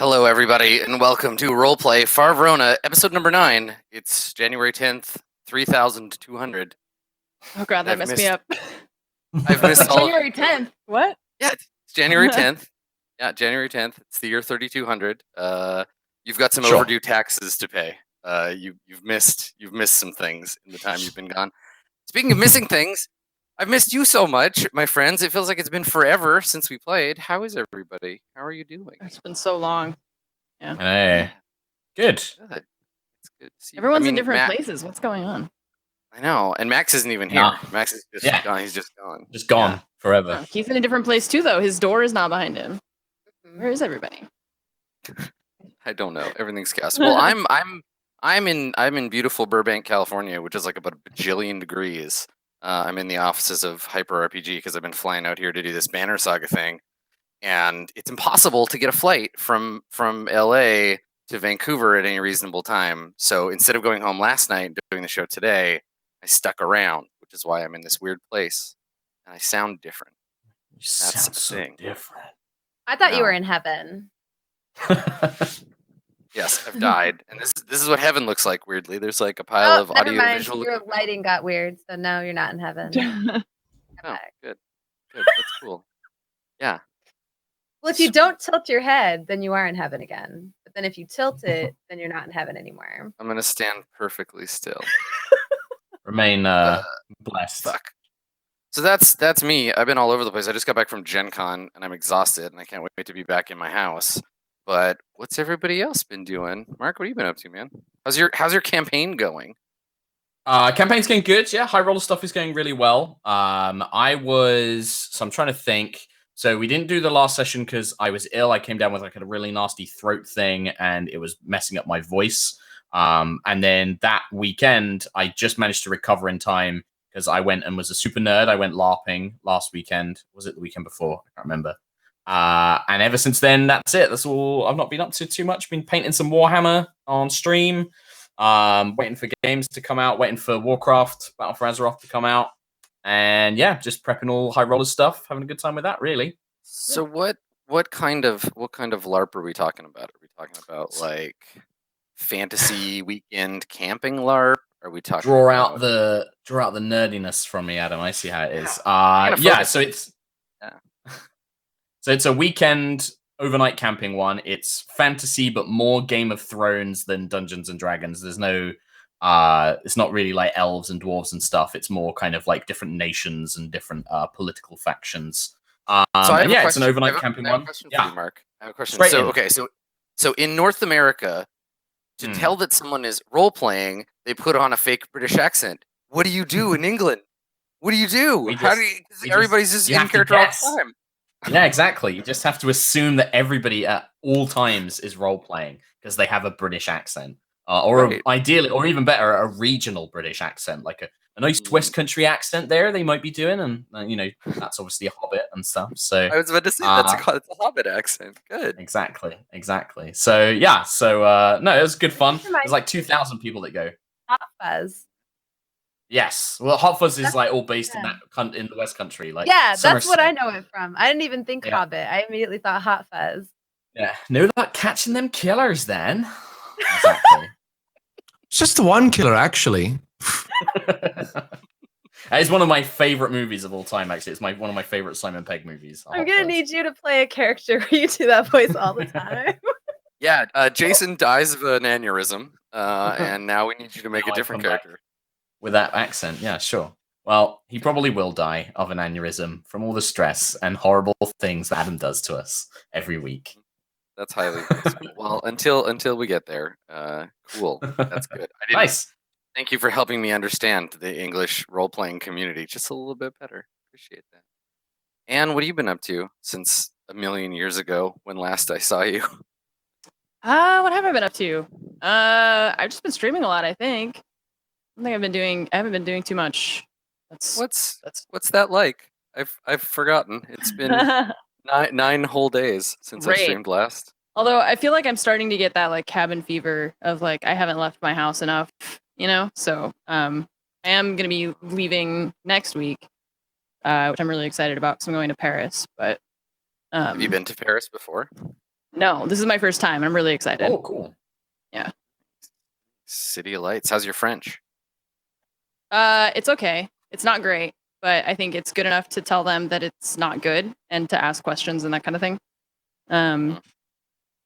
Hello, everybody, and welcome to RollPlay Verona, episode number 9. It's January 10th, 3200. Oh god, that messed me up. I've missed all of January 10th. What? Yeah, it's January 10th. Yeah, January 10th. It's the year 3200. You've got some overdue taxes to pay. You've missed some things in the time you've been gone. Speaking of missing things, I've missed you so much, my friends. It feels like it's been forever since we played. How is everybody? How are you doing? It's been so long. Yeah. Hey. Good. Good. It's good to see you. Everyone's in different places. What's going on? I know, and Max isn't even here. Max is just gone. He's just gone. Just gone forever. Oh, he's in a different place too, though. His door is not behind him. Where is everybody? I don't know. Everything's chaos. Well, I'm in beautiful Burbank, California, which is like about a bajillion degrees. I'm in the offices of Hyper RPG because I've been flying out here to do this Banner Saga thing, and it's impossible to get a flight from LA to Vancouver at any reasonable time. So instead of going home last night and doing the show today, I stuck around, which is why I'm in this weird place, and I sound different. You sound so different. I thought you were in heaven. Yes, I've died, and this is what heaven looks like. Weirdly, there's like a pile of audio visual. Your lighting got weird, so no, you're not in heaven. Oh, good. That's cool. Yeah. Well, if you don't tilt your head, then you are in heaven again. But then if you tilt it, then you're not in heaven anymore. I'm gonna stand perfectly still. Remain blessed. Fuck. So that's me. I've been all over the place. I just got back from Gen Con, and I'm exhausted, and I can't wait to be back in my house. But what's everybody else been doing? Mark, what have you been up to, man? How's your campaign going? Campaign's going good. Yeah, high roller stuff is going really well. I'm trying to think. So we didn't do the last session because I was ill. I came down with like a really nasty throat thing, and it was messing up my voice. And then that weekend, I just managed to recover in time because I went and was a super nerd. I went LARPing last weekend. Was it the weekend before? I can't remember. And ever since then, that's it. That's all. I've not been up to too much. Been painting some Warhammer on stream. Waiting for games to come out. Waiting for Warcraft, Battle for Azeroth to come out. And yeah, just prepping all high roller stuff. Having a good time with that, really. So what kind of LARP are we talking about? Are we talking about like fantasy weekend camping LARP? Are we talking draw out the nerdiness from me, Adam? I see how it is. So it's a weekend overnight camping one. It's fantasy, but more Game of Thrones than Dungeons and Dragons. There's no, it's not really like elves and dwarves and stuff. It's more kind of like different nations and different political factions. It's an overnight camping one. Yeah, you, Mark. I have a question. So in North America, to tell that someone is role playing, they put on a fake British accent. What do you do in England? What do you do? Everybody's just in character all the time. Yeah, exactly. You just have to assume that everybody at all times is role playing because they have a British accent, ideally, or even better, a regional British accent, like a nice West Country accent. There, they might be doing, and that's obviously a Hobbit and stuff. So I was about to say it's a Hobbit accent. Good. Exactly. So yeah, no, it was good fun. There's like 2,000 people that go. Hot Fuzz. Yes. Well, Hot Fuzz is like all based in the West Country. Like that's what I know it from. I didn't even think Hobbit. I immediately thought Hot Fuzz. Yeah. Know that catching them killers then. Exactly. It's just the one killer, actually. It's one of my favorite movies of all time, actually. It's one of my favorite Simon Pegg movies. I'm going to need you to play a character where you do that voice all the time. Yeah, Jason dies of an aneurysm, and now we need you to make a different character. With that accent, yeah, sure. Well, he probably will die of an aneurysm from all the stress and horrible things that Adam does to us every week. That's highly possible. Well, until we get there, cool. That's good. Nice. Thank you for helping me understand the English role-playing community just a little bit better. Appreciate that. Anne, what have you been up to since a million years ago when last I saw you? What have I been up to? I've just been streaming a lot, I think. I haven't been doing too much. What's that like? I've forgotten. It's been nine whole days since I streamed last. Although I feel like I'm starting to get that like cabin fever of like I haven't left my house enough, So I am gonna be leaving next week, which I'm really excited about because I'm going to Paris. But have you been to Paris before? No, this is my first time. I'm really excited. Oh, cool. City of Lights. How's your French? It's okay. It's not great, but I think it's good enough to tell them that it's not good and to ask questions and that kind of thing. But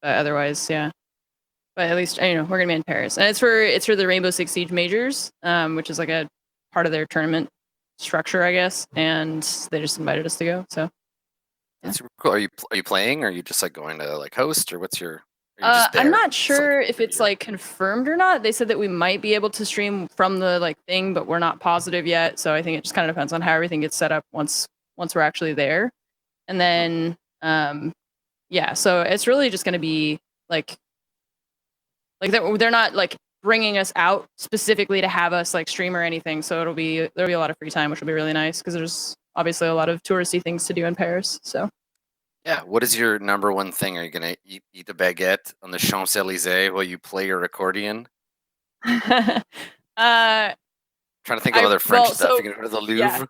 otherwise, yeah. But at least we're gonna be in Paris, and it's for the Rainbow Six Siege majors, which is like a part of their tournament structure, I guess. And they just invited us to go. So That's super cool. Are you playing, or are you just like going to like host, or what's your? Are you just I'm there? not Just, like, sure if for it's gear? like confirmed or not. They said that we might be able to stream from the like thing, but we're not positive yet. So I think it just kind of depends on how everything gets set up once we're actually there. And then yeah, so it's really just going to be like they're not like bringing us out specifically to have us like stream or anything. So there'll be a lot of free time, which will be really nice because there's obviously a lot of touristy things to do in Paris. So Yeah. What is your number one thing? Are you gonna eat a baguette on the Champs Elysees while you play your accordion? uh Trying to think of other French stuff. so, You're gonna go to the Louvre. yeah.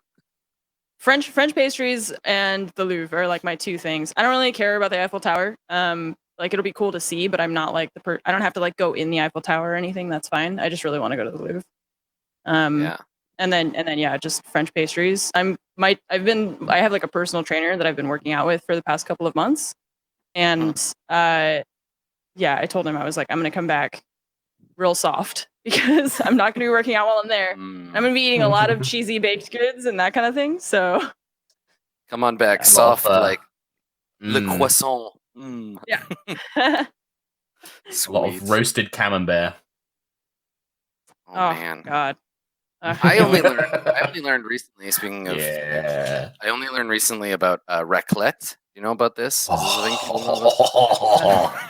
French pastries and the Louvre are like my two things. I don't really care about the Eiffel Tower. Like it'll be cool to see, but I'm not like I don't have to like go in the Eiffel Tower or anything. That's fine. I just really want to go to the Louvre. Yeah. And then yeah, just French pastries. I have like a personal trainer that I've been working out with for the past couple of months. And yeah, I told him I was like, I'm gonna come back real soft because I'm not gonna be working out while I'm there. I'm gonna be eating a lot of cheesy baked goods and that kind of thing. So Come on back, Yeah. soft Love, like le Mm. croissant. yeah. A lot Sweet. of roasted camembert. Oh, Oh man. God. I only learned recently. Speaking of, Yeah. I only learned recently about raclette. You know about this? Is this a thing? People know about this?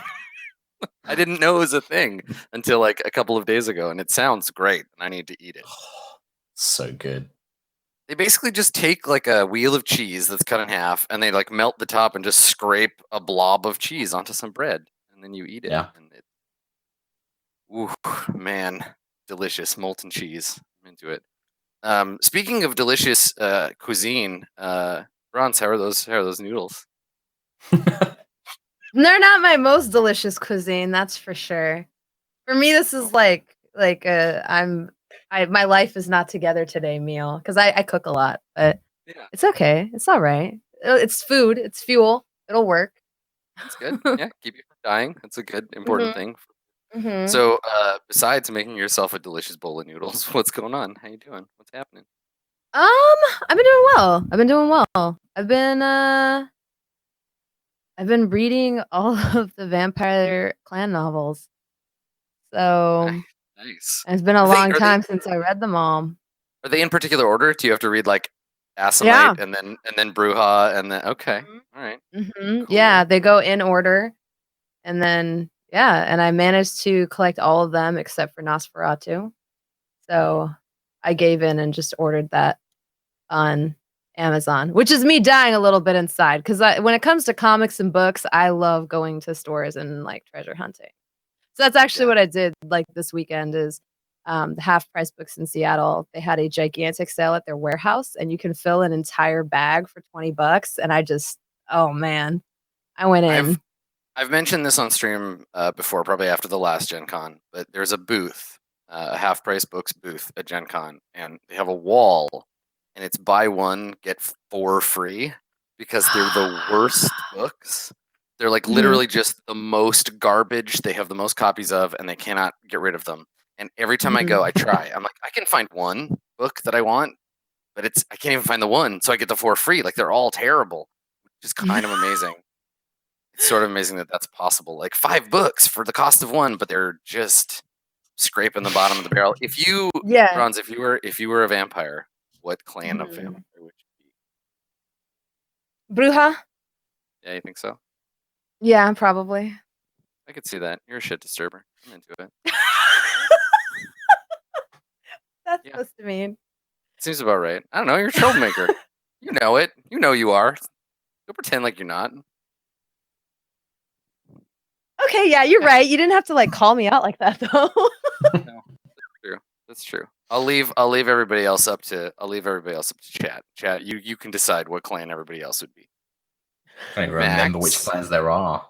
I didn't know it was a thing until like a couple of days ago, and it sounds great, and I need to eat it. So good. They basically just take like a wheel of cheese that's cut in half, and they like melt the top and just scrape a blob of cheese onto some bread, and then you eat it. Yeah. And ooh, man, delicious molten cheese. I'm into it. Speaking of delicious cuisine, Bronze, how are those noodles? They're not my most delicious cuisine, that's for sure. For me, this is like my life is not together today meal because I cook a lot, but Yeah, it's okay. It's all right. It's food. It's fuel. It'll work. that's good. Yeah, keep you from dying. That's a good, important thing. Mhm. So, besides making yourself a delicious bowl of noodles, what's going on? How you doing? What's happening? I've been doing well. I've been reading all of the Vampire Clan novels. So Nice. it's been a Are they- long are they- time since I read them all. Are they in particular order? Do you have to read like Asimite Yeah. and then Bruja and then okay, all right. Cool. Yeah, they go in order. And then and I managed to collect all of them except for Nosferatu. So I gave in and just ordered that on Amazon, which is me dying a little bit inside because when it comes to comics and books, I love going to stores and like treasure hunting. So that's actually what I did like this weekend is the half price books in Seattle. They had a gigantic sale at their warehouse and you can fill an entire bag for $20. And I just, oh man, I went in. I've mentioned this on stream before, probably after the last Gen Con, but there's a booth, a half price books booth at Gen Con, and they have a wall, and it's buy one, get 4 free because they're the worst books. They're like literally just the most garbage they have the most copies of, and they cannot get rid of them. And every time I go, I try. I'm like, I can find one book that I want, but I can't even find the one, so I get the 4 free. Like they're all terrible, which is kind of amazing. It's sort of amazing that that's possible. Like 5 books for the cost of one, but they're just scraping the bottom of the barrel. If you, Bronze, if you were a vampire, what clan of vampire would you be? Bruja? Yeah, you think so? Yeah, probably. I could see that. You're a shit disturber. I'm into it. That's supposed to mean. Seems about right. I don't know. You're a troublemaker. You know it. You know you are. Don't pretend like you're not. Okay, yeah, you're right. You didn't have to like call me out like that though. No, that's true. I'll leave everybody else up to chat. Chat, you can decide what clan everybody else would be. I don't even remember which clans there are.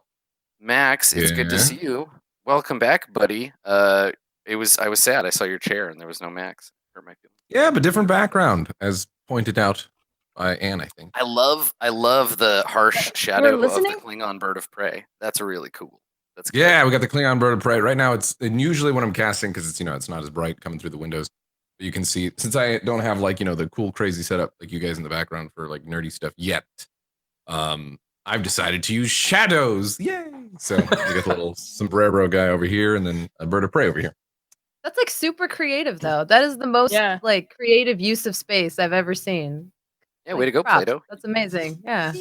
Max, it's good to Yeah. see you. Welcome back, buddy. I was sad. I saw your chair and there was no Max. Hurt my feelings. Yeah, but different background, as pointed out by Anne, I think. I love the harsh shadow of the listening? Klingon bird of prey. That's really cool. That's good. Yeah, we got the Klingon bird of prey. Right now, and usually when I'm casting, because it's it's not as bright coming through the windows, but you can see, since I don't have like the cool crazy setup like you guys in the background for like nerdy stuff yet, I've decided to use shadows. Yay! So we got the little sombrero guy over here, and then a bird of prey over here. That's like super creative though. That is the most Yeah. like creative use of space I've ever seen. Yeah, Like, way to go, props. Plato. That's amazing. Yeah.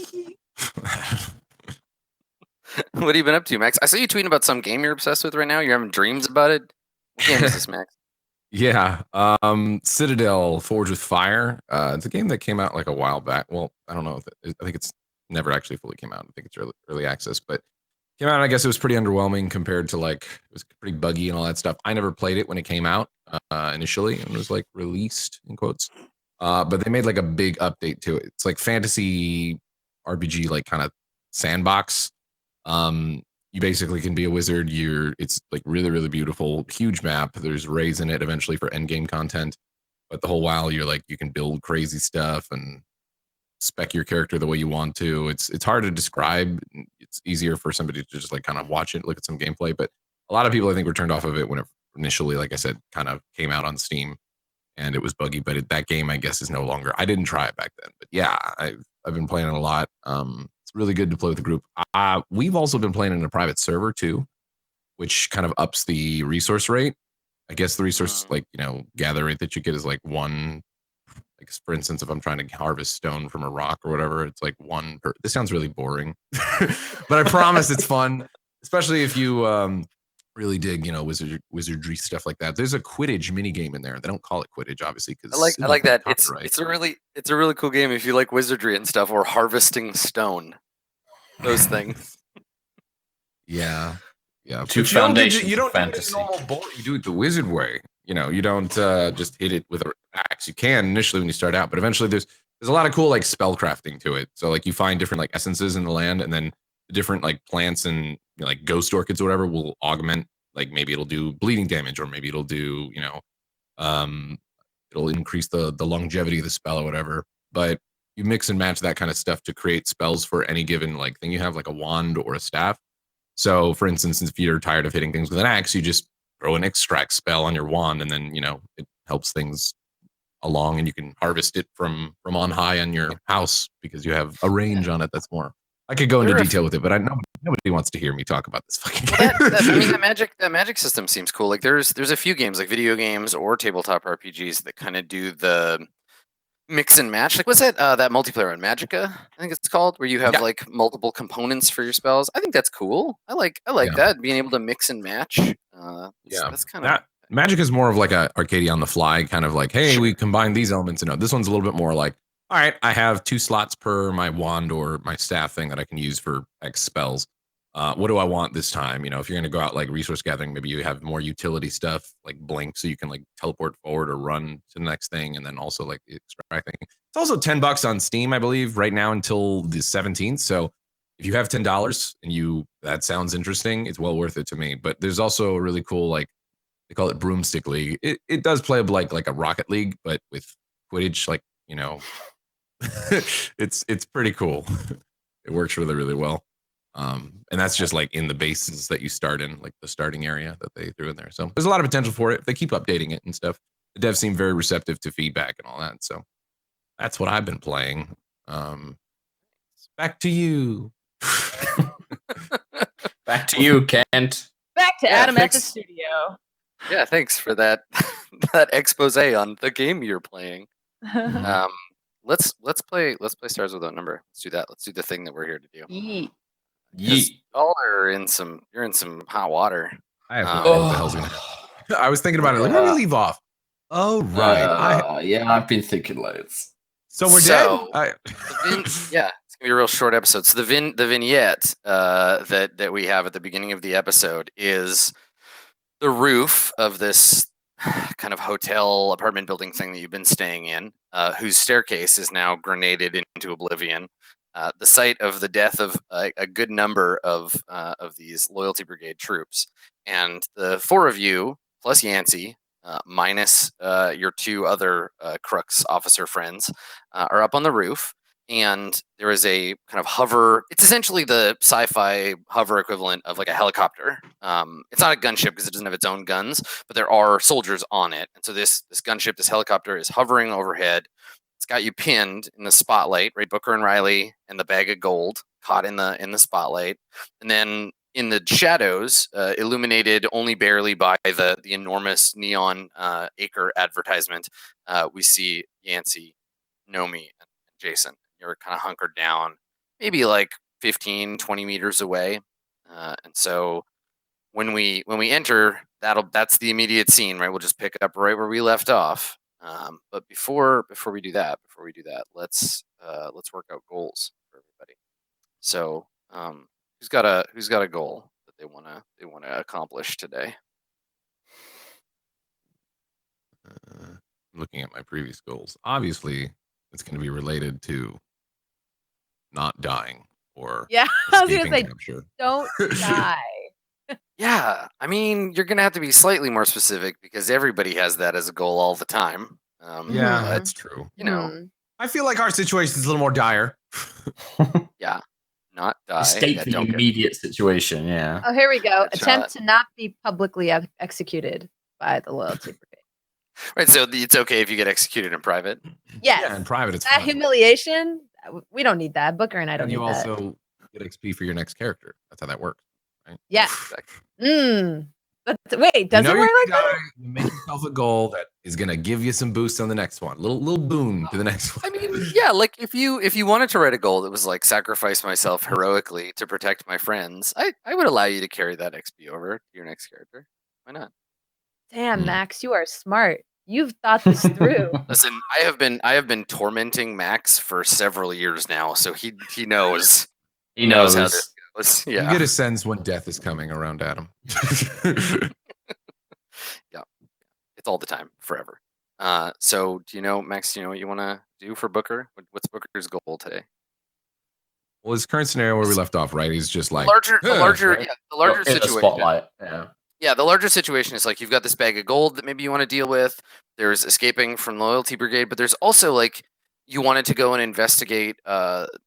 What have you been up to, Max? I saw you tweeting about some game you're obsessed with right now. You're having dreams about it. What game is this, Max? Yeah, Citadel Forge with Fire. It's a game that came out like a while back. Well, I don't know. I think it's never actually fully came out. I think it's early access, but came out. And I guess it was pretty underwhelming compared to like it was pretty buggy and all that stuff. I never played it when it came out initially and was like released in quotes. But they made like a big update to it. It's like fantasy RPG, like kind of sandbox. You basically can be a wizard. It's like really, really beautiful, huge map. There's rays in it eventually for end game content. But the whole while you can build crazy stuff and spec your character the way you want to. It's hard to describe. It's easier for somebody to just like kind of watch it, look at some gameplay. But a lot of people I think were turned off of it when it initially, like I said, kind of came out on Steam and it was buggy. But that game, I guess, is no longer. I didn't try it back then, but yeah, I've been playing it a lot. It's really good to play with the group. We've also been playing in a private server too, which kind of ups the resource rate. I guess the resource gather rate that you get is like one. Like for instance, if I'm trying to harvest stone from a rock or whatever, it's like one per. This sounds really boring, but I promise it's fun, especially if you really dig, wizardry stuff like that. There's a Quidditch mini game in there. They don't call it Quidditch, obviously, because I like that. It's a really cool game if you like wizardry and stuff or harvesting stone. Those things. Yeah. Two But foundations you don't of fantasy. do it normal board. You do it the wizard way. You don't just hit it with an axe. You can initially when you start out, but eventually there's a lot of cool like spell crafting to it. So like you find different like essences in the land, and then the different like plants and like ghost orchids or whatever will augment. Like maybe it'll do bleeding damage, or maybe it'll do it'll increase the longevity of the spell or whatever. But you mix and match that kind of stuff to create spells for any given like thing you have, like a wand or a staff. So, for instance, if you're tired of hitting things with an axe, you just throw an extract spell on your wand, and then it helps things along, and you can harvest it from on high on your house because you have a range on it. That's more. I could go into detail with it, but nobody wants to hear me talk about this fucking game. That magic system seems cool. Like there's a few games like video games or tabletop RPGs that kind of do the mix and match. Like what's that multiplayer on Magica, I think it's called, where you have like multiple components for your spells. I think that's cool. I like that, being able to mix and match. That's kind of Magic is more of like a arcade on the fly kind of like, hey, we combine these elements. This one's a little bit more like, all right, I have 2 slots per my wand or my staff thing that I can use for X spells. What do I want this time? If you're going to go out like resource gathering, maybe you have more utility stuff like blink, so you can like teleport forward or run to the next thing, and then also like extracting. It's also $10 on Steam, I believe, right now until the 17th. So if you have $10 and that sounds interesting, it's well worth it to me. But there's also a really cool like they call it Broomstick League. It does play like a Rocket League, but with Quidditch, like it's pretty cool. It works really, really well. And that's just like in the bases that you start in, like the starting area that they threw in there. So there's a lot of potential for it. They keep updating it and stuff. The devs seem very receptive to feedback and all that. So that's what I've been playing. Back to you. Back to you, Kent. Back to Adam at the thanks. studio. Yeah, thanks for that that expose on the game you're playing. Let's play Stars Without Number. Let's do that. Let's do the thing that we're here to do. Yeet. Y'all are in some hot water. I have no idea what the hell's going to I was thinking about it. Like, where do we leave off? Oh, right. Yeah, I've been thinking loads. So we're So- dead? Yeah, it's gonna be a real short episode. So the vignette that we have at the beginning of the episode is the roof of this kind of hotel apartment building thing that you've been staying in, whose staircase is now grenaded into oblivion. the site of the death of a good number of these loyalty brigade troops, and the 4 of you plus Yancey, minus your 2 other Crux officer friends, are up on the roof. And there is a kind of hover. It's essentially the sci-fi hover equivalent of like a helicopter. It's not a gunship because it doesn't have its own guns, but there are soldiers on it. And so this gunship, this helicopter, is hovering overhead. It's got you pinned in the spotlight, right? Booker and Riley and the bag of gold caught in the spotlight, and then in the shadows, illuminated only barely by the enormous neon acre advertisement, we see Yancey, Nomi, and Jason. You're kind of hunkered down, maybe like 15, 20 meters away. And so when we enter, that's the immediate scene, right? We'll just pick up right where we left off. But before we do that, let's work out goals for everybody. So who's got a goal that they wanna accomplish today? Looking at my previous goals, obviously it's going to be related to not dying or Yeah, I was escaping gonna say, capture. don't die. Yeah, I mean, you're gonna have to be slightly more specific because everybody has that as a goal all the time. Yeah, Mhm. that's true. You know, Mhm. I feel like our situation is a little more dire. yeah, not die. Escape Yeah, the don't get immediate situation. Yeah. Oh, here we go. Good Attempt shot. to not be publicly executed by the loyalty brigade. right. So it's okay if you get executed in private. Yes. Yeah, in private it's That fine. humiliation, we don't need that. Booker and I don't And need you that. also get XP for your next character. That's how that works. Right? Yeah. Exactly. But wait, does you know it work you're like gonna that? die, you make yourself a goal that is gonna give you some boost on the next one. Little boon to the next one. I mean, yeah, like if you wanted to write a goal that was like sacrifice myself heroically to protect my friends, I would allow you to carry that XP over to your next character. Why not? Damn, Max, you are smart. You've thought this through. Listen, I have been tormenting Max for several years now, so he knows He knows how knows. this goes. You Yeah. get a sense when death is coming around Adam. Yeah. It's all the time, forever. So do you know, Max, do you know what you want to do for Booker? What's Booker's goal today? Well, his current scenario where we left off, right? He's just like The larger right? In the situation. spotlight. Yeah. Yeah, the larger situation is like you've got this bag of gold that maybe you want to deal with. There's escaping from the loyalty brigade, but there's also like you wanted to go and investigate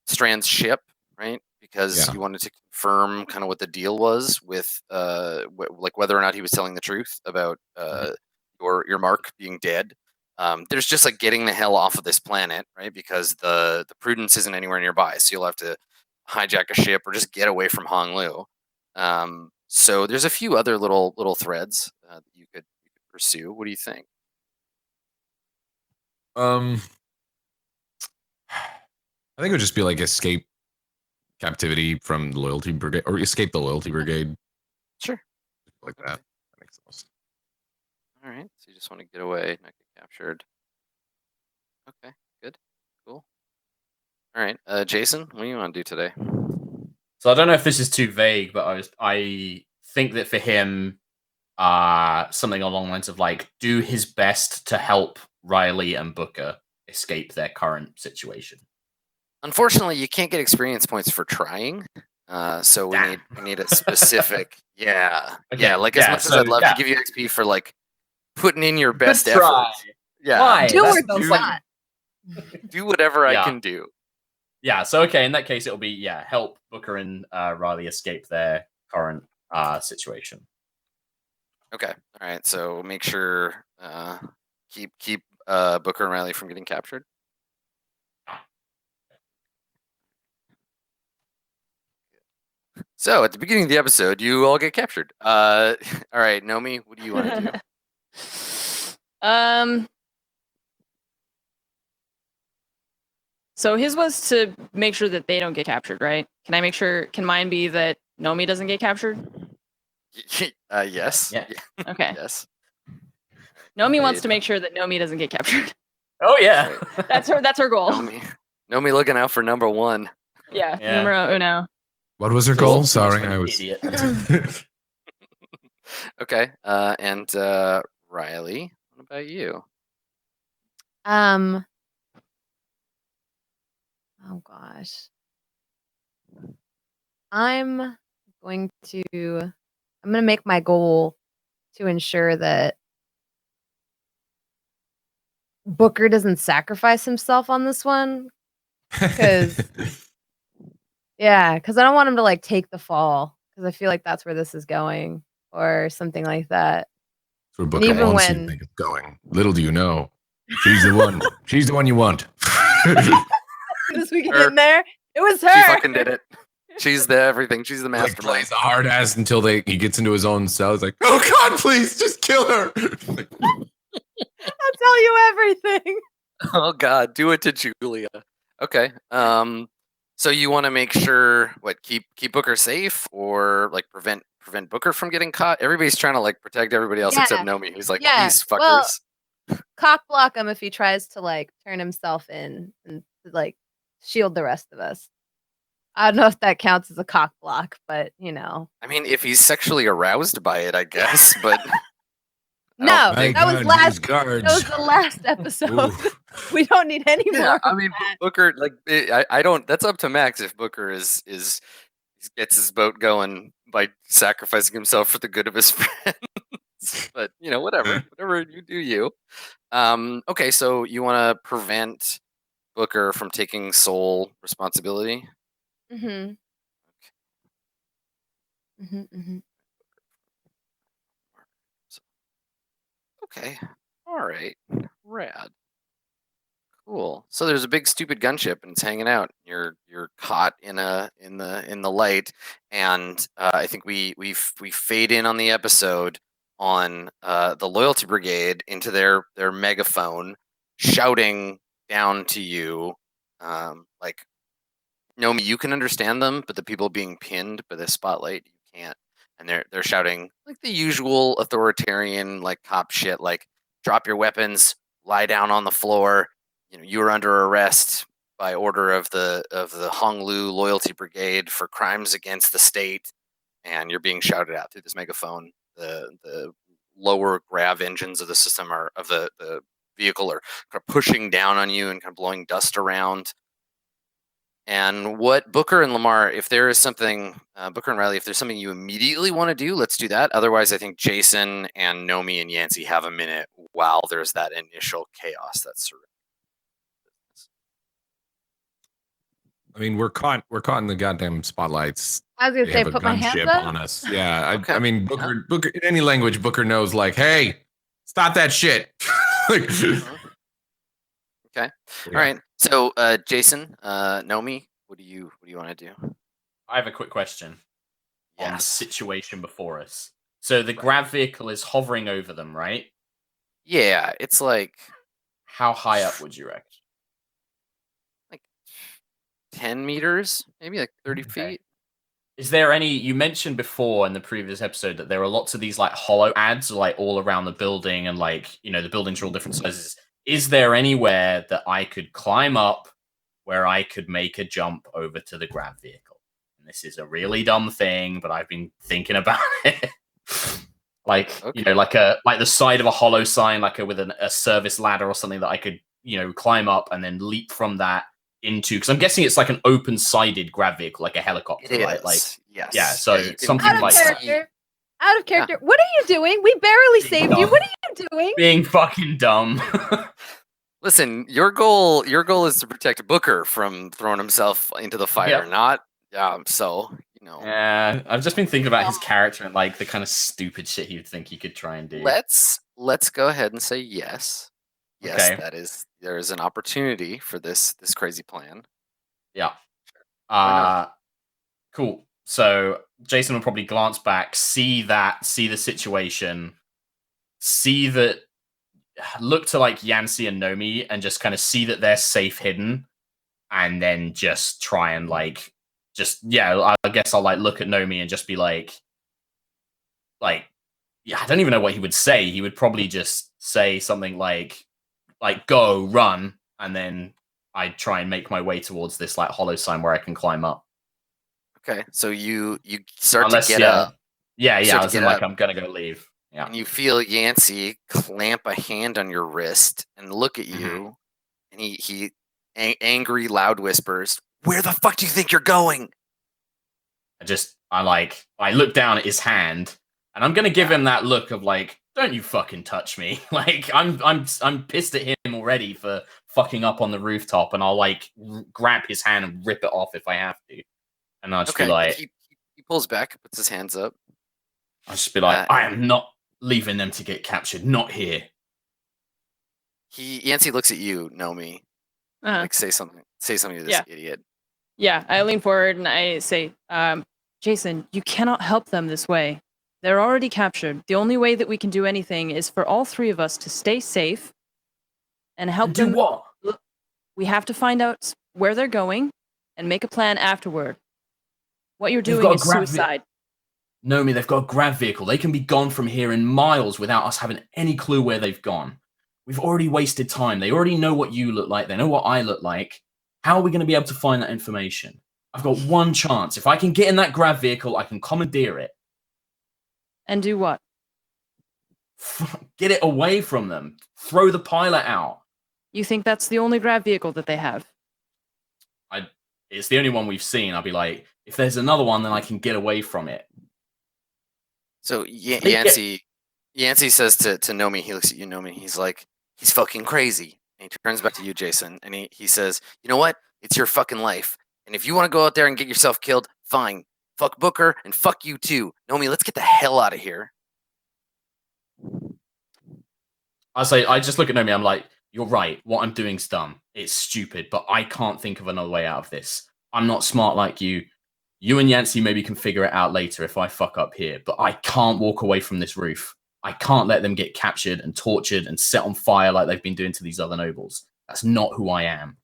Strand's ship, right? Because Yeah. you wanted to confirm kind of what the deal was with like whether or not he was telling the truth about your Mark being dead. There's just like getting the hell off of this planet, right? Because the Prudence isn't anywhere nearby, so you'll have to hijack a ship or just get away from Honglu. So there's a few other little threads that you could pursue. What do you think? I think it would just be like escape captivity from the loyalty brigade or escape the loyalty brigade. Sure. Like that. That makes sense. All right. So you just want to get away, not get captured. Okay. Good. Cool. All right. Jason, what do you want to do today? So I don't know if this is too vague, but I think that for him, something along the lines of like do his best to help Riley and Booker escape their current situation. Unfortunately, you can't get experience points for trying. So we need a specific. Yeah. Okay, Yeah. Like as much as I'd love to give you XP for like putting in your best effort. try. Yeah. Why? Do That's or do sounds like- not. Do whatever I Yeah. can do. Yeah, so okay, in that case it'll be help Booker and Riley escape their current situation. Okay. All right. So make sure keep Booker and Riley from getting captured. So at the beginning of the episode, you all get captured. All right, Nomi, what do you want to do? So his was to make sure that they don't get captured, right? Can mine be that Nomi doesn't get captured? Yes. Yeah. Okay. Yes. Nomi wants to make sure that Nomi doesn't get captured. Oh yeah. That's her goal. Nomi looking out for number one. Yeah. Yeah. Numero uno. What was her So goal? what's Sorry, an I was. idiot. Okay. And Riley, what about you? Oh gosh. I'm going to make my goal to ensure that Booker doesn't sacrifice himself on this one. 'Cause- Yeah, because I don't want him to like take the fall, because I feel like that's where this is going, or something like that. That's where And Booker even wants you to when think it's going. Little do you know, she's the one. She's the one you want. as soon as we get Her. in there, it was her. She fucking did it. She's the everything. She's the Like mastermind. plays a hard ass until he gets into his own cell. He's like, oh God, please just kill her. Like, I'll tell you everything. Oh God, do it to Julia. Okay. So you want to make sure keep Booker safe, or like prevent Booker from getting caught? Everybody's trying to like protect everybody else except Yeah. Nomi, who's like, Yeah, these fuckers. well- Cock block him if he tries to like turn himself in and like shield the rest of us. I don't know if that counts as a cock block, but you know. I mean, if he's sexually aroused by it, I guess. But No, my that was God, these last. guards. That was the last episode. Oof. We don't need any more. yeah, I of mean, that. Booker, like, I don't. That's up to Max if Booker is gets his boat going by sacrificing himself for the good of his friends. But you know, whatever you do, you. Okay, so you want to prevent Booker from taking sole responsibility. Mhm. Mhm. Okay, all right, rad. Cool. So there's a big stupid gunship and it's hanging out. You're caught in the light, and I think we fade in on the episode on the loyalty brigade into their megaphone, shouting down to you, like, Nomi, you can understand them, but the people being pinned by the spotlight, you can't. And they're shouting like the usual authoritarian like cop shit, like, drop your weapons, lie down on the floor. You know, you are under arrest by order of the Honglu Loyalty Brigade for crimes against the state, and you're being shouted at through this megaphone. The lower grav engines of the system are of the vehicle are kind of pushing down on you and kind of blowing dust around. And what Booker and Lamar, if there is something, Booker and Riley, if there's something you immediately want to do, let's do that. Otherwise, I think Jason and Nomi and Yancey have a minute while there's that initial chaos that's surrounding. I mean, we're caught in the goddamn spotlights. I was gonna They say, have a put my hands gunship up. on us. Yeah, Okay. I mean, Booker in any language, Booker knows like, hey, stop that shit. Like, Okay. yeah. All right. So, Jason, Nomi, what do you want to do? I have a quick question on the Yes. situation before us. So the grav vehicle is hovering over them, right? Yeah, it's like How high up would you reckon? 10 meters, maybe like 30 Okay. feet. Is there any? You mentioned before in the previous episode that there are lots of these like hollow ads like all around the building, and like, you know, the buildings are all different sizes. Is there anywhere that I could climb up where I could make a jump over to the grav vehicle? And this is a really dumb thing, but I've been thinking about it. Like, you know, like the side of a hollow sign, like with a service ladder or something that I could, you know, climb up and then leap from that into, because I'm guessing it's like an open-sided grav vehicle, like a helicopter, It right? is. Like, yes. yeah, so you can- something Out of like that. character. Out of character. What are you doing? We barely Being saved you. dumb. What are you doing? Being fucking dumb. Listen, your goal is to protect Booker from throwing himself into the fire, Yep. not so, you know. Yeah, I've just been thinking about his character and like the kind of stupid shit he would think he could try and do. Let's go ahead and say yes. Yes, Okay. there is an opportunity for this crazy plan. Yeah. Why not? Cool. So Jason will probably glance back, see the situation, see that, look to like Yancey and Nomi and just kind of see that they're safe hidden, and then just try and like, I guess I'll like look at Nomi and just be like, yeah, I don't even know what he would say. He would probably just say something like go, run, and then I try and make my way towards this like hollow sign where I can climb up. Okay, so you start Unless, to get up, Yeah, start to as in get like up. I'm gonna go leave. Yeah. and you feel Yancey clamp a hand on your wrist and look at Mm-hmm. you, and he angry loud whispers, "Where the fuck do you think you're going?" I look down at his hand, and I'm gonna give him that look of like, don't you fucking touch me. Like I'm pissed at him already for fucking up on the rooftop, and I'll like grab his hand and rip it off if I have to. And I'll just be like, he pulls back, puts his hands up. I'll just be like, I am not leaving them to get captured, not here. Yancey looks at you, Nomi. Like say something to this idiot. Yeah, I lean forward and I say, Jason, you cannot help them this way. They're already captured. The only way that we can do anything is for all three of us to stay safe and help them. Do what? We have to find out where they're going and make a plan afterward. What you're doing is suicide. Nomi, they've got a grab vehicle. They can be gone from here in miles without us having any clue where they've gone. We've already wasted time. They already know what you look like. They know what I look like. How are we going to be able to find that information? I've got one chance. If I can get in that grab vehicle, I can commandeer it. And do what? Get it away from them. Throw the pilot out. You think that's the only grab vehicle that they have? It's the only one we've seen. I'll be like, if there's another one, then I can get away from it. So Yancey says to Nomi, he looks at you, Nomi, he's like, he's fucking crazy. And he turns back to you, Jason, and he says, you know what? It's your fucking life. And if you want to go out there and get yourself killed, fine. Fuck Booker and fuck you too. Nomi, let's get the hell out of here. I just look at Nomi, I'm like, you're right. What I'm doing's dumb. It's stupid, but I can't think of another way out of this. I'm not smart like you. You and Yancey maybe can figure it out later if I fuck up here, but I can't walk away from this roof. I can't let them get captured and tortured and set on fire like they've been doing to these other nobles. That's not who I am.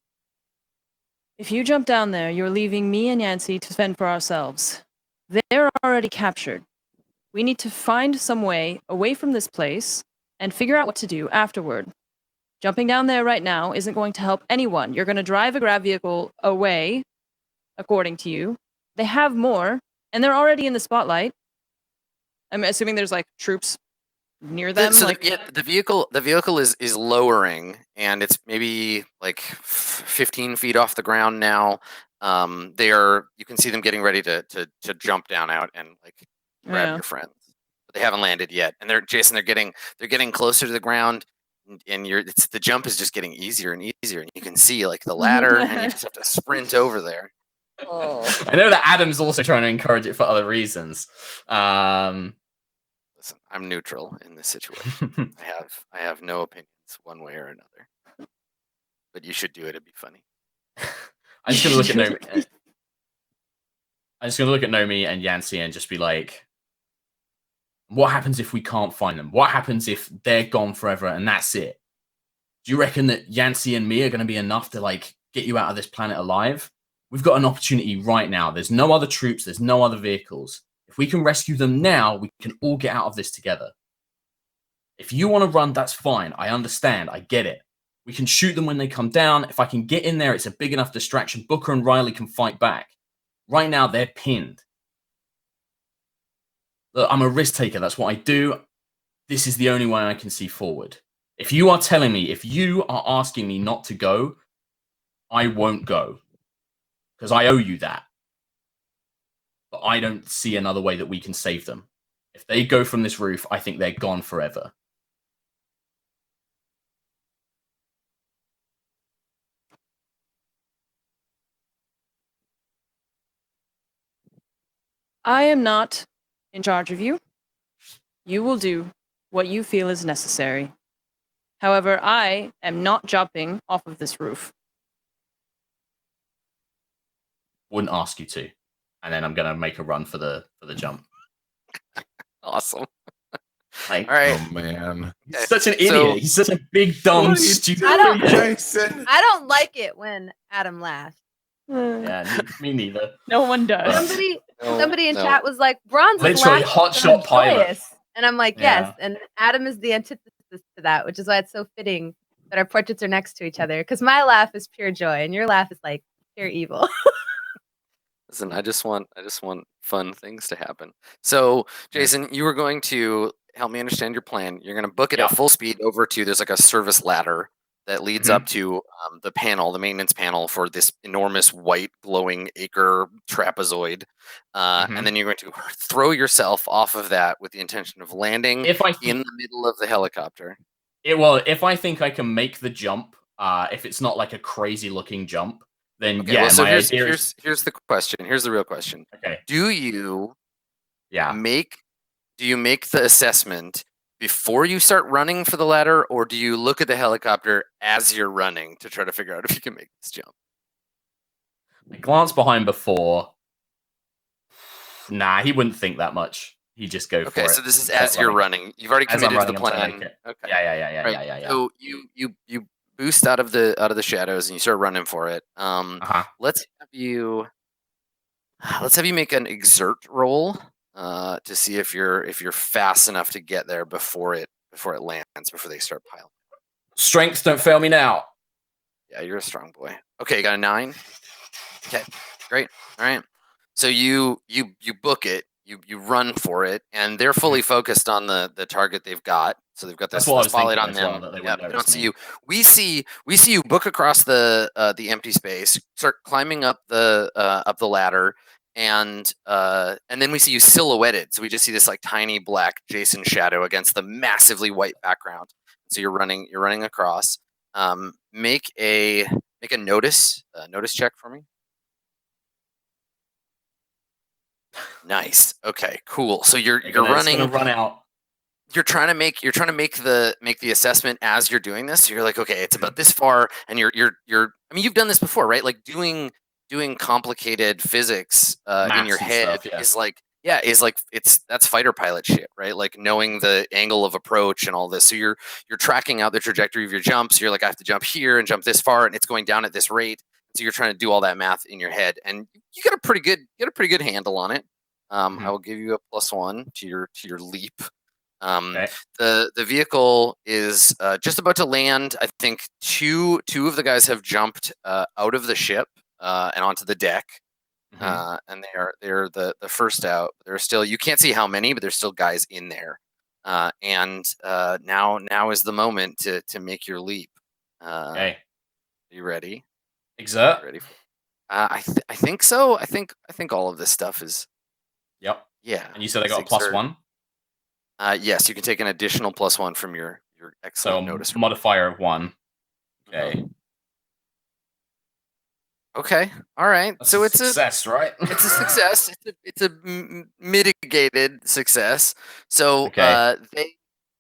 If you jump down there, you're leaving me and Yancey to fend for ourselves. They're already captured. We need to find some way away from this place and figure out what to do afterward. Jumping down there right now isn't going to help anyone. You're going to drive a grab vehicle away, according to you. They have more, and they're already in the spotlight. I'm assuming there's like troops near them. So the vehicle is lowering, and it's maybe like 15 feet off the ground now. You can see them getting ready to jump down out and like grab your friends, but they haven't landed yet. And they're getting closer to the ground, and the jump is just getting easier and easier, and you can see like the ladder, and you just have to sprint over there. Oh. I know that Adam's also trying to encourage it for other reasons. Listen, I'm neutral in this situation. I have no opinions one way or another. But you should do it. It'd be funny. I'm just gonna look at Nomi. I'm just gonna look at Nomi and Yancey and just be like, what happens if we can't find them? What happens if they're gone forever and that's it? Do you reckon that Yancey and me are gonna be enough to like get you out of this planet alive? We've got an opportunity right now. There's no other troops. There's no other vehicles. If we can rescue them now, we can all get out of this together. If you want to run, that's fine. I understand. I get it. We can shoot them when they come down. If I can get in there, it's a big enough distraction. Booker and Riley can fight back. Right now, they're pinned. Look, I'm a risk taker. That's what I do. This is the only way I can see forward. If you are telling me, if you are asking me not to go, I won't go. Because I owe you that. But I don't see another way that we can save them. If they go from this roof, I think they're gone forever. I am not in charge of you. You will do what you feel is necessary. However, I am not jumping off of this roof. Wouldn't ask you to. And then I'm going to make a run for the jump. Awesome. Like, all right. Oh man, he's such an idiot. He's such a big, dumb, stupid idiot. Jason. I don't like it when Adam laughs. Yeah, me neither. No one does. Somebody in chat was like, "Bronze is literally laughing hot shot pilot," joyous." And I'm like, yes. And Adam is the antithesis to that, which is why it's so fitting that our portraits are next to each other. Because my laugh is pure joy, and your laugh is like pure evil. Listen, I just want fun things to happen. So, Jason, you were going to help me understand your plan. You're going to book it at full speed over to there's like a service ladder that leads up to the panel, the maintenance panel for this enormous white glowing acre trapezoid. And then you're going to throw yourself off of that with the intention of landing in the middle of the helicopter. If I think I can make the jump, if it's not like a crazy looking jump, then Okay, yeah, well, so my here's idea is the question. Here's the real question. okay. Do you Yeah. make the assessment before you start running for the ladder, or do you look at the helicopter as you're running to try to figure out if you can make this jump? I glance behind before. Nah, he wouldn't think that much. He'd just go for it. Okay, so this is as you're running. You've already As I'm committed to the running, I'm trying to plan. make it. Okay. Yeah. So you boost out of the shadows and you start running for it. Let's have you make an exert roll to see if you're fast enough to get there before it lands, before they start piling. Strength, don't fail me now. Yeah, you're a strong boy. Okay, you got a 9. Okay, great. All right. So you book it. You run for it, and they're fully focused on the target they've got. So they've got this spotlight on them. Well, they don't see you. We see you book across the empty space, start climbing up the ladder, and then we see you silhouetted. So we just see this like tiny black Jason shadow against the massively white background. So you're running across. Make a notice check for me. Nice. Okay, cool. So you're running. Gonna run out. You're trying to make the assessment as you're doing this. So you're like, okay, it's about this far, and you're. I mean, you've done this before, right? Like doing complicated physics in your head is like that's fighter pilot shit, right? Like knowing the angle of approach and all this. So you're tracking out the trajectory of your jumps. So you're like, I have to jump here and jump this far, and it's going down at this rate. So you're trying to do all that math in your head, and you get a pretty good handle on it. I will give you a +1 to your leap. Okay. The vehicle is just about to land. I think two of the guys have jumped out of the ship and onto the deck, and they're the first out. There's still, you can't see how many, but there's still guys in there. And now is the moment to make your leap. Okay. You ready? Exert. Ready? I think so. I think all of this stuff is. Yep. Yeah. And you said I got a +1? Yes, you can take an additional +1 from your excellent notice. Modifier of 1. Okay. Okay. All right. That's so a it's success, right? It's a success. It's a mitigated success. So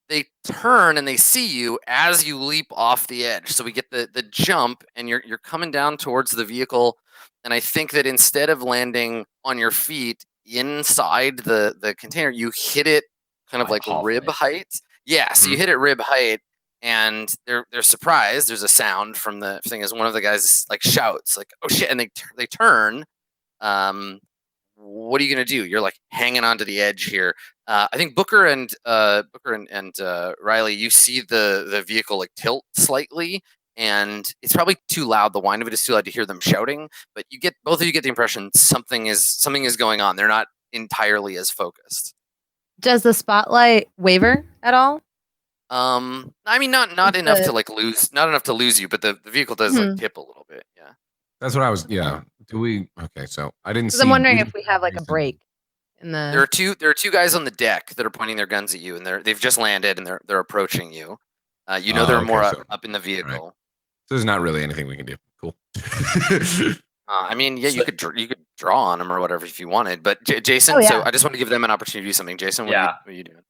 they turn and they see you as you leap off the edge. So we get the jump, and you're coming down towards the vehicle. And I think that instead of landing on your feet inside the container, you hit it kind of like rib height. Yeah, so you hit it rib height, and they're surprised. There's a sound from the thing as one of the guys like shouts like, "Oh shit!" and they turn. What are you gonna do? You're like hanging onto the edge here. I think Booker and Riley, you see the vehicle like tilt slightly, and it's probably too loud. The whine of it is too loud to hear them shouting, but both of you get the impression something is going on. They're not entirely as focused. Does the spotlight waver at all? I mean, not enough to like lose, not enough to lose you, but the vehicle does like tip a little bit. Yeah. That's what I was. Yeah. Do we? Okay. So I didn't see. I'm wondering if we have like a break in the. There are two guys on the deck that are pointing their guns at you, and they've just landed and they're approaching you. They're more up in the vehicle. Right. So there's not really anything we can do. Cool. I mean, yeah, you could draw on them or whatever if you wanted, but Jason. So I just want to give them an opportunity to do something. Jason, what are you doing?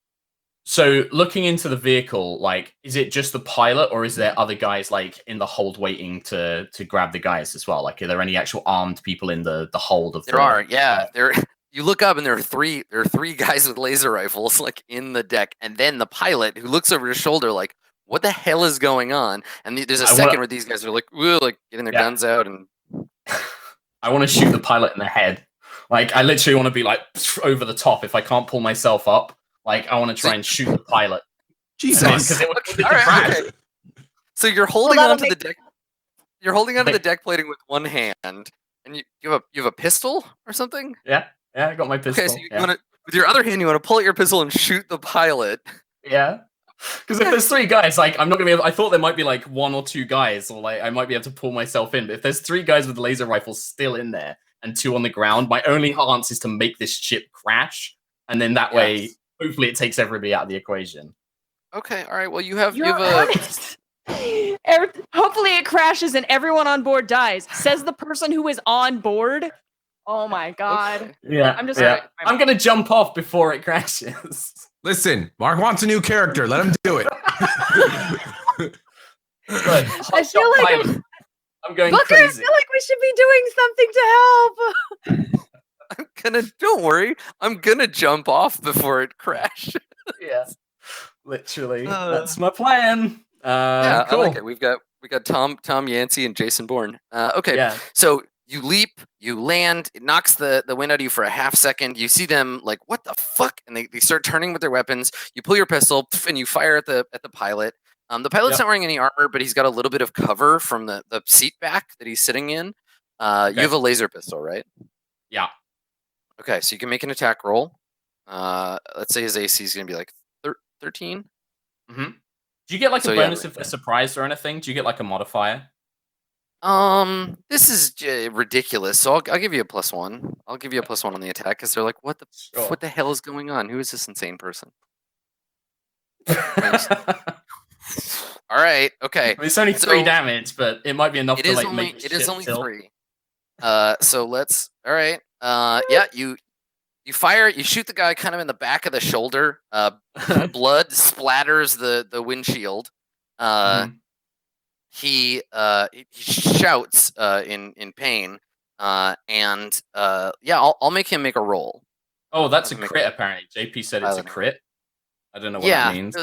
So looking into the vehicle, like, is it just the pilot, or is there other guys like in the hold waiting to grab the guys as well? Like, are there any actual armed people in the hold of? There are, yeah. You look up and there are three guys with laser rifles like in the deck, and then the pilot who looks over his shoulder like, what the hell is going on? And there's a second where these guys are like, getting their guns out, and I want to shoot the pilot in the head. Like, I literally want to be like over the top. If I can't pull myself up, like, I want to try and shoot the pilot. Jesus. Okay. So you're holding onto the deck. You're holding onto the deck plating with one hand, and you have a pistol or something. Yeah, I got my pistol. Okay, so you want to, with your other hand, you want to pull out your pistol and shoot the pilot. Yeah. Because if there's 3 guys, like I'm not gonna be able. I thought there might be like 1 or 2 guys, or like I might be able to pull myself in. But if there's 3 guys with laser rifles still in there and 2 on the ground, my only chance is to make this ship crash, and then that way, hopefully, it takes everybody out of the equation. Okay, all right. Well, you have You're honest. Hopefully it crashes and everyone on board dies. Says the person who is on board. Oh my god. Okay. Yeah, I'm just I'm gonna jump off before it crashes. Listen, Mark wants a new character. Let him do it. Look, I feel like I'm going Booker, crazy. I feel like we should be doing something to help. Don't worry. I'm gonna jump off before it crashes. Yeah, literally. That's my plan. Yeah, cool. I like it. We got Tom Yancey and Jason Bourne. Okay, Yeah. so you leap, you land, it knocks the wind out of you for a half second. You see them like, what the fuck? And they start turning with their weapons. You pull your pistol and you fire at the pilot. The pilot's not wearing any armor, but he's got a little bit of cover from the seat back that he's sitting in. You have a laser pistol, right? Yeah. Okay, so you can make an attack roll. Let's say his AC is going to be like 13. Mm-hmm. Do you get like So, a yeah, bonus if they're surprised or anything? Do you get like a modifier? This is ridiculous. So I'll give you a +1. I'll give you a +1 on the attack because they're like, what the hell is going on? Who is this insane person? All right, okay. I mean, it's only 3 So- damage, but it might be enough It to is like only make it is shit only tilt. 3. So let's. All right. Yeah, you fire. You shoot the guy kind of in the back of the shoulder. Blood splatters the windshield. Mhm. He shouts in pain. And yeah, I'll make him make a roll. Oh, that's a Make crit. Apparently, JP said it's a Pilot. crit. I don't know what Yeah, that means.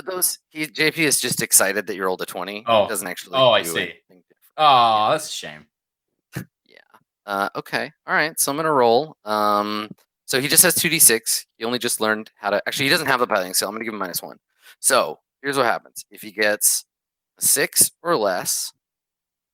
JP is just excited that you rolled a 20. Oh. It doesn't actually. Oh, I do see. anything different. Oh, that's a shame. Okay. All right. So I'm gonna roll. So he just has 2d6. He only just learned how to. Actually, he doesn't have the piloting, so I'm gonna give him -1. So here's what happens: if he gets a 6 or less,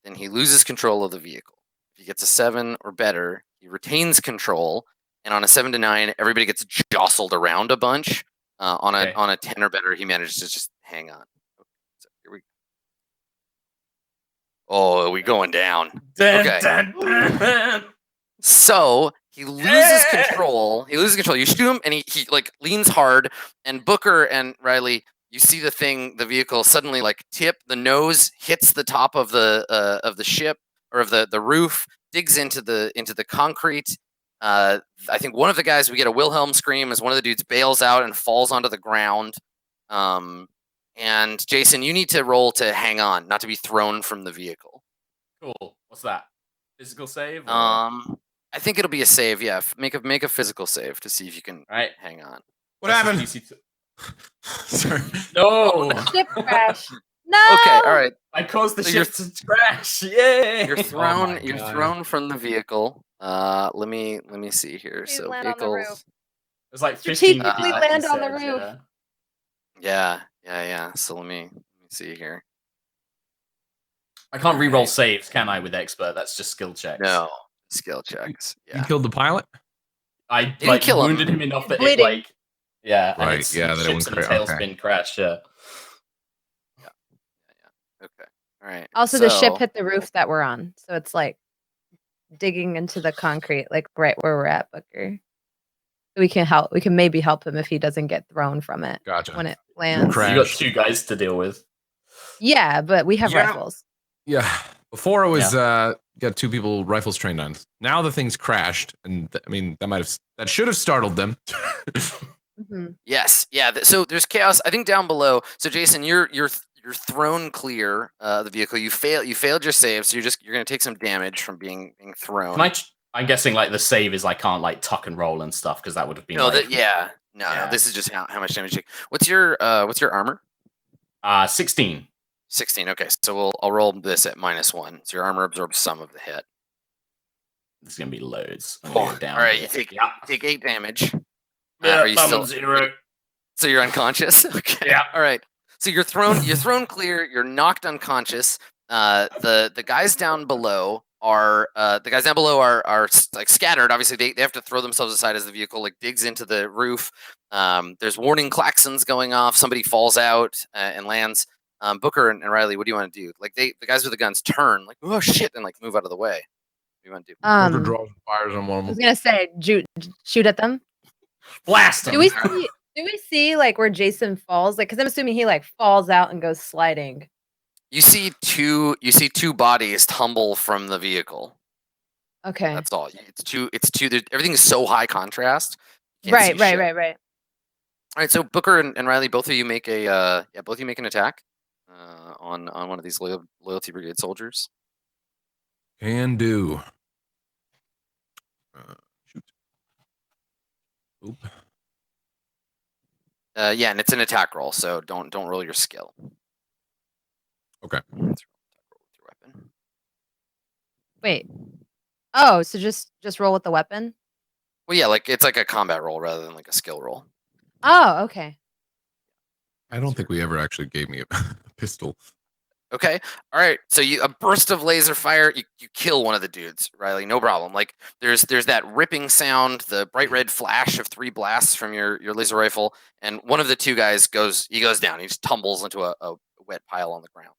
then he loses control of the vehicle. If he gets a 7 or better, he retains control. And on a 7 to 9, everybody gets jostled around a bunch. On a 10 or better, he manages to just hang on. Okay, so here we go. Oh, are we going down? Okay. So he loses control. He loses control. You shoot him, and he like leans hard. And Booker and Riley, you see the vehicle suddenly like tip. The nose hits the top of the ship or of the roof, digs into the concrete. I think one of the guys, we get a Wilhelm scream as one of the dudes bails out and falls onto the ground. And Jason, you need to roll to hang on, not to be thrown from the vehicle. Cool. What's that? Physical save? Or... I think it'll be a save. Yeah, make a physical save to see if you can hang on. What happened? Sorry. No. Ship crash. No. Okay, all right. I caused the So ship to crash. Yay! You're thrown. You're thrown from the vehicle. Let me see here. Please so land on the roof. vehicles. It's like 15 Strategically feet, land you on the said, roof. Yeah. So let me see here. I can't re-roll saves, can I? With expert, that's just skill checks. No skill checks. You Yeah. killed the pilot? I Didn't like kill him. wounded him enough that it Bleeding. like, yeah, and Right, it's yeah, that it ships went and cra- tailspin okay. crash. Yeah. Okay. All right. Also, the ship So- hit the roof that we're on, so it's like digging into the concrete, like right where we're at, Booker. We can help. We can maybe help him if he doesn't get thrown from it Gotcha. when it lands. Crash. You got 2 guys to deal with. Yeah, but we have Yeah. rifles. Yeah. Before it was got 2 people rifles trained on. Now the thing's crashed, and I mean that should have startled them. Mhm. Yes. Yeah. So there's chaos. I think down below. So Jason, you're thrown clear the vehicle. You failed your save, so you're gonna take some damage from being thrown. Can I'm guessing like the save is I can't like tuck and roll and stuff because that would have been No, like, no. This is just how much damage you take. What's your armor? 16. 16. Okay, so I'll roll this at -1. So your armor absorbs some of the hit. There's gonna be loads. I'm Oh, gonna go down all right, here. you take 8 damage. Yeah, are you I'm still on 0. So you're unconscious? Okay. Yeah. All right. So you're thrown clear, you're knocked unconscious. The guys down below are like scattered. Obviously they have to throw themselves aside as the vehicle like digs into the roof. There's warning klaxons going off. Somebody falls out and lands. Booker and Riley, what do you want to do? Like the guys with the guns turn, like, oh shit, and like move out of the way. What do you want to do? Booker draws and fires on one I of was them. gonna say shoot at them. Blast them. Do we see like where Jason falls? Like, because I'm assuming he like falls out and goes sliding. You see two bodies tumble from the vehicle. Okay. That's all. It's two. Everything is so high contrast. you can't see shit. Right. All right, so Booker and Riley, both of you make a both of you make an attack on one of these loyalty brigade soldiers. Can do. Shoot. Oop. Yeah, and it's an attack roll, so don't roll your skill. Okay. Let's roll with your weapon. Wait. Oh, so just roll with the weapon? Well, yeah, like it's like a combat roll rather than like a skill roll. Oh, okay. I don't think we ever actually gave me a pistol. Okay. All right. So a burst of laser fire, you kill one of the dudes, Riley. No problem. Like there's that ripping sound, the bright red flash of 3 blasts from your laser rifle, and one of the two guys goes down. He just tumbles into a wet pile on the ground.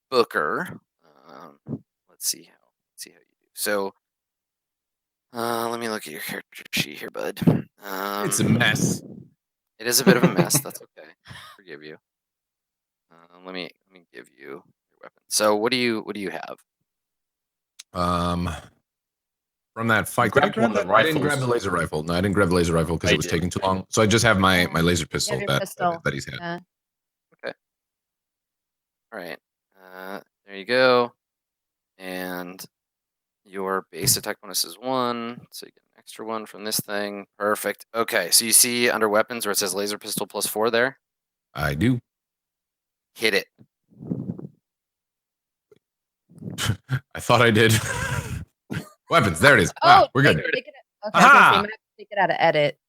Booker. Let's see how you do. So let me look at your character sheet here, bud. It's a mess. It is a bit of a mess. That's okay. Forgive you. Let me give you your weapon. So what do you have? From that fight, grabbed one of the I didn't grab rifles. the laser rifle. No, I didn't grab the laser rifle because I it was did. taking too long. So I just have my laser pistol your that pistol. that he's had. Yeah. All right. There you go. And your base attack bonus is 1, so you get an extra 1 from this thing. Perfect. Okay, so you see under weapons where it says laser pistol +4 there? I do. Hit it. I thought I did. Weapons. There it is. Oh, we're good. Take it, okay, Aha! I'm gonna have to take it out of edit.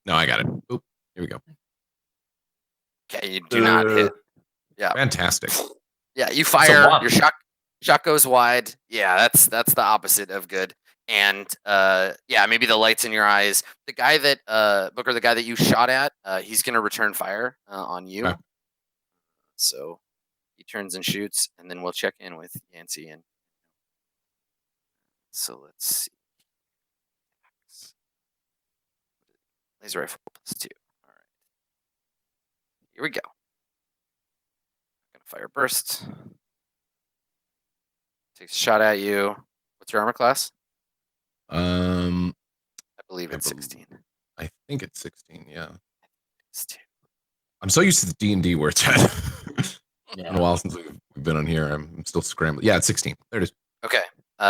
No, I got it. Oop. Here we go. Okay, you do not hit. Yeah. Fantastic. Yeah, you fire. one. Your shot goes wide. Yeah, that's the opposite of good. And yeah, maybe the lights in your eyes. The guy that Booker, the guy that you shot at, he's gonna return fire on you. Okay. So he turns and shoots, and then we'll check in with Yancey. And so let's see. Laser rifle +2. All right. Here we go. Gonna fire burst. Takes a shot at you. What's your armor class? I I believe it's 16. I think it's 16. Yeah. It's 2. I'm so used to the D&D where it's at. Yeah. Been a while since we've been on here. I'm still scrambling. Yeah, it's 16. There it is. Okay.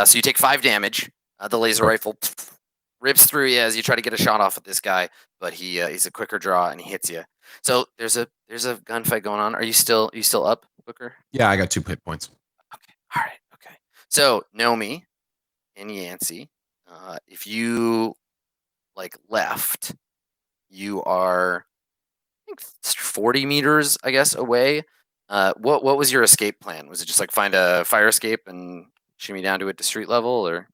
So you take 5 damage. The laser rifle rips through you as you try to get a shot off at this guy, but he's a quicker draw and he hits you. So there's a gunfight going on. Are you still up, Booker? Yeah, I got 2 hit points. Okay. All right. Okay. So Nomi and Yancey, if you like left, you are I think 40 meters, I guess, away. What was your escape plan? Was it just like find a fire escape and shimmy down to it to street level, or?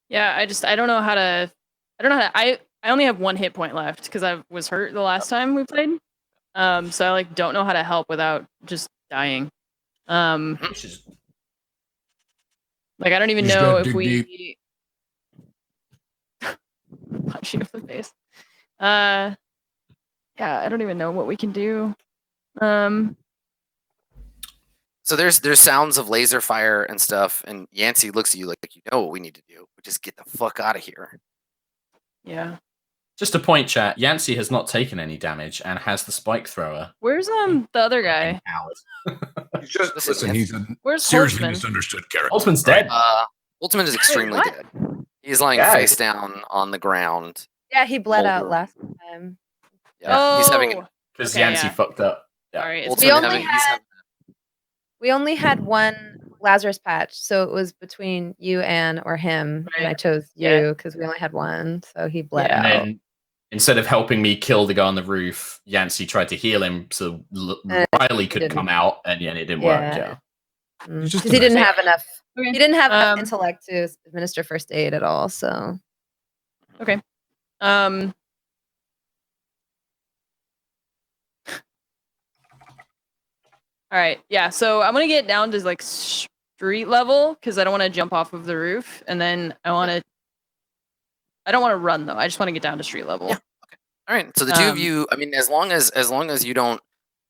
Yeah, I don't know how to. I only have 1 hit point left because I was hurt the last time we played. So I like don't know how to help without just dying. Which is Like I don't even You just know gotta if dig we punch you in the face. Yeah, I don't even know what we can do. So there's sounds of laser fire and stuff, and Yancey looks at you like you know what we need to do, which is get the fuck out of here. Yeah. just a point, chat. Yancey has not taken any damage and has the spike thrower. Where's the other guy? He's just, listen, he's a Where's seriously Holtzman? misunderstood character. Holtzman's dead. Ultimate is extremely what? dead. He's lying Yeah. face down on the ground. Yeah, he bled out Molder. last time. Yeah, he's having Oh, Because okay, Yancey yeah. fucked up. Yeah. All right. Ultimate only having, had- We only had 1 Lazarus patch, so it was between you or him, and I Right. chose Yeah. you because we only had 1, so he bled And out. then instead of helping me kill the guy on the roof, Yancey tried to heal him so Riley could didn't. come out, and it didn't work. Yeah. He's just Because a he didn't mess. have enough. Okay. He didn't have enough Um, intellect to administer first aid at all. So Okay. All right. Yeah. So I'm gonna get down to like street level because I don't want to jump off of the roof, and then I don't want to run though. I just want to get down to street level. Yeah. Okay. All right. So the two of you, I mean, as long as you don't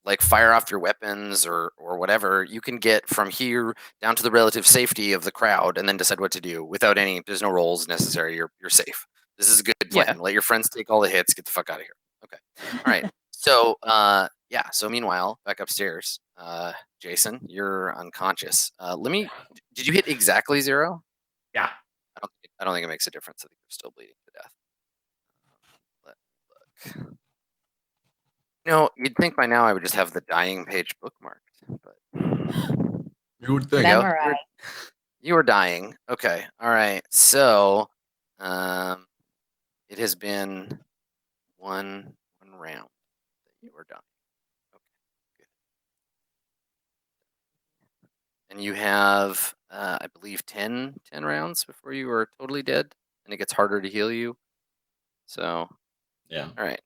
like fire off your weapons or whatever, you can get from here down to the relative safety of the crowd and then decide what to do without any. There's no rolls necessary. You're safe. This is a good plan. Yeah. Let your friends take all the hits. Get the fuck out of here. Okay. All right. So yeah. So meanwhile, back upstairs, Jason, you're unconscious. Did you hit exactly 0? Yeah. I don't think it makes a difference. I think you're still bleeding to death. Let me look. You know, you'd think by now I would just have the dying page bookmarked, but You would think. Memorize. You were dying. Okay. All right. So, it has been one round that you were dying. Okay. Good. And you have, I believe, 10 rounds before you are totally dead, and it gets harder to heal you. So, Yeah. all right.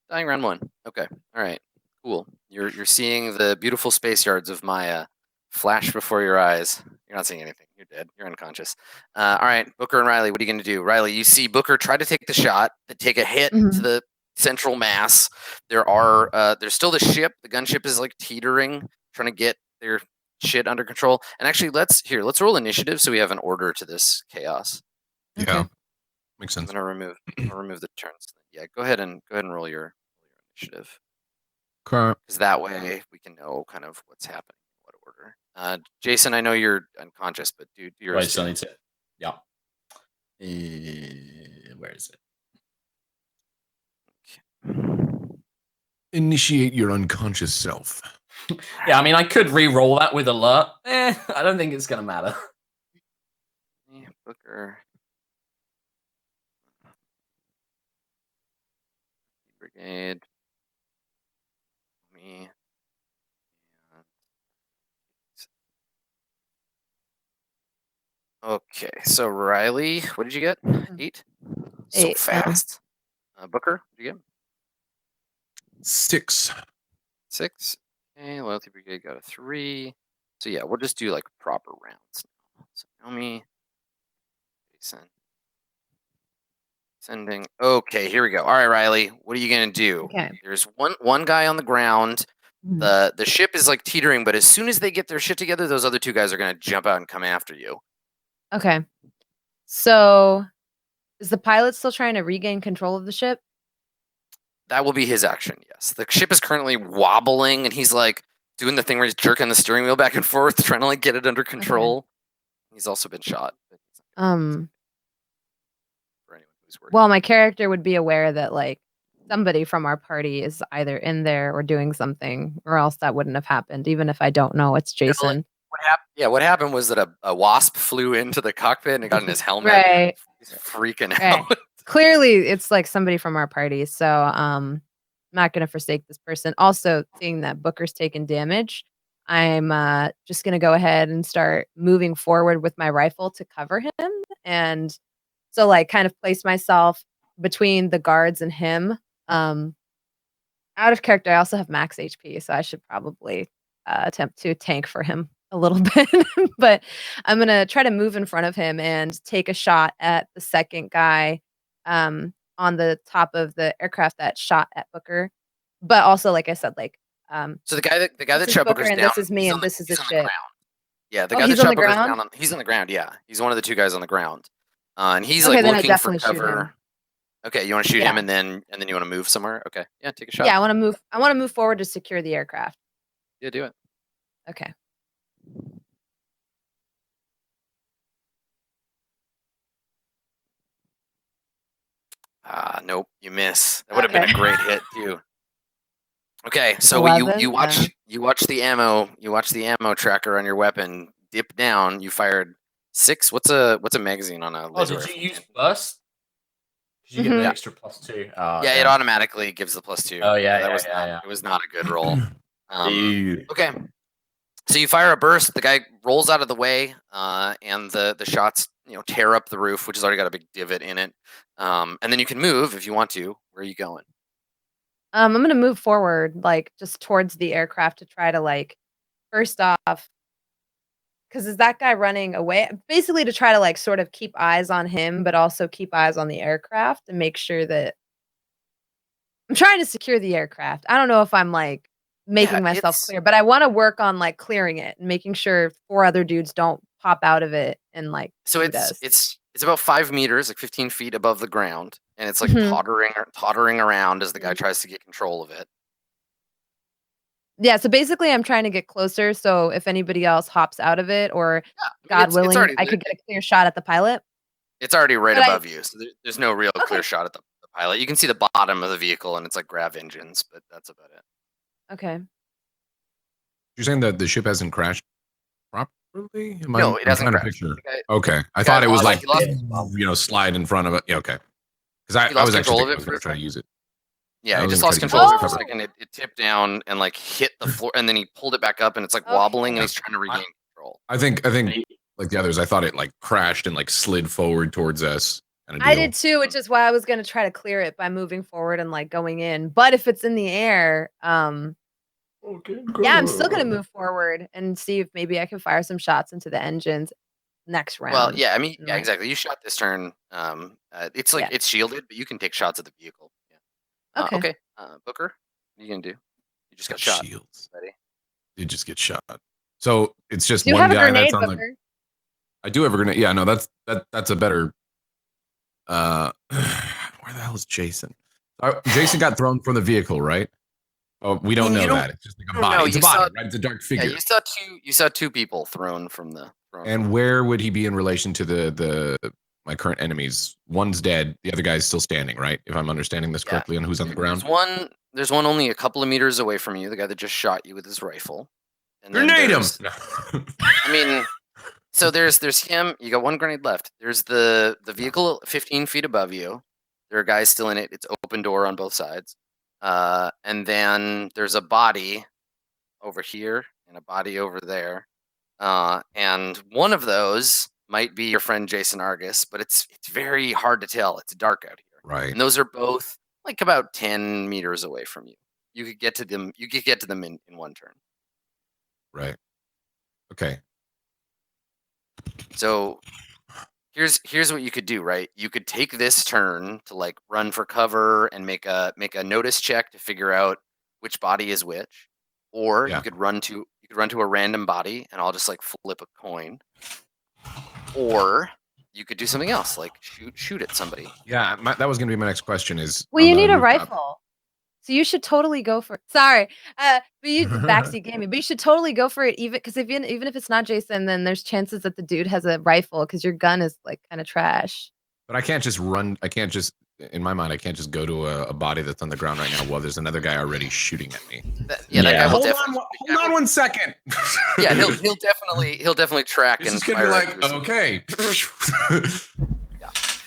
Dying round 1. Okay. All right. Cool. You're seeing the beautiful space yards of Maya flash before your eyes. You're not seeing anything. You're dead. You're unconscious. All right, Booker and Riley, what are you going to do? Riley, you see Booker try to take the shot, to take a hit to the central mass. There's still the ship. The gunship is like teetering, trying to get their shit under control. And actually, let's roll initiative so we have an order to this chaos. Yeah. Okay. Makes I'm sense. gonna remove the turns. Yeah, go ahead and roll your initiative. Okay. Because that way we can know kind of what's happening in what order. Jason, I know you're unconscious, but do your Wait, so I need to. Yeah. Where is it? Initiate your unconscious self. Yeah, I mean, I could re-roll that with alert. I don't think it's gonna matter. Yeah, Booker. Brigade. Me. Okay, so Riley, what did you get? 8? So 8, fast. Booker, what did you get? 6. 6. Okay, Loyalty Brigade got a 3. So yeah, we'll just do like proper rounds now. So Naomi, Jason, sending. Okay, here we go. All right, Riley, what are you gonna do? Okay. There's one guy on the ground. The ship is like teetering, but as soon as they get their shit together, those other 2 guys are gonna jump out and come after you. Okay. So, is the pilot still trying to regain control of the ship? That will be his action, yes. The ship is currently wobbling, and he's like doing the thing where he's jerking the steering wheel back and forth, trying to like get it under control. He's also been shot. But for anyone who's worried. Well, my character would be aware that like somebody from our party is either in there or doing something, or else that wouldn't have happened, even if I don't know it's Jason. What happened was that a wasp flew into the cockpit and it got in his helmet. Right. He's freaking Right. out. Clearly, it's like somebody from our party, so I'm not gonna forsake this person. Also, seeing that Booker's taken damage, I'm just gonna go ahead and start moving forward with my rifle to cover him, and so like kind of place myself between the guards and him. Out of character, I also have max HP, so I should probably attempt to tank for him a little bit. But I'm gonna try to move in front of him and take a shot at the second guy on the top of the aircraft that shot at Booker. But also, like I said, like So the guy that this is shot Booker Booker's and down. this is me he's and on the- this is he's the on ship. ground. Yeah, the Oh, guy he's that on shot the Booker's ground? down. He's on the ground. Yeah, he's one of the 2 guys on the ground, and he's Okay, like then I looking for definitely shoot cover. him. Okay, you want to shoot Yeah. him and then you want to move somewhere. Okay, yeah, take a shot. Yeah, I want to move forward to secure the aircraft. Yeah, do it. Okay. Nope, you miss. That would have been a Okay. great hit too. Okay, so you 11? watch the ammo tracker on your weapon dip down. You fired 6. What's a magazine on a Oh, laser did you rifle? use burst? Because you get the extra +2. Yeah, it automatically gives the +2. Oh, yeah, that yeah, was yeah, not. yeah. It was not a good roll. Ew. Okay. So you fire a burst. The guy rolls out of the way, and the shots tear up the roof, which has already got a big divot in it. And then you can move if you want to. Where are you going? I'm gonna move forward, like just towards the aircraft to try to like, first off, because is that guy running away? Basically, to try to like sort of keep eyes on him, but also keep eyes on the aircraft and make sure that I'm trying to secure the aircraft. I don't know if I'm like Yeah, making myself it's clear, but I want to work on like clearing it and making sure 4 other dudes don't pop out of it and like so shoot it's us. it's about 5 meters, like 15 feet above the ground, and it's like Mhm. tottering around as the guy Mhm. tries to get control of it. Yeah, so basically I'm trying to get closer so if anybody else hops out of it or Yeah, I mean, God it's willing, already I could get a clear shot at the pilot. it's already right But I above you, so there's no real Okay. clear shot at the pilot. You can see the bottom of the vehicle, and it's like grav engines, but that's about it. Okay. You're saying that the ship hasn't crashed properly? No, it I'm hasn't trying to crashed. picture. The guy- Okay, I the guy thought it was lost- like he lost- slide in front of it. Yeah, okay. Because He I lost was actually control of thinking I it was for going a to try to second. use it. Yeah, I he was just gonna lost try to use control it of it as for a cover. second. It tipped down and like hit the floor, and then he pulled it back up, and it's like wobbling, and he's trying to regain control. I think like the others, I thought it like crashed and like slid forward towards us. Kind of I deal. did too, which is why I was gonna try to clear it by moving forward and like going in. But if it's in the air, yeah, I'm still gonna move forward and see if maybe I can fire some shots into the engines next round. Well, yeah, I mean, and, yeah, like- exactly. You shot this turn. It's like Yeah. it's shielded, but you can take shots at the vehicle. Yeah. Okay. Okay. Booker, what are you gonna do? You just got shot. Shields. Buddy. Did just get shot. So it's just Do you one have a guy grenade, that's on the. Booker? I do have a grenade. Yeah, no, that's a better. Where the hell is Jason? Jason got thrown from the vehicle, right? Oh, we don't You know don't- that. It's just like a no, body. no, It's a you body, saw- right? It's a dark Yeah, figure. you saw two people thrown from the. And where would he be in relation to the my current enemies? One's dead. The other guy's still standing, right? If I'm understanding this Yeah. correctly, on who's on the ground. There's one only a couple of meters away from you. The guy that just shot you with his rifle. And then Grenade him. there's- I mean, so there's him. You got one grenade left. There's the vehicle 15 feet above you. There are guys still in it. It's open door on both sides. And then there's a body over here and a body over there. And one of those might be your friend Jason Argus, but it's very hard to tell. It's dark out here. Right. And those are both like about 10 meters away from you. You could get to them. You could get to them in one turn. Right. Okay. So here's what you could do, right? You could take this turn to like run for cover and make a notice check to figure out which body is which, or Yeah. you could run to a random body and I'll just like flip a coin, or you could do something else like shoot at somebody. Yeah, that was going to be my next question. Is Well, on you the need a rooftop. rifle. So you should totally go for it. Sorry. But you backseat gaming, but you should totally go for it even because even if it's not Jason, then there's chances that the dude has a rifle because your gun is like kind of trash. But I can't just run. I can't just, in my mind, I can't just go to a body that's on the ground right now while there's another guy already shooting at me. That Yeah. guy will Hold definitely. on, hold on 1 second. Yeah, he'll definitely track This and is gonna be fire at like, you. okay.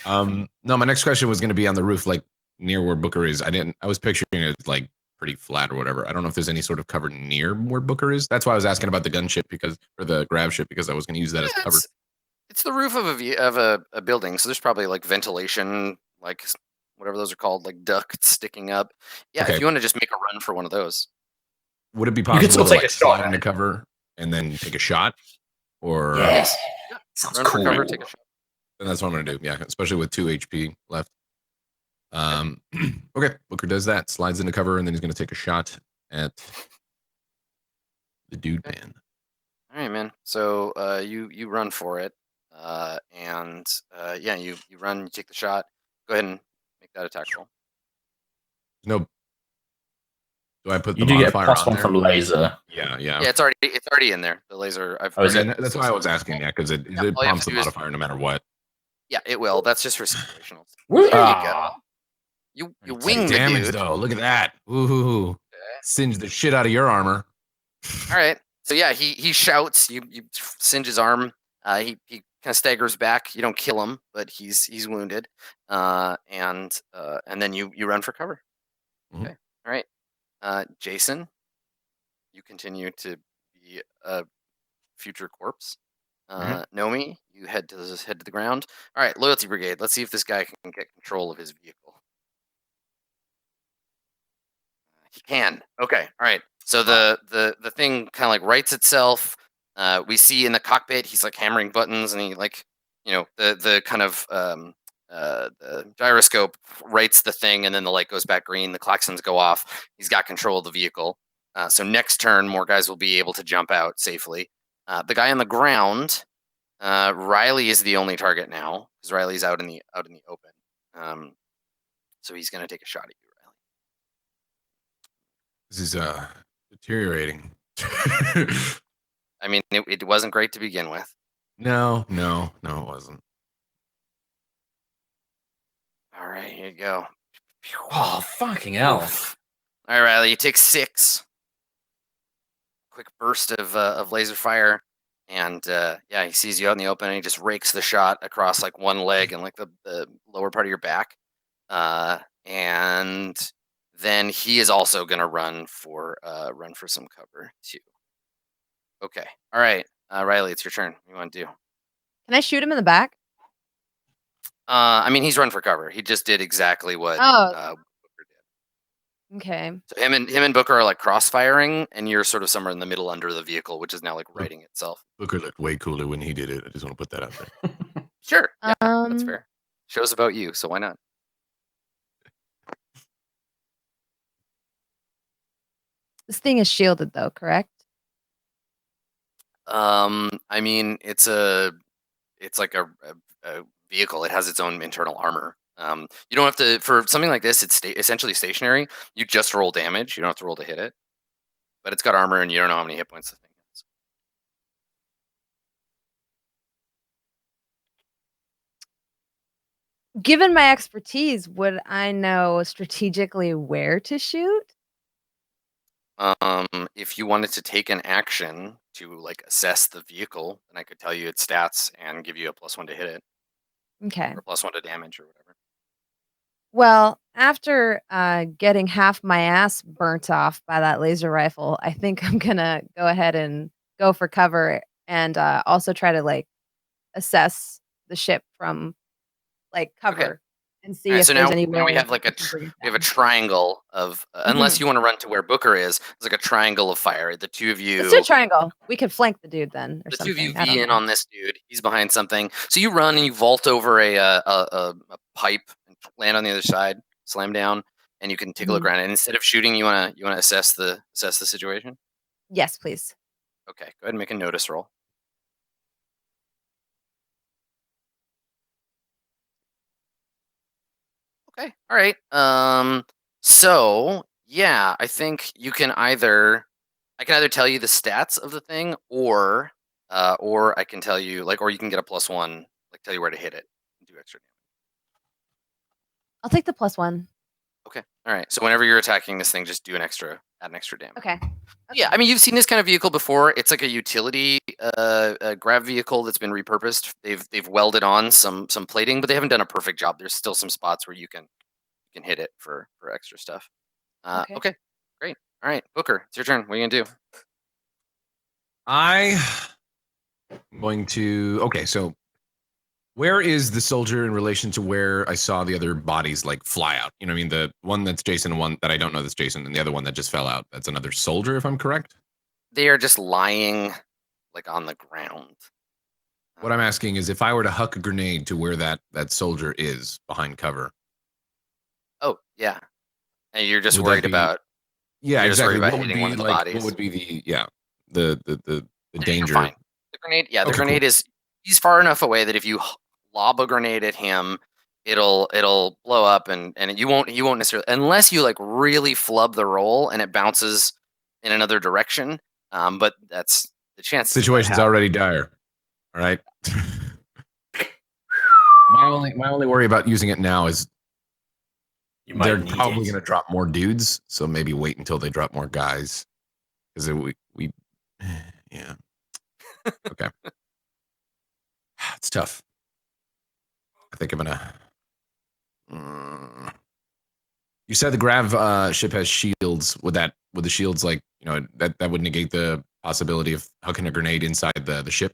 No, my next question was gonna be on the roof, like near where Booker is. I was picturing it like pretty flat or whatever. I don't know if there's any sort of cover near where Booker is. That's why I was asking about the gunship or the grab ship because I was gonna use that as Yeah, cover. It's the roof of a building, so there's probably like ventilation, like whatever those are called, like ducts sticking up. Yeah, Okay. if you want to just make a run for one of those. Would it be could possible still to take a like shot slide at into it. cover and then take a shot? Or Yes. Sounds Run cool. for cover, take a shot. then that's what I'm gonna do. Yeah, especially with 2 HP left. Okay, Booker does that, slides into cover, and then he's gonna take a shot at the dude Okay. man. All right, man. So you run for it, and yeah, you run, you take the shot. Go ahead and make that attack roll. No. Do I put You the do get a modifier plus on one there? from laser. Yeah. Yeah, it's already in there. The laser. Oh, is Okay, it? that's why I was asking. Yeah, because it Yeah, all you have prompts to the do is- modifier no matter what. Yeah, it will. That's just for situational. Woo! There you go. Ah. You Take wing the damage dude. though. Look at that. Ooh, singe the shit out of your armor. All right. So yeah, he shouts. You singe his arm. He kind of staggers back. You don't kill him, but he's wounded. And then you run for cover. Mhm. Okay. All right. Jason, you continue to the future corpse. Nomi, you head to the ground. All right, Loyalty Brigade. Let's see if this guy can get control of his vehicle. He can. Okay. All right. So the thing kind of like rights itself. We see in the cockpit he's like hammering buttons, and he like the kind of the gyroscope rights the thing, and then the light goes back green. The klaxons go off. He's got control of the vehicle. So next turn, more guys will be able to jump out safely. The guy on the ground, Riley is the only target now because Riley's out in the open. So he's gonna take a shot at you, Riley. This is deteriorating. I mean, it wasn't great to begin with. No, it wasn't. All right, here you go. Oh, fucking hell. Oof. All right, Riley, you take 6. Quick burst of laser fire, and yeah, he sees you out in the open, and he just rakes the shot across like one leg and like the lower part of your back, and then he is also gonna run for some cover too. Okay, all right, Riley, it's your turn. What do you want to do? Can I shoot him in the back? I mean, he's run for cover. He just did exactly what Booker did. Okay. So him and Booker are like crossfiring, and you're sort of somewhere in the middle under the vehicle, which is now like righting itself. Booker looked way cooler when he did it. I just want to put that out there. Sure, yeah, that's fair. Show's about you, so why not? This thing is shielded though, correct? I mean, it's like a vehicle. It has its own internal armor. You don't have to, for something like this, it's essentially stationary. You just roll damage. You don't have to roll to hit it. But it's got armor, and you don't know how many hit points the thing has. Given my expertise, would I know strategically where to shoot? If you wanted to take an action to like assess the vehicle, then I could tell you its stats and give you a +1 to hit it, Okay. or +1 to damage, or whatever. Well, after getting half my ass burnt off by that laser rifle, I think I'm gonna go ahead and go for cover, and also try to like assess the ship from like cover and see All right, if so there's now any way we have like we can bring it we have a down. triangle of unless you want to run to where Booker is. There's like a triangle of fire. The two of you. Let's do a triangle. We could flank the dude then, or The two something. of you I don't V in know. on this dude. He's behind something. So you run and you vault over a pipe and land on the other side, slam down, and you can take a look around. And instead of shooting, you wanna assess the situation. Yes, please. Okay, go ahead and make a notice roll. Okay, all right. So yeah, I think you can either I can either tell you the stats of the thing, or I can tell you or you can get a +1, like tell you where to hit it and do extra damage. I'll take the +1. Okay. All right. So whenever you're attacking this thing, just do add an extra damage. Okay. Yeah. I mean, you've seen this kind of vehicle before. It's like a utility grab vehicle that's been repurposed. They've welded on some plating, but they haven't done a perfect job. There's still some spots where you can hit it for extra stuff. Okay. Great. All right, Booker, it's your turn. What are you gonna do? I'm going to. Okay, so where is the soldier in relation to where I saw the other bodies like fly out? You know what I mean? The one that's Jason, and one that I don't know that's Jason, and the other one that just fell out. That's another soldier, if I'm correct. They are just lying like on the ground. What I'm asking is if I were to huck a grenade to where that soldier is behind cover. Oh, yeah. And you're just Would that worried be- about Yeah, You're just worried exactly. about What would hitting be one of the like? bodies. What would be the You're danger? fine. The grenade, yeah, the Okay, grenade cool. is he's far enough away that if you lob a grenade at him, it'll blow up, and he won't necessarily, unless you like really flub the roll and it bounces in another direction. But that's the chance. Situation's already dire. All right. my only worry about using it now is they're probably going to drop more dudes, so maybe wait until they drop more guys, because we yeah. Okay. It's tough. I think I'm gonna. You said the grav ship has shields. Would the shields that would negate the possibility of hucking a grenade inside the ship?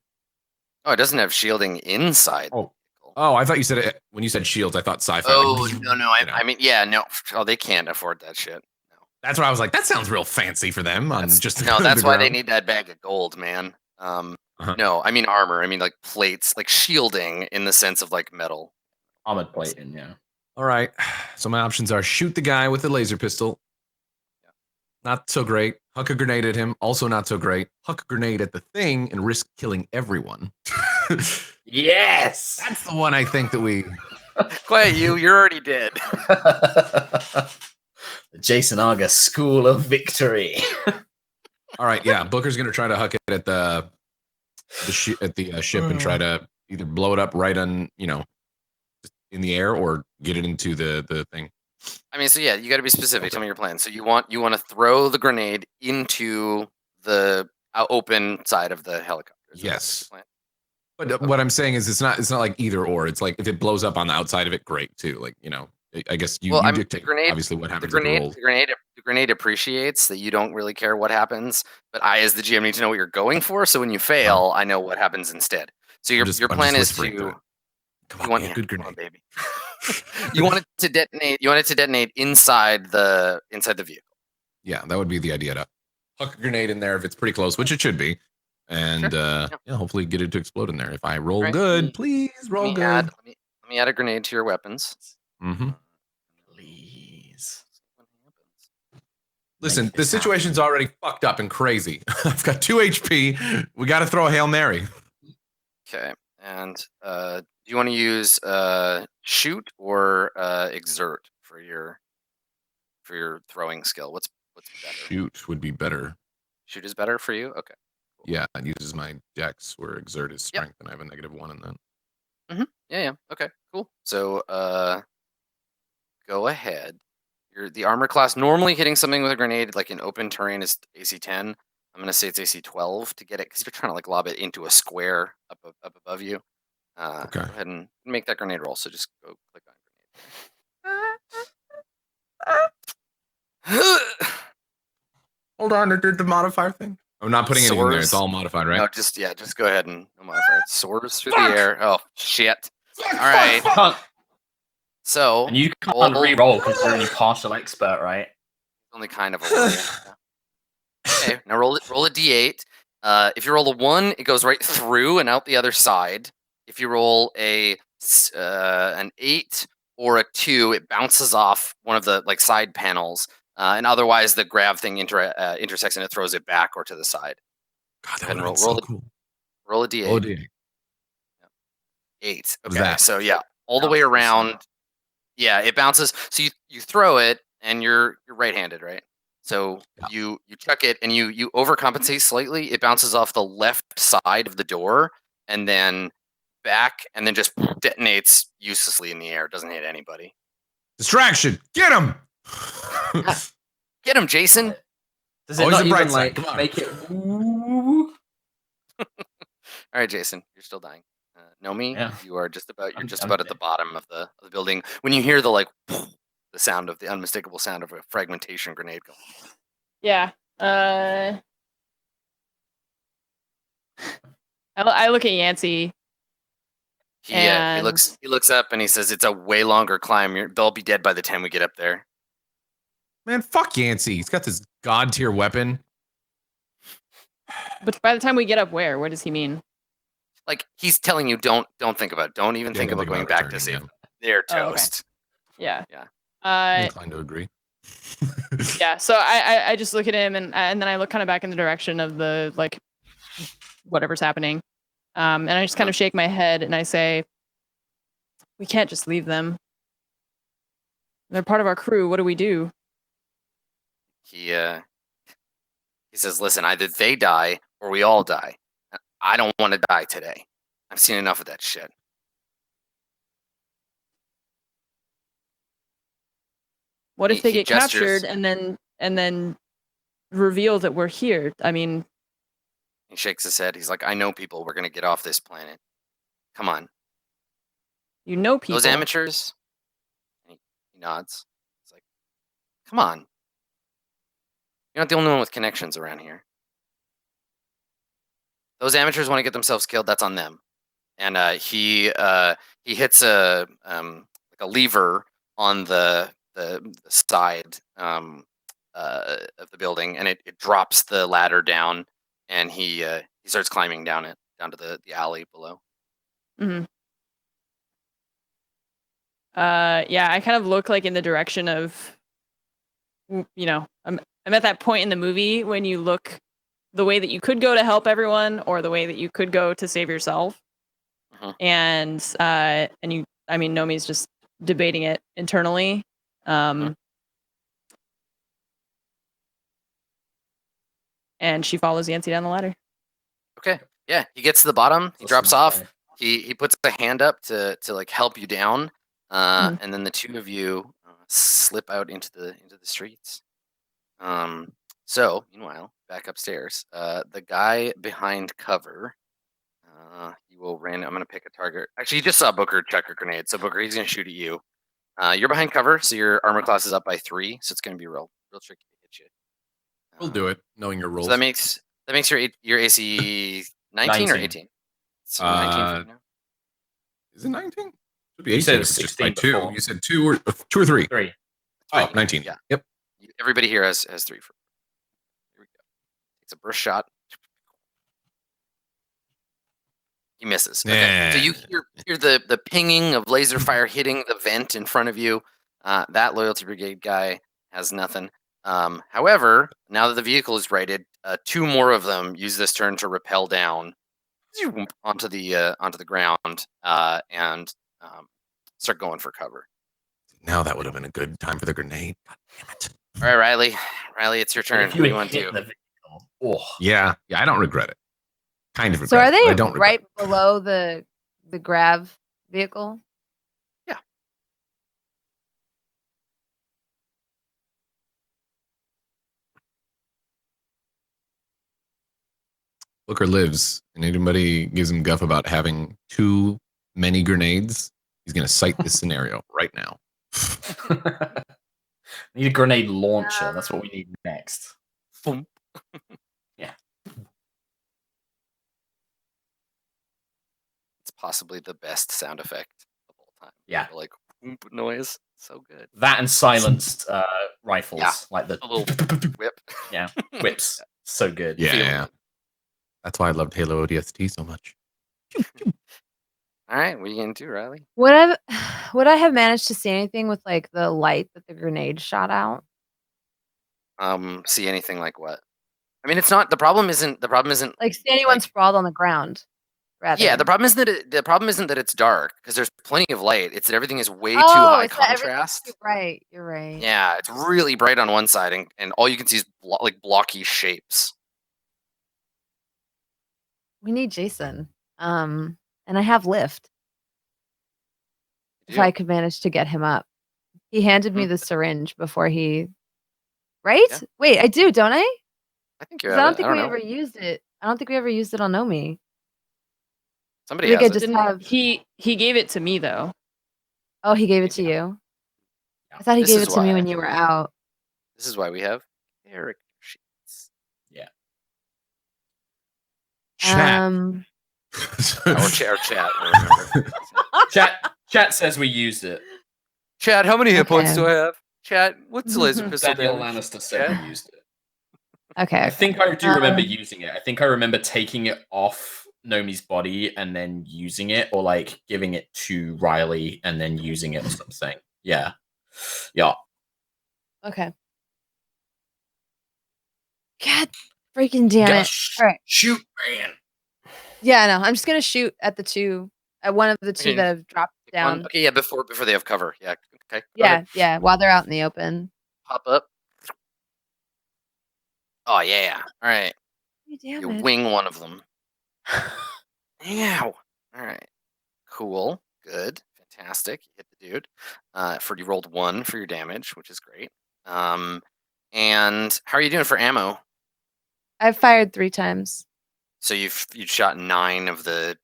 Oh, it doesn't have shielding inside. Oh. Oh, I thought you said it when you said shields. I thought sci-fi. Oh, no. you know. I mean, yeah, no. Oh, they can't afford that shit. No. That's why I was like, that sounds real fancy for them. On just No, that's the why they ground. need that bag of gold, man. Uh-huh. No, I mean armor. I mean like plates, like shielding in the sense of like metal. Armored plating, yeah. All right. So my options are shoot the guy with the laser pistol. Not so great. Huck a grenade at him. Also not so great. Huck a grenade at the thing and risk killing everyone. Yes! That's the one I think that we. Quiet you, you're already dead. The Jason Arga School of Victory. All right, yeah. Booker's gonna try to huck it at the ship and try to either blow it up right on, in the air or get it into the thing. I mean, so yeah, you got to be specific. Tell me your plan. So you want to throw the grenade into the open side of the helicopter. Yes. Plan? But what I'm saying is, it's not like either or. It's like if it blows up on the outside of it, great too. Like I guess you dictate obviously what happens. The grenade appreciates that you don't really care what happens, but I, as the GM, need to know what you're going for. So when you fail, I know what happens instead. So your plan is to. Come on, man, good grenade, on, baby. You want it to detonate. You want it to detonate inside the vehicle. Yeah, that would be the idea. To huck a grenade in there if it's pretty close, which it should be, and hopefully get it to explode in there. If I roll good, please roll good. Let me add a grenade to your weapons. Mm-hmm. Please. Listen, the situation's already fucked up and crazy. I've got 2 HP. We got to throw a Hail Mary. Okay, and do you want to use shoot or exert for your throwing skill? What's better? Shoot would be better. Shoot is better for you. Okay. Cool. Yeah, it uses my dex where exert is strength, and I have a -1 in that. Mm-hmm. Yeah. Okay. Cool. So go ahead. The armor class normally hitting something with a grenade like in open terrain is AC 10. I'm gonna say it's AC 12 to get it because you're trying to like lob it into a square up above you. Okay. Go ahead and make that grenade roll. So just go click on grenade. Hold on, it did the modifier thing. I'm not putting anything there. It's all modified, right? No, just go ahead and modify it. Soars through the air. Oh shit! All right. So and you can't re-roll because you're only partial expert, right? Only kind of a roll. Okay, now roll a d8. If you roll a 1, it goes right through and out the other side. If you roll an 8 or a 2, it bounces off one of the like side panels, and otherwise the grav thing intersects and it throws it back or to the side. God, that would so cool. Roll a d8. Roll a d8. 8. Okay, so yeah, all the way around. Yeah, it bounces. So you throw it, and you're right-handed, right? So you chuck it, and you overcompensate slightly. It bounces off the left side of the door, and then back, and then just detonates uselessly in the air. It doesn't hit anybody. Distraction! Get him! Get him, Jason! Does it not even like make it? All right, Jason, you're still dying. Nomi, you are just about at the bottom of the building when you hear the like the sound of the unmistakable sound of a fragmentation grenade going. Yeah. I look at Yancey. He looks up and he says, "It's a way longer climb. They'll be dead by the time we get up there." Man, fuck Yancey. He's got this god tier weapon. But by the time we get up, where? What does he mean? Like he's telling you, don't think about it. Don't even think about going back to save them. They're toast. Okay. Yeah. I'm inclined to agree. Yeah. So I just look at him and then I look kind of back in the direction of the like whatever's happening, and I just kind of shake my head and I say, "We can't just leave them. They're part of our crew. What do we do?" He says, "Listen, either they die or we all die. I don't want to die today. I've seen enough of that shit." What if they get captured and then reveal that we're here? I mean, he shakes his head. He's like, "I know people. We're gonna get off this planet. Come on." You know people. Those amateurs. He nods. He's like, "Come on. You're not the only one with connections around here." those amateurs want to get themselves killed. That's on them. And he hits like a lever on the side of the building, and it drops the ladder down, and he starts climbing down to the alley below. Mm-hmm. Yeah, I kind of look like in the direction of, I'm at that point in the movie when you look the way that you could go to help everyone or the way that you could go to save yourself. Uh-huh. And Nomi's just debating it internally. And she follows Yancey down the ladder. Okay. Yeah, he gets to the bottom. He drops off. Right. He puts a hand up to like help you down, Mhm. and then the two of you slip out into the streets. So meanwhile, back upstairs, the guy behind cover, he will I'm gonna pick a target. Actually, you just saw Booker chuck a grenade, so Booker, he's gonna shoot at you. You're behind cover, so your armor class is up by 3, so it's gonna be real tricky to hit you. We'll do it, knowing your rules. So that makes your AC 19 or 18. It's 19 for you now. Is it 19? Should be You said 18 it was if it's just 16 by 2. before. You said 2 or 3. 3. Oh, 19. Yeah. Yep. Everybody here has 3 for. Here we go. Takes a burst shot. He misses. Okay. So you hear the pinging of laser fire hitting the vent in front of you. That loyalty brigade guy has nothing. However, now that the vehicle is righted, 2 more of them use this turn to rappel down onto the ground and start going for cover. Now that would have been a good time for the grenade. God damn it. All right, Riley. Riley, it's your turn. If What you do you want to hit do? the vehicle, oh, Yeah, I don't regret it. Kind of regret So are it, but they I don't regret right below the grav vehicle? Yeah. Booker lives, and anybody gives him guff about having too many grenades, he's going to cite this scenario right now. need a grenade launcher. That's what we need next. Boom. Yeah. It's possibly the best sound effect of all time. Yeah. Like whoop noise. So good. That and silenced rifles. Yeah. Like the A little whip. yeah, whips. So good. Yeah. That's why I loved Halo ODST so much. All right, what are you gonna do, Riley? Would I have managed to see anything with like the light that the grenade shot out? See anything like what? I mean, it's not the problem. Isn't Like see anyone like- sprawled on the ground? Rather. Yeah, the problem isn't that it's dark because there's plenty of light. It's that everything is way too Oh, high it's that everything's contrast. too bright. You're right. Yeah, it's really bright on one side, and all you can see is like blocky shapes. We need Jason. And I have lift. If You I do? could manage to get him up. He handed me Mhm. the syringe before he. Right? Yeah. Wait, I do, don't I? I think you 'Cause have I don't it. think I don't we know. ever used it. I don't think we ever used it on Nomi. Somebody I think I has it. just Didn't have. he gave it to me though. Oh, he gave it to Maybe you. Yeah. I thought he This gave is it to me why. when you were out. This is why we have character sheets. Chat. Or chat. Remember. Chat says we used it. Chat, how many hit points do Okay. I have? Chat, what's the laser pistol Daniel damage? Lannister said Yeah. we used it. Okay. I think I do remember Um, using it. I think I remember taking it off Nomi's body and then using it, or like giving it to Riley and then using it or something. Yeah. Yeah. Okay. God freaking damn it. All right. Shoot, man. Yeah, no, I'm just gonna shoot at the two, at one of the two Okay. that have dropped Pick one. down. Okay, yeah, before they have cover. Yeah, okay. Go Yeah, ahead. yeah, while they're out in the open. Pop up. Oh yeah. All right. Damn You it. wing one of them. Ow. All right. Cool. Good. Fantastic. You hit the dude. You rolled 1 for your damage, which is great. And how are you doing for ammo? I've fired 3 times. So you shot 9 of the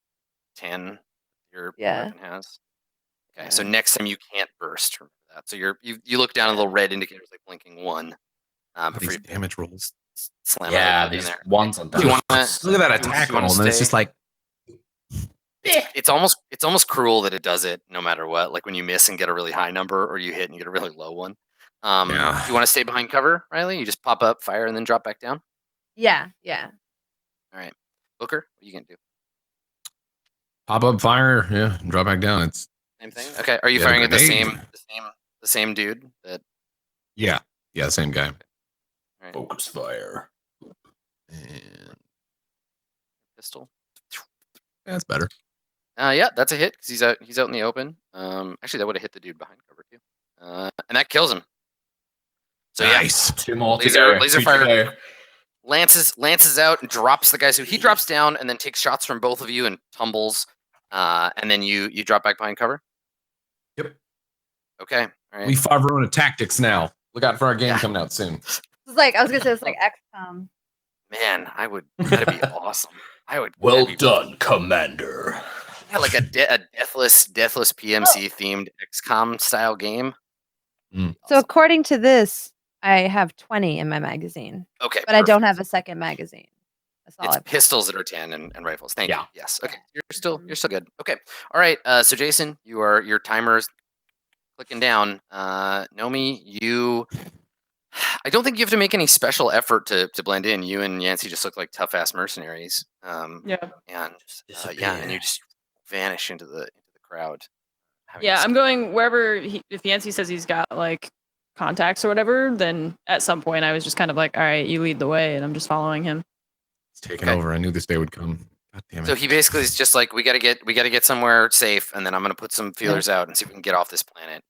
10 your Yeah. weapon has. Okay, Yeah. so next time you can't burst. Remember that. So you look down, a little red indicator is like blinking 1. Before These you damage rolls. slam Yeah, another dude in these there. ones on Do you want to? Look at that Do you attack wanna roll, and it's stay? just like It's almost cruel that it does it no matter what. Like when you miss and get a really high number, or you hit and you get a really low one. Yeah. Do you want to stay behind cover, Riley? You just pop up, fire, and then drop back down. Yeah. All right, Booker, what are you gonna do? Pop up fire. Yeah. Drop back down. It's Same thing. Okay. Are you Yeah, the firing at the grenade. same dude? That yeah. Yeah. Same guy. right, Focus fire. And pistol. that's better. Yeah, that's a hit because he's out in the open. Actually, that would have hit the dude behind cover too. And that kills him. So Nice. 2 more to Laser- go. laser 2 to fire. go. Lances out and drops the guy. So he drops down and then takes shots from both of you and tumbles. And then you drop back behind cover. Yep. Okay. All right. We Verona tactics now. Look out for our game Yeah. coming out soon. It's like I was gonna say it's like XCOM. Man, that'd be awesome. Well that'd be- done, Commander. Yeah, like a deathless PMC themed XCOM style game. So according to this, I have 20 in my magazine, Okay, but I don't perfect. have a second magazine. That's all It's I've pistols that are 10 and rifles. Thank Yeah. you. Yes. Okay. You're still good. Okay. All right. So Jason, your timer's clicking down. Nomi, I don't think you have to make any special effort to blend in. You and Yancey just look like tough ass mercenaries. Yeah. And and you just vanish into the crowd. Yeah, I'm going wherever. If Yancey says he's got like contacts or whatever, then at some point I was just kind of like, all right, you lead the way, and I'm just following him. It's taking Okay. over. I knew this day would come. God damn it. So he basically is just like, we gotta get somewhere safe, and then I'm gonna put some feelers out and see if we can get off this planet.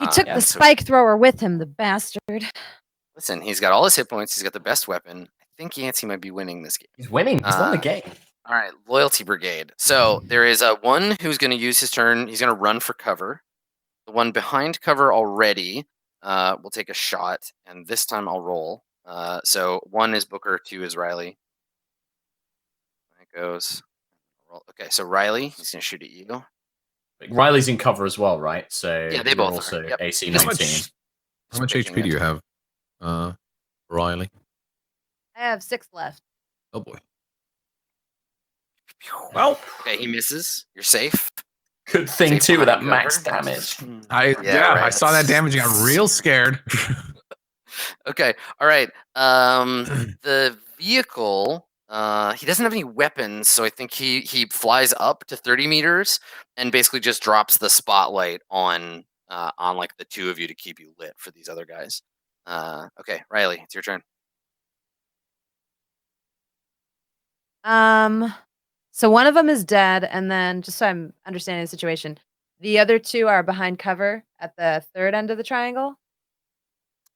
He took yeah. the So- spike thrower with him, the bastard. Listen, he's got all his hit points. He's got the best weapon. I think Yancey might be winning this game. He's winning. He's won the Uh, game. All right, Loyalty Brigade. So there is one who's going to use his turn. He's going to run for cover. The one behind cover already will take a shot, and this time I'll roll. So 1 is Booker, 2 is Riley. That goes. Roll. Okay, so Riley, he's going to shoot at you. Riley's in cover as well, right? So Yeah, they you're both are, also yep. AC How 19. much, how much Switching HP do it. you have, Riley? I have 6 left. Oh boy. Well, Okay, he misses. You're safe. good thing Safe too with that behind max cover. damage. Yeah, right. I saw that damage. I got real scared. Okay. All right. The vehicle. He doesn't have any weapons, so I think he flies up to 30 meters and basically just drops the spotlight on like the 2 of you to keep you lit for these other guys. Okay, Riley, it's your turn. So one of them is dead, and then just so I'm understanding the situation, the other 2 are behind cover at the third end of the triangle.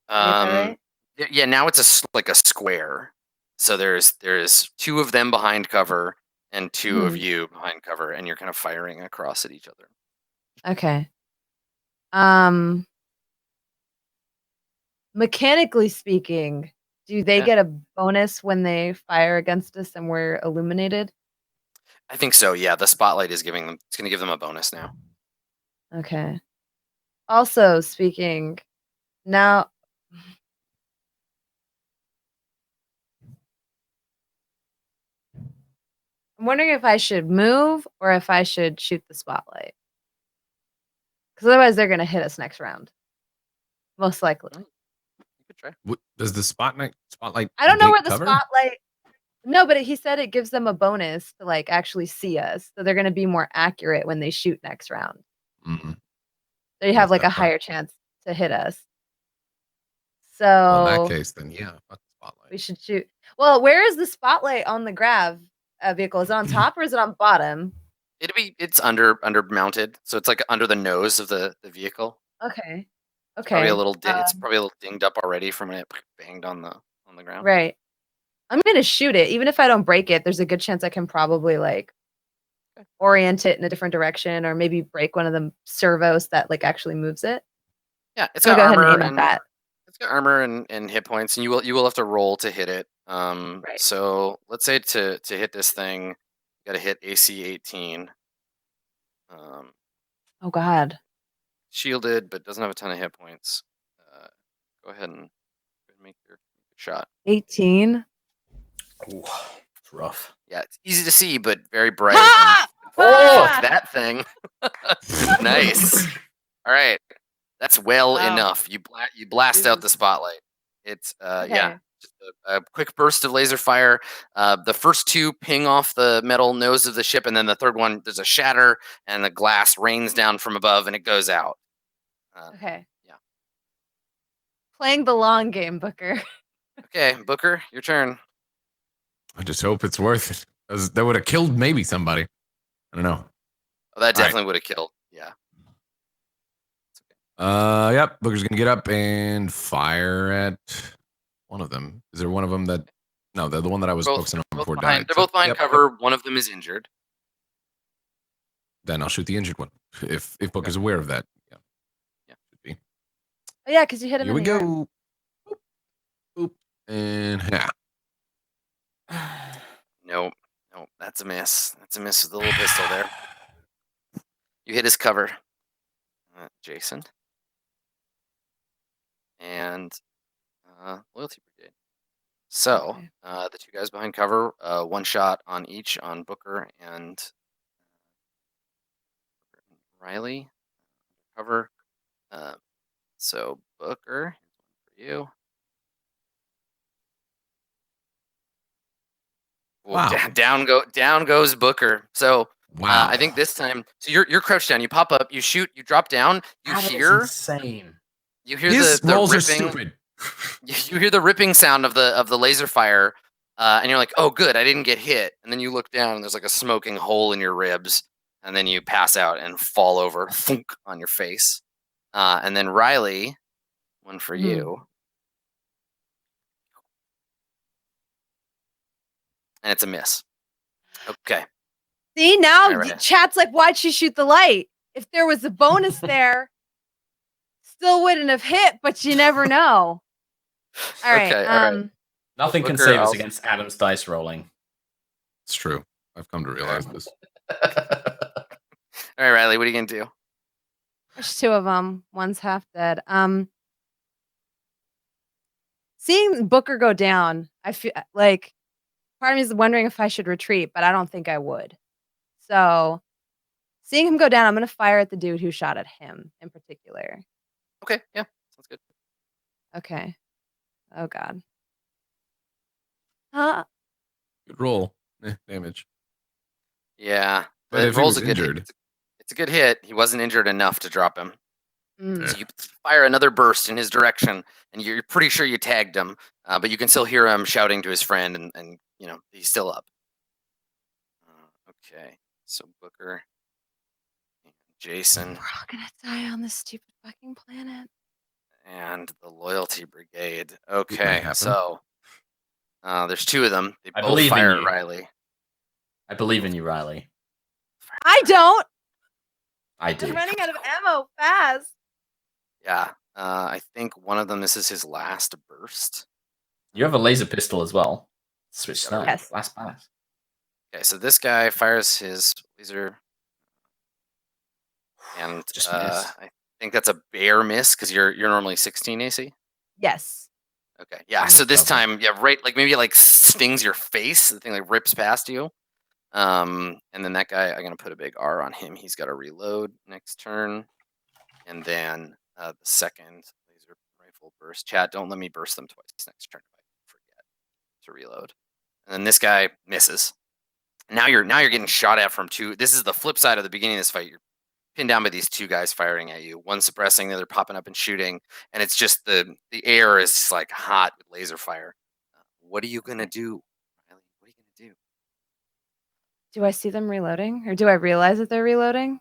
Did I get that right? Yeah. Now it's like a square. So there's 2 of them behind cover and 2 of you behind cover, and you're kind of firing across at each other. Okay. Mechanically speaking, do they Yeah. get a bonus when they fire against us and we're illuminated? I think so. Yeah, the spotlight is giving them. It's going to give them a bonus now. Okay. Also speaking, now I'm wondering if I should move or if I should shoot the spotlight. Because otherwise they're gonna hit us next round. Most likely. You could try. What, does the spotlight I don't know negate where the cover? spotlight. No, but he said it gives them a bonus to like actually see us, so they're gonna be more accurate when they shoot next round. Mhm. So you have like a That's that part. higher chance to hit us. So Well, in that case, then yeah, fuck the spotlight. we should shoot. Well, where is the spotlight on the grav vehicle? Is it on top or is it on bottom? It's under mounted, so it's like under the nose of the vehicle. Okay. Okay. Probably a little it's probably a little dinged up already from when it banged on the ground. Right. I'm gonna shoot it. Even if I don't break it, there's a good chance I can probably like orient it in a different direction, or maybe break one of the servos that like actually moves it. Yeah, it's So got go ahead and armor aim at that. it's got armor and hit points, and you will have to roll to hit it. Right. So let's say to hit this thing, you got to hit AC 18. Oh God. Shielded, but doesn't have a ton of hit points. Go ahead and make your shot. 18. Ooh, it's rough. Yeah, it's easy to see, but very bright. Ha! Oh, Ah! that thing! Nice. All right, that's well Wow. enough. You blast out the Jesus. spotlight. It's yeah, Okay. just a quick burst of laser fire. The first two ping off the metal nose of the ship, and then the third one, there's a shatter, and the glass rains down from above, and it goes out. Okay. Yeah. Playing the long game, Booker. Okay, Booker, your turn. I just hope it's worth it. That would have killed maybe somebody. I don't know. Oh, that right. definitely would have killed. Yeah. Yep. Booker's gonna get up and fire at one of them. Is there one of them that? No, the one that I was focusing on before died. They're So, both behind yep, cover. yep. One of them is injured. Then I'll shoot the injured one if Booker's aware of that. Yeah. Yeah. Should be. Oh yeah, because you hit him Here in we the arm. go. Boop, boop, and yeah. Nope. Nope. That's a miss. That's a miss with the little pistol there. You hit his cover, Jason. And Loyalty Brigade. So Okay. the two guys behind cover, one shot on each on Booker and Riley. Cover. So Booker, here's one for you. Well, Wow. down goes Booker. So Wow. I think this time, so you're crouched down. You pop up, you shoot, you drop down. You That is hear insane. His the rolls are ripping. stupid. You hear the ripping sound of the laser fire, and you're like, "Oh, good, I didn't get hit." And then you look down, and there's like a smoking hole in your ribs, and then you pass out and fall over, thunk, on your face. And then Riley, one for Mhm. you, and it's a miss. Okay. See, now All right. chat's like, why'd she shoot the light? If there was a bonus there, still wouldn't have hit, but you never know. All right. Okay, all right. Nothing can Booker, save us I'll- against Adam's dice rolling. It's true. I've come to realize this. All right, Riley, what are you gonna do? There's two of them. One's half dead. Seeing Booker go down, I feel like part of me is wondering if I should retreat, but I don't think I would. So, seeing him go down, I'm gonna fire at the dude who shot at him in particular. Okay, yeah, sounds good. Okay. Oh God. Good roll. Damage. Yeah, But it if he rolls was a good hit. injured, It's a good hit. He wasn't injured enough to drop him. Mm. So you fire another burst in his direction, and you're pretty sure you tagged him, but you can still hear him shouting to his friend, and you know he's still up. Okay, so Booker, and Jason, We're all gonna die on this stupid fucking planet. and the Loyalty Brigade. It might Okay, happen. so there's two of them. They I both believe in fire at you. Riley. I believe in you, Riley. I don't. I do. I'm running out of ammo fast. Yeah, I think one of them. This is his last burst. You have a laser pistol as well. Switch snap. Yes. Last pass. Okay, so this guy fires his laser, and Just miss. I think that's a bare miss because you're normally 16 AC. Yes. Okay, yeah. Sounds So this double. time, yeah, right, like maybe it like stings your face. The thing like rips past you. And then that guy, I'm gonna put a big R on him. He's got to reload next turn, and then the second laser rifle burst. Chat, don't let me burst them twice next turn if I forget to reload. And then this guy misses. Now you're getting shot at from two. This is the flip side of the beginning of this fight. You're pinned down by these two guys firing at you. One suppressing, the other popping up and shooting, and it's just the air is like hot with laser fire. What are you gonna do, Riley? What are you gonna do? Do I see them reloading, or do I realize that they're reloading?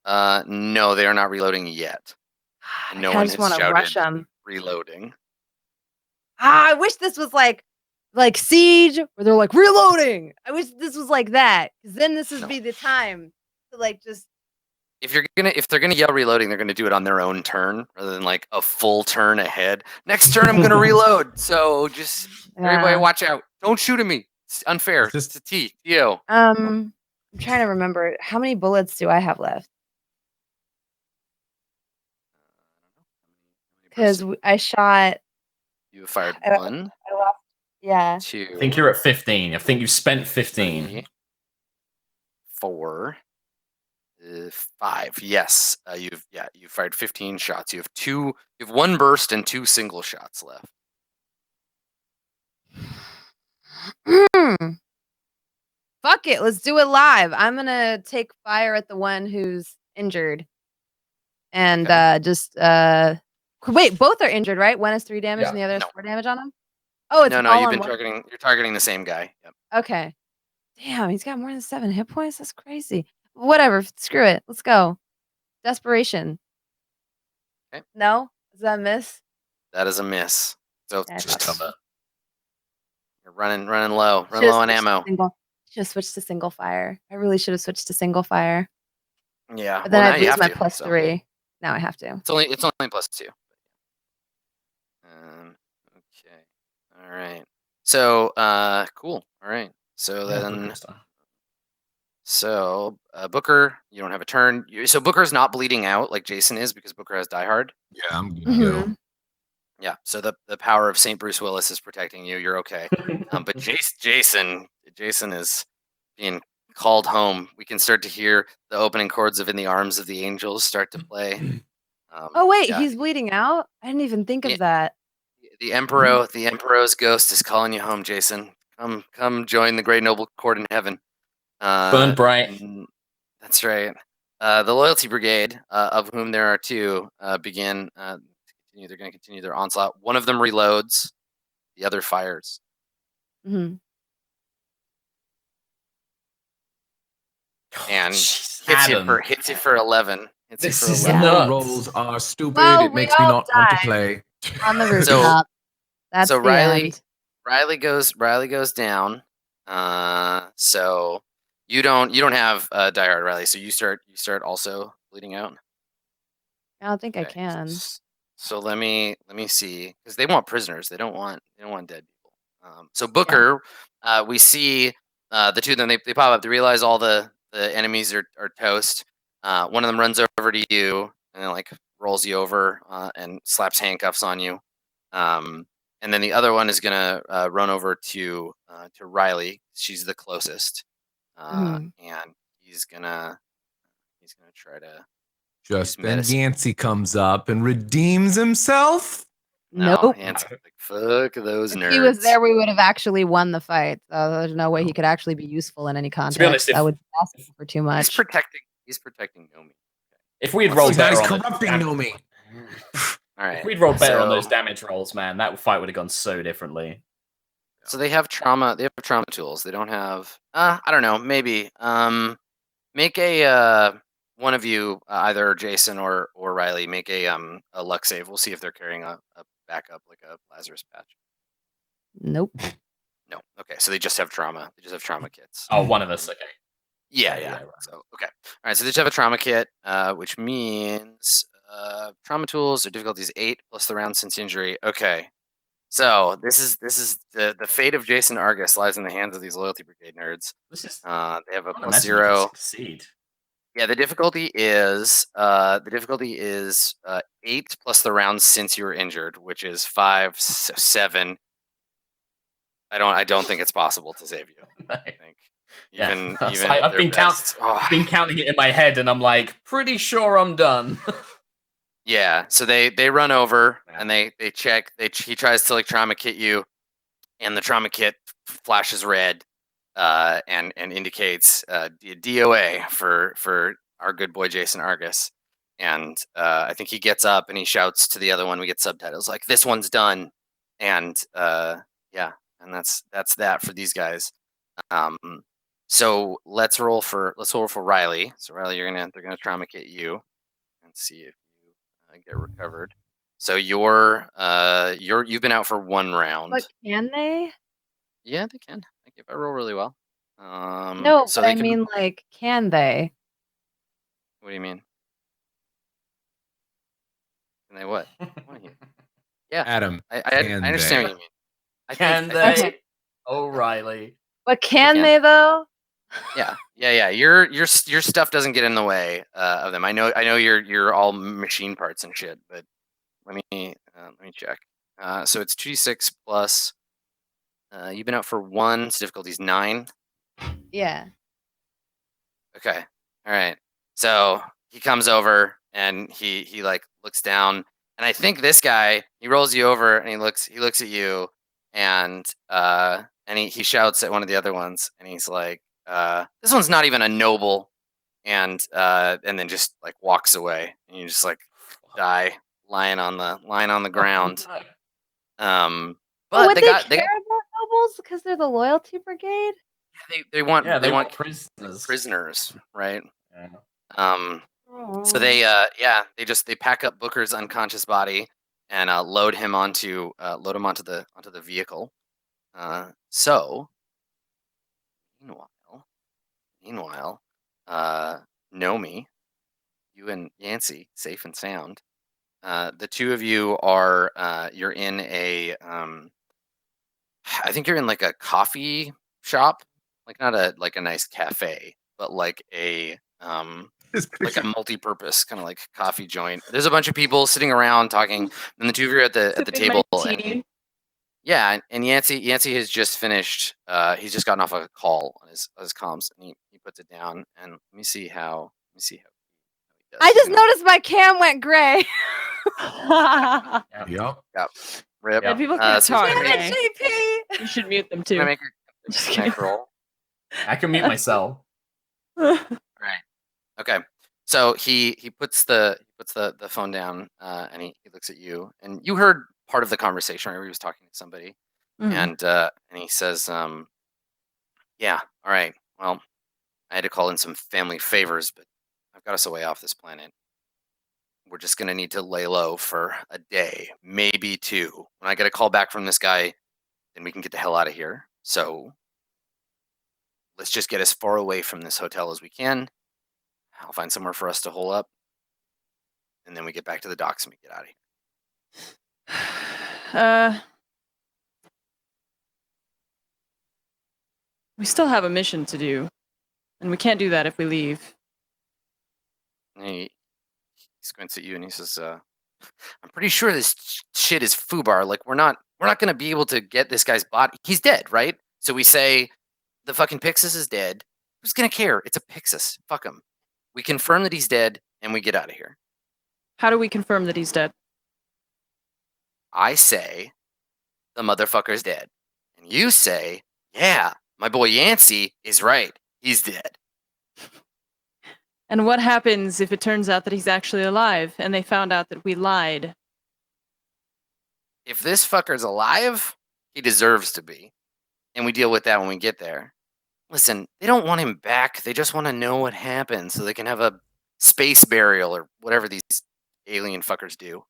No, they are not reloading yet. And no I one just has want to rush shouted them. reloading. I wish this was like Siege, where they're like reloading. I wish this was like that, because then this would No. be the time to like just. If they're gonna yell reloading, they're gonna do it on their own turn rather than like a full turn ahead. Next turn, I'm gonna reload. So just everybody, Yeah. watch out! Don't shoot at me. It's unfair. Is It's a T. Yo. I'm trying to remember how many bullets do I have left? Because I shot. You fired I- one. I Yeah. 2. I think you're at 15. I think you've spent 15. 3, 4, 5. Yes, you've fired 15 shots. You have 1 burst and 2 single shots left. Fuck it, let's do it live. I'm gonna take fire at the one who's injured. And Okay. wait, both are injured, right? One has 3 damage Yeah. and the other has No. 4 damage on him? Oh, it's No, all you've on been one. you're targeting the same guy. Yep. Okay. Damn, he's got more than 7 hit points? That's crazy. Whatever, screw it. Let's go. Desperation. Okay. No? Is that a miss? That is a miss. So Yeah, I Just thought cover. you're running low. Run Should've low on switched to ammo. Should have switched to single fire. I really should have switched to single fire. Yeah. But then well, now I'd you lose have my to, plus so. 3. Now I have to. It's only +2. Okay. All right. So cool. All right. So Yeah, then Booker's done. so Booker, you don't have a turn. So Booker's not bleeding out like Jason is because Booker has Die Hard. Yeah, I'm good to go. Mhm. Yeah. So the power of St. Bruce Willis is protecting you. You're okay. But Jason is being called home. We can start to hear the opening chords of "In the Arms of the Angels" start to play. Oh wait, yeah. he's bleeding out? I didn't even think Yeah. of that. The Emperor's ghost is calling you home, Jason. Come join the great noble court in heaven. Burn bright. That's right. The Loyalty Brigade, of whom there are 2, begin. They're going to continue their onslaught. One of them reloads, the other fires. Mhm. And Jeez, hits you Adam. for 11. Hits you This for is 11. nuts. Low rolls are stupid. Well, it we makes me all not want to died. play. On the So- rooftop. That's so the end. Riley goes down. So you don't have Die Hard, Riley. So you start also bleeding out. I don't think I Okay. can. So let me see, because they want prisoners. They don't want dead people. So Booker, we see the 2 of them. They pop up. They realize all the enemies are toast. One of them runs over to you and then like rolls you over and slaps handcuffs on you. And then the other one is gonna run over to Riley. She's the closest, Mhm. and he's gonna try to. Just then medicine. Yancey comes up and redeems himself. No, Nope. Hanson's like, fuck those If nerds. he was there, we would have actually won the fight. So there's no way he could actually be useful in any context. honest, if- I would ask for too much. He's protecting Nomi. If we had Well, rolled This better guy's on corrupting the Nomi. All right. if we'd rolled better on so- those damage rolls, man, that fight would have gone so differently. So they have trauma. They have trauma tools. They don't have. I don't know. Maybe. Make a one of you, either Jason or Riley, make a luck save. We'll see if they're carrying a backup like a Lazarus patch. Nope. No. Okay. So they just have trauma. They just have trauma kits. Oh, one of us. Okay. Yeah. yeah, right. So okay. All right. So they just have a trauma kit, which means trauma tools are difficulties 8 plus the round since injury. Okay. So this is the fate of Jason Argus lies in the hands of these Loyalty Brigade nerds. This is. They have a I don't plus imagine you can 0. succeed. Yeah, the difficulty is 8 plus the rounds since you were injured, which is 5, 7. I don't think it's possible to save you. I think Yeah. even I've at their been best. I've been counting it in my head, and I'm like, pretty sure I'm done. Yeah, so they run over Yeah. and they check. He tries to like trauma kit you, and the trauma kit flashes red, and indicates DOA for our good boy Jason Argus. And I think he gets up and he shouts to the other one. We get subtitles like, "This one's done," and yeah, and that's that for these guys. So let's roll for Riley. So Riley, they're gonna trauma kit you and see if you get recovered. So you've been out for 1 round. But can they? Yeah, they can. Like if I roll really well. No, so but they I can, mean, like, can they? what do you mean? Can they what? What do you- Yeah, Adam, I can understand they? what you mean. I Can think- I they? think- O'Reilly. But can can. they though? Yeah. Your stuff doesn't get in the way of them. I know you're all machine parts and shit, but let me check. So it's 2d6 plus You've been out for 1. So difficulty's 9. Yeah. Okay. All right. So he comes over and he like looks down, and I think this guy, he rolls you over and he looks at you, and he shouts at one of the other ones, and he's like, this one's not even a noble, and then just like walks away, and you just like die lying on the ground. But But would they they got care about nobles because they're the loyalty brigade? they want Yeah, they want prisoners. prisoners, right? Yeah. So they they pack up Booker's unconscious body and load him onto the vehicle. So meanwhile, Nomi, you and Yancey, safe and sound. The two of you are you're in a I think you're in like a coffee shop, like not a nice cafe, but like a like a multi-purpose kind of like coffee joint. There's a bunch of people sitting around talking, and the two of you are at the Sipping my table. And, tea. yeah, and Yancey has just finished. He's just gotten off a call on his comms, and he puts it down. And let me see how he does. I just noticed my cam went gray. Yep. Yep. Rip. And people can't so talk. he's gonna Damn make- it, JP! You should mute them gonna too. make a Just connect kidding. roll. I can mute myself. Right. Okay. So he puts the phone down, and he looks at you, and you heard part of the conversation where he was talking to somebody, Mhm. and he says, yeah, all right, well, I had to call in some family favors, but I've got us away off this planet. We're just gonna need to lay low for a day, maybe 2. When I get a call back from this guy, then we can get the hell out of here. So let's just get as far away from this hotel as we can. I'll find somewhere for us to hole up, and then we get back to the docks and we get out of here. We still have a mission to do, and we can't do that if we leave. And he squints at you and he says, I'm pretty sure this shit is foobar. Like we're not gonna be able to get this guy's body. He's dead, right? So we say the fucking Pixis is dead. Who's gonna care? It's a Pixis. Fuck him. We confirm that he's dead and we get out of here. How do we confirm that he's dead? I say the motherfucker's dead. And you say, yeah, my boy Yancey is right. He's dead. And what happens if it turns out that he's actually alive and they found out that we lied? If this fucker's alive, he deserves to be. And we deal with that when we get there. Listen, they don't want him back. They just want to know what happened so they can have a space burial or whatever these alien fuckers do.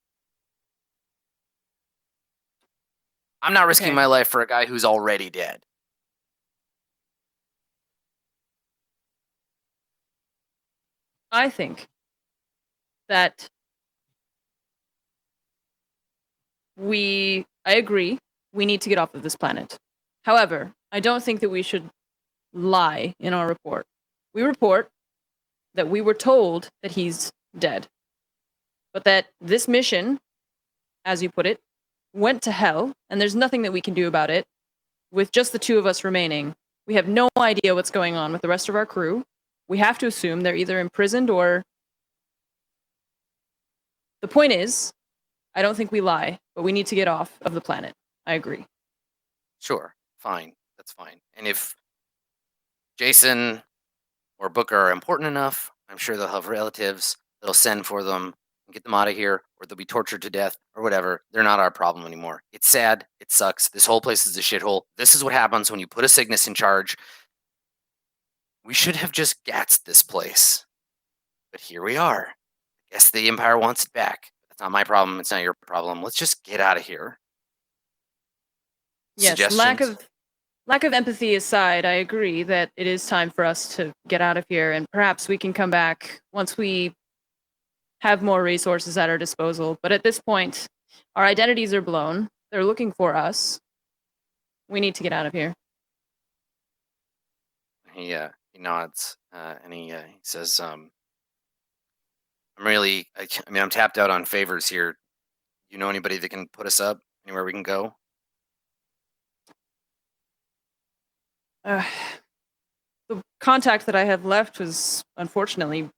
I'm not risking Okay. my life for a guy who's already dead. I think that I agree, we need to get off of this planet. However, I don't think that we should lie in our report. We report that we were told that he's dead, but that this mission, as you put it, went to hell, and there's nothing that we can do about it. With just the two of us remaining, we have no idea what's going on with the rest of our crew. We have to assume they're either imprisoned or... The point is, I don't think we lie, but we need to get off of the planet. I agree. Sure, fine. That's fine. And if Jason or Booker are important enough, I'm sure they'll have relatives. They'll send for them and get them out of here, or they'll be tortured to death, or whatever. They're not our problem anymore. It's sad. It sucks. This whole place is a shithole. This is what happens when you put a Cygnus in charge. We should have just gatsed this place. But here we are. I guess the Empire wants it back. That's not my problem. It's not your problem. Let's just get out of here. Yes, Suggestions? lack of empathy aside, I agree that it is time for us to get out of here, and perhaps we can come back once we have more resources at our disposal. But at this point, our identities are blown. They're looking for us. We need to get out of here. He nods and he says, I'm really, I mean, I'm tapped out on favors here. You know anybody that can put us up? Anywhere we can go? The contact that I have left was unfortunately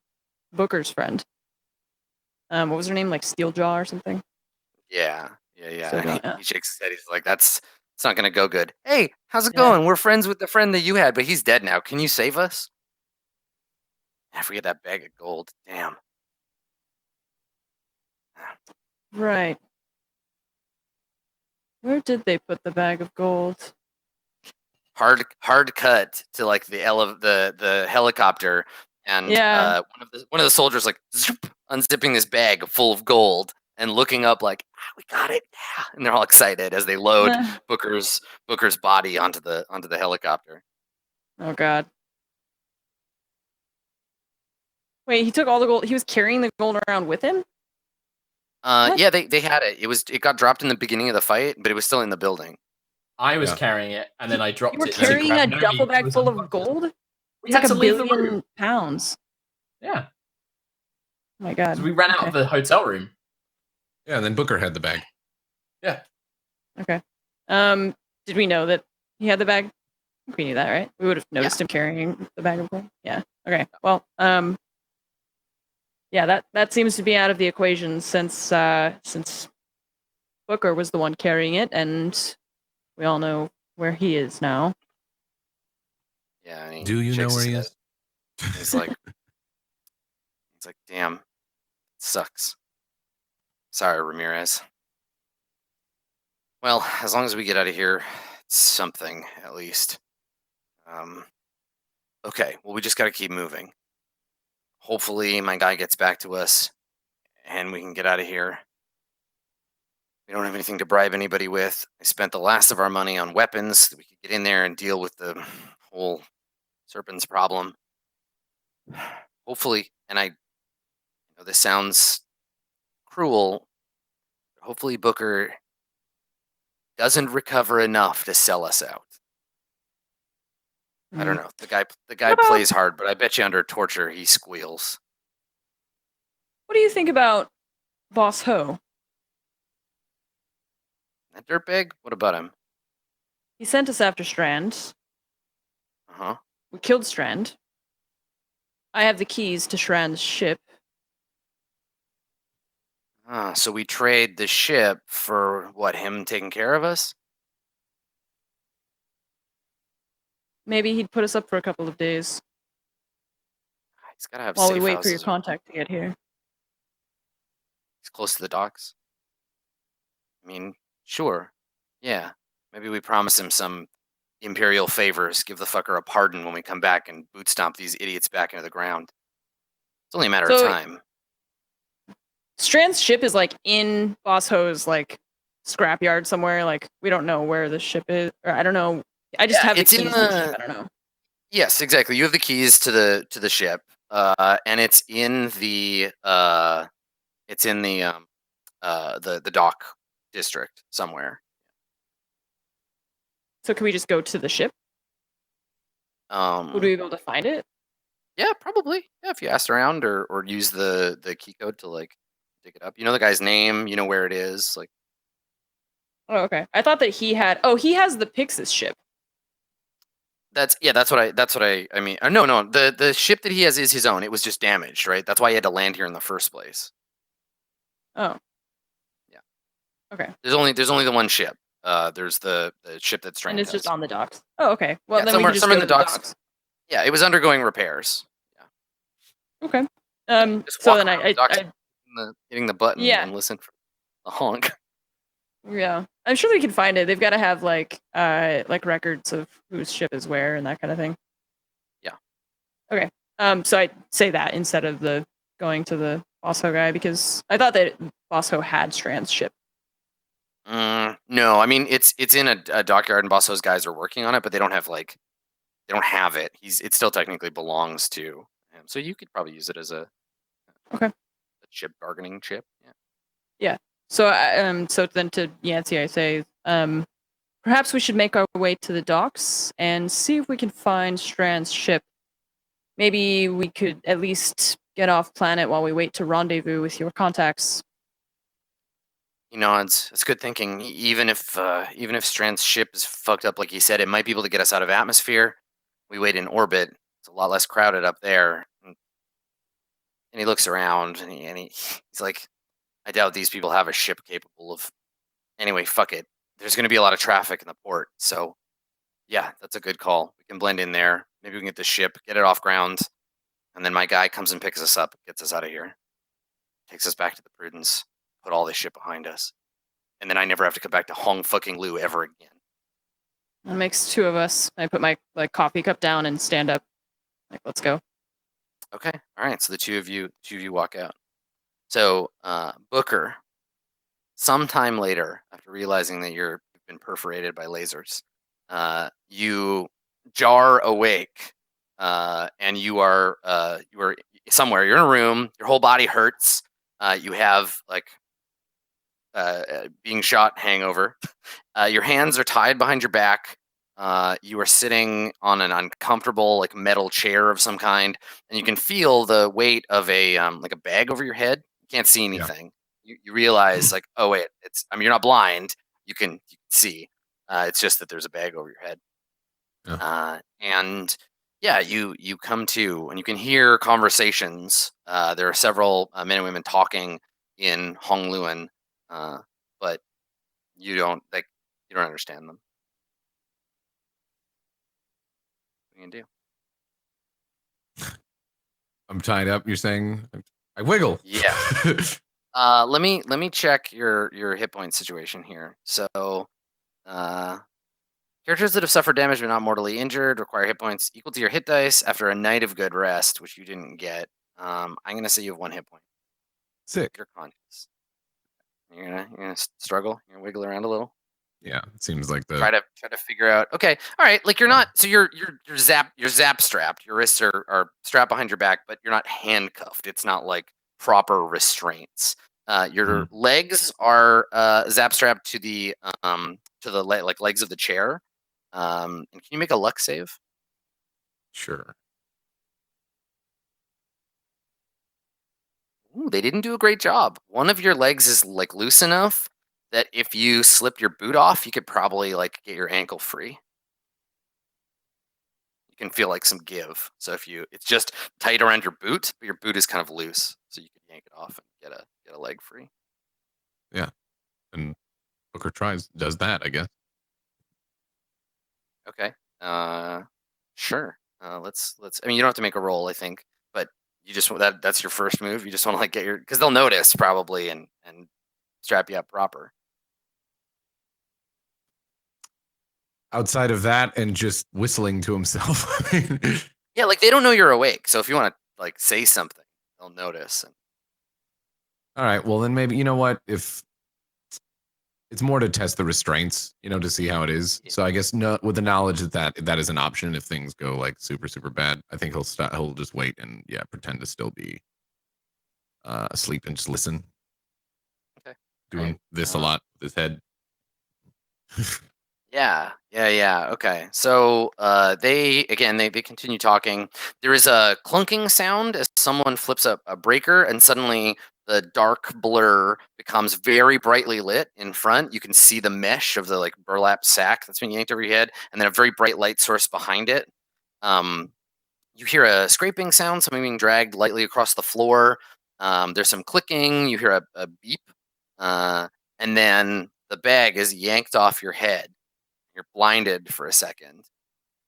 Booker's friend. What was her name? Like Steeljaw or something? Yeah. So, And yeah. he shakes his head. He's like, it's not gonna go good. Hey, how's it Yeah. going? We're friends with the friend that you had, but he's dead now. Can you save us? I forget that bag of gold. Damn. Right. Where did they put the bag of gold? Hard cut to like the helicopter, and Yeah. one of the soldiers like zoop, unzipping this bag full of gold and looking up like, we got it, yeah, and they're all excited as they load Booker's body onto the helicopter. Oh God. Wait, he took all the gold. He was carrying the gold around with him? What? Yeah, they had it. It got dropped in the beginning of the fight, but it was still in the building. I was Yeah. carrying it, and then I dropped You were it. to carrying a grab duffel Nomi, bag who was full of unconscious. gold? We It's had like to a leave the billion room. pounds. Yeah, Oh my God. so we ran out Okay. of the hotel room. Yeah, and then Booker had the bag. Yeah. Okay. Did we know that he had the bag? I think we knew that, right? We would have noticed him carrying the bag of gold. Yeah. Okay. Well, yeah, that seems to be out of the equation since Booker was the one carrying it, and we all know where he is now. Yeah. And Do you know shakes where his he head. is? He's like, damn, it sucks. Sorry, Ramirez. Well, as long as we get out of here, it's something at least. Okay, well, we just got to keep moving. Hopefully, my guy gets back to us, and we can get out of here. We don't have anything to bribe anybody with. I spent the last of our money on weapons so that we could get in there and deal with the whole Serpent's problem. Hopefully, and I know this sounds cruel, but hopefully Booker doesn't recover enough to sell us out. I don't know. The guy What about- plays hard, but I bet you under torture he squeals. What do you think about Boss Ho? That dirtbag? What about him? He sent us after Strand. Uh-huh. We killed Strand. I have the keys to Strand's ship. So we trade the ship for what, him taking care of us? Maybe he'd put us up for a couple of days He's gotta have while we safe wait for your houses. contact to get here. He's close to the docks. I mean, sure. Yeah. Maybe we promise him some imperial favors, give the fucker a pardon when we come back and boot stomp these idiots back into the ground. It's only a matter of So- time. Strand's ship is like in Boss Ho's like scrapyard somewhere. Like we don't know where the ship is, or I don't know. I just have the it's in keys to the ship. the- I don't know. Yes, exactly. You have the keys to the ship, and it's in the dock district somewhere. So can we just go to the ship? Would we be able to find it? Yeah, probably. Yeah, if you asked around or use the key code to like dig it up. You know the guy's name. You know where it is. Like, Oh, okay. I thought that he had. Oh, he has the Pixis ship. that's what I mean. No, the ship that he has is his own. It was just damaged, right? That's why he had to land here in the first place. Oh. Yeah. Okay. There's only the one ship. There's the ship that's And trying. it's just on the docks. Oh, okay. Well, Yeah, then we can just somewhere go in to the docks. docks. Yeah, it was undergoing repairs. Okay. Just So walk then around the docks, I hitting the button Yeah. and listen for the honk. yeah, I'm sure we can find it. They've got to have like records of whose ship is where and that kind of thing. Yeah. Okay. So I say that instead of the going to the Bosco guy because I thought that Bosco had Strand's ship. No, I mean it's in a dockyard and Bosso's guys are working on it, but they don't have it. It still technically belongs to him, so you could probably use it as a ship bargaining chip. Yeah. So so then to Yancey I say perhaps we should make our way to the docks and see if we can find Strand's ship. Maybe we could at least get off planet while we wait to rendezvous with your contacts. He nods. It's good thinking. Even if Strand's ship is fucked up like he said, it might be able to get us out of atmosphere. We wait in orbit. It's a lot less crowded up there. And he looks around he's like, I doubt these people have a ship capable of. Anyway, fuck it. There's going to be a lot of traffic in the port, so yeah, that's a good call. We can blend in there. Maybe we can get the ship, get it off ground, and then my guy comes and picks us up, gets us out of here, takes us back to the Prudence, put all this shit behind us, and then I never have to come back to Hong fucking Lu ever again. That makes 2 of us. I put my coffee cup down and stand up. Like, let's go. Okay, all right. So the two of you walk out. So Booker, sometime later, after realizing that you've been perforated by lasers, you jar awake, and you are somewhere. You're in a room. Your whole body hurts. You have being shot hangover. Your hands are tied behind your back. You are sitting on an uncomfortable metal chair of some kind, and you can feel the weight of a bag over your head. You can't see anything. You realize oh wait, you're not blind. You can see. It's just that there's a bag over your head. And yeah, you come to, and you can hear conversations. There are several men and women talking in Hongluan, but you don't understand them. What are you gonna do? I'm tied up. You're saying I wiggle. Yeah. Let me check your hit point situation here. So, characters that have suffered damage but not mortally injured require hit points equal to your hit dice after a night of good rest, which you didn't get. I'm gonna say you have 1 hit point. Sick. You're conscious. You're gonna struggle. You're gonna wiggle around a little. Yeah, it seems like the Try to figure out. Okay, all right. Like you're not. So you're zap strapped. Your wrists are strapped behind your back, but you're not handcuffed. It's not like proper restraints. Your legs are zap strapped to the legs of the chair. And can you make a luck save? sure. Ooh, they didn't do a great job. One of your legs is loose enough that if you slip your boot off, you could probably get your ankle free. You can feel some give. So it's just tight around your boot, but your boot is kind of loose, so you can yank it off and get a leg free. Yeah, and Booker does that, I guess. Okay. Sure. Let's. I mean, you don't have to make a roll, I think, but you just that's your first move. You just want to get because they'll notice probably and strap you up proper. Outside of that, and just whistling to himself. Yeah, they don't know you're awake, so if you want to say something, they'll notice. All right. Well, then maybe you know what? If it's more to test the restraints, to see how it is. Yeah. So I guess with the knowledge that is an option if things go super super bad, I think he'll just wait and pretend to still be asleep and just listen. Okay. Doing this a lot with his head. Yeah. Okay. So they continue talking. There is a clunking sound as someone flips a breaker, and suddenly the dark blur becomes very brightly lit in front. You can see the mesh of the burlap sack that's been yanked over your head, and then a very bright light source behind it. You hear a scraping sound, something being dragged lightly across the floor. There's some clicking. You hear a beep, and then the bag is yanked off your head. You're blinded for a second,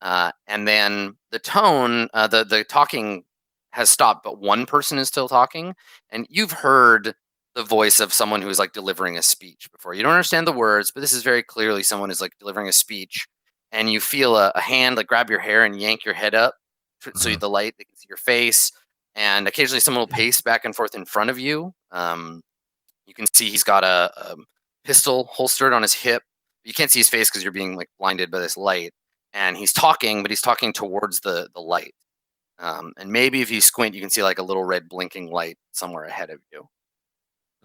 and then the tone, the talking has stopped, but one person is still talking, and you've heard the voice of someone who's delivering a speech before. You don't understand the words, but this is very clearly someone who's delivering a speech, and you feel a hand grab your hair and yank your head up, so the light they can see your face, and occasionally someone will pace back and forth in front of you. You can see he's got a pistol holstered on his hip. You can't see his face because you're being blinded by this light, and he's talking, but he's talking towards the light. And maybe if you squint, you can see a little red blinking light somewhere ahead of you.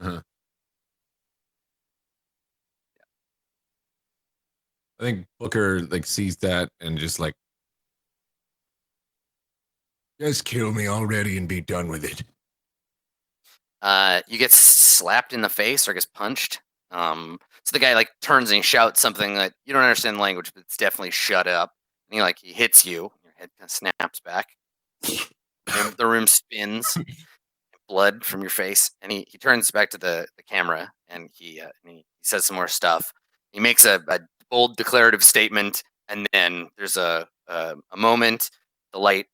I think Booker sees that and just just kill me already and be done with it. You get slapped in the face, or I guess punched. So the guy like turns and he shouts something that you don't understand the language, but it's definitely shut up. And he hits you. Your head kind of snaps back. The room spins. Blood from your face, and he turns back to the camera, and he says some more stuff. He makes a bold declarative statement, and then there's a moment. The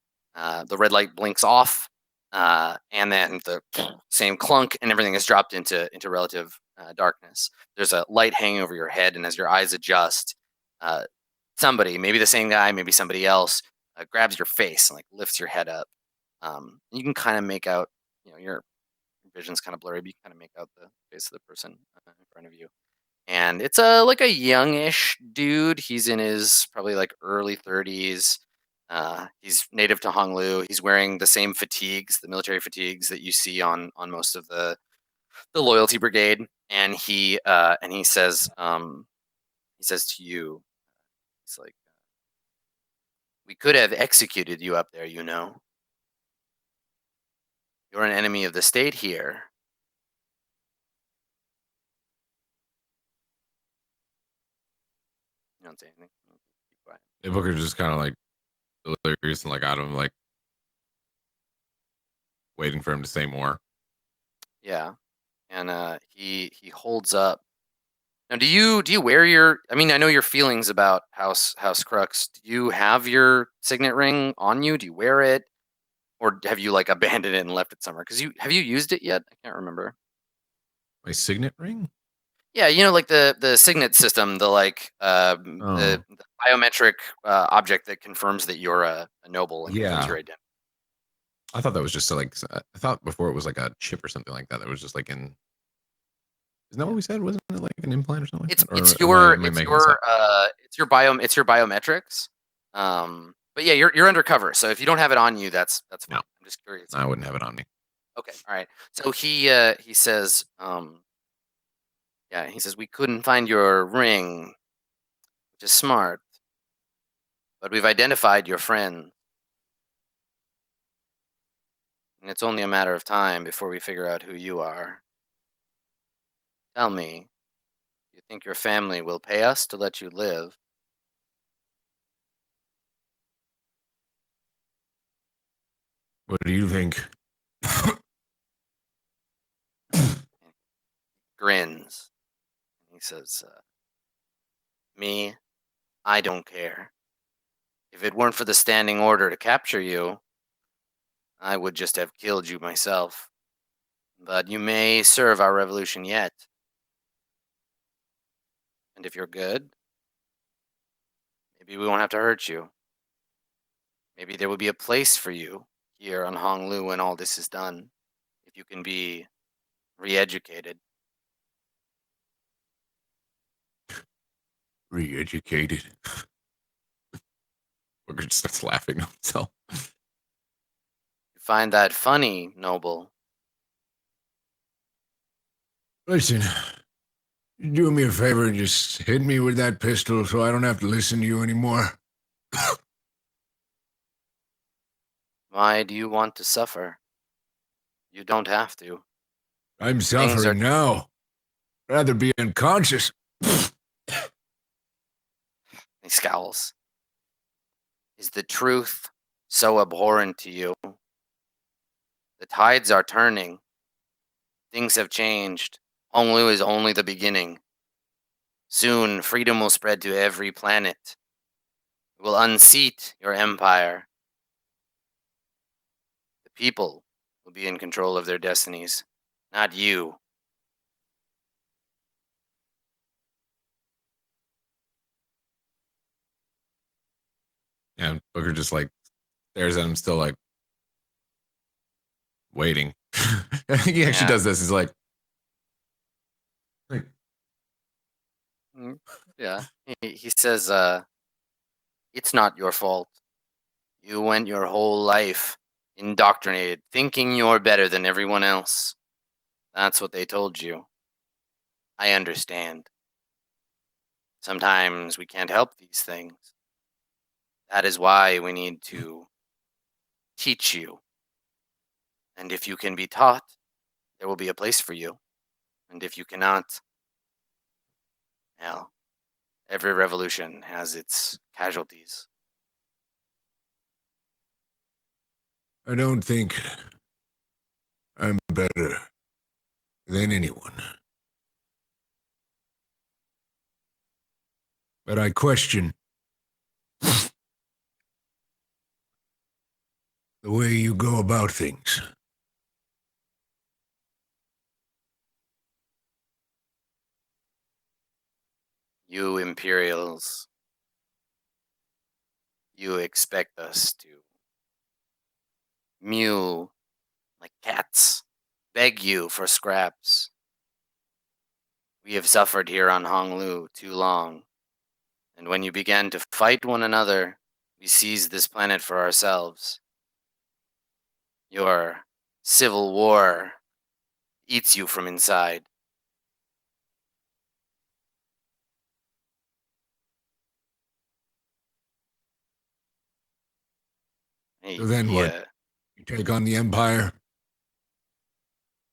red light blinks off, and then the same clunk, and everything is dropped into relative darkness. There's a light hanging over your head, and as your eyes adjust, somebody, maybe the same guy, maybe somebody else, grabs your face and like lifts your head up. You can kind of make out, your vision's kind of blurry, but you kind of make out the face of the person in front of you. And it's like a youngish dude. He's in his probably like early 30s. He's native to Honglu. He's wearing the same fatigues, the military fatigues that you see on most of the loyalty brigade. And he says to you, he's like, "We could have executed you up there, you know. You're an enemy of the state here." You don't say anything. Keep quiet. Booker just kind of like delirious and like out of him, like waiting for him to say more. Yeah, and he holds up. Now, do you wear your? I mean, I know your feelings about House Crux. Do you have your signet ring on you? Do you wear it, or have you like abandoned it and left it somewhere? Because have you used it yet? I can't remember. My signet ring? Yeah, like the signet system, the like the biometric object that confirms that you're a noble and confirms your identity. I thought that was just I thought before it was like a chip or something like that. That was just like in. Isn't that what we said? Wasn't it like an implant or something? It's like it's that? Or your am I making this up? it's your biometrics. But yeah, you're undercover, so if you don't have it on you, that's fine. No. I'm just curious. I wouldn't have it on me. Okay, all right. So he says, he says we couldn't find your ring, which is smart, but we've identified your friend, and it's only a matter of time before we figure out who you are. Tell me, do you think your family will pay us to let you live? What do you think? Grins. He says, me, I don't care. If it weren't for the standing order to capture you, I would just have killed you myself. But you may serve our revolution yet. And if you're good, maybe we won't have to hurt you. Maybe there will be a place for you here on Honglu when all this is done, if you can be re-educated. Re-educated. Booker just starts laughing to himself. You find that funny, noble? Listen, you do me a favor and just hit me with that pistol so I don't have to listen to you anymore. Why do you want to suffer? You don't have to. I'm Things suffering now. Rather be unconscious. He scowls. Is the truth so abhorrent to you? The tides are turning. Things have changed. Honglu is only the beginning. Soon, freedom will spread to every planet. It will unseat your empire. The people will be in control of their destinies, not you. And Booker just like stares at him, still like waiting. I think he actually does this. He's like Yeah. He says, it's not your fault. You went your whole life indoctrinated, thinking you're better than everyone else. That's what they told you. I understand. Sometimes we can't help these things. That is why we need to teach you. And if you can be taught, there will be a place for you. And if you cannot, Hell, every revolution has its casualties. I don't think I'm better than anyone. But I question the way you go about things. You Imperials, you expect us to mew like cats, beg you for scraps. We have suffered here on Honglu too long, and when you began to fight one another, we seized this planet for ourselves. Your civil war eats you from inside. So then what? You take on the Empire?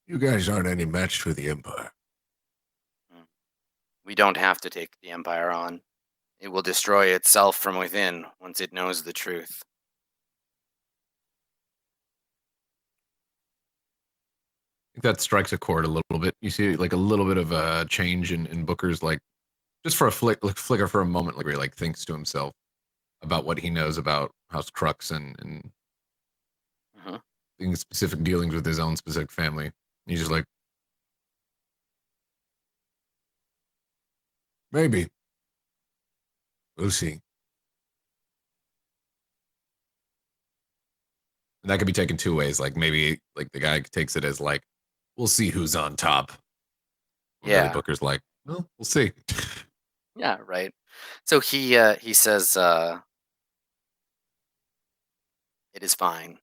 You guys aren't any match for the Empire. We don't have to take the Empire on. It will destroy itself from within once it knows the truth. I think that strikes a chord a little bit. You see like a little bit of a change in Booker's, like, just for a flicker for a moment, like where he like thinks to himself about what he knows about House Crux and specific dealings with his own specific family. And he's just like, maybe. We'll see. and that could be taken two ways. Like maybe like the guy takes it as like, we'll see who's on top. Or maybe Yeah. Booker's like, well, we'll see. Yeah, right. So he says, it is fine.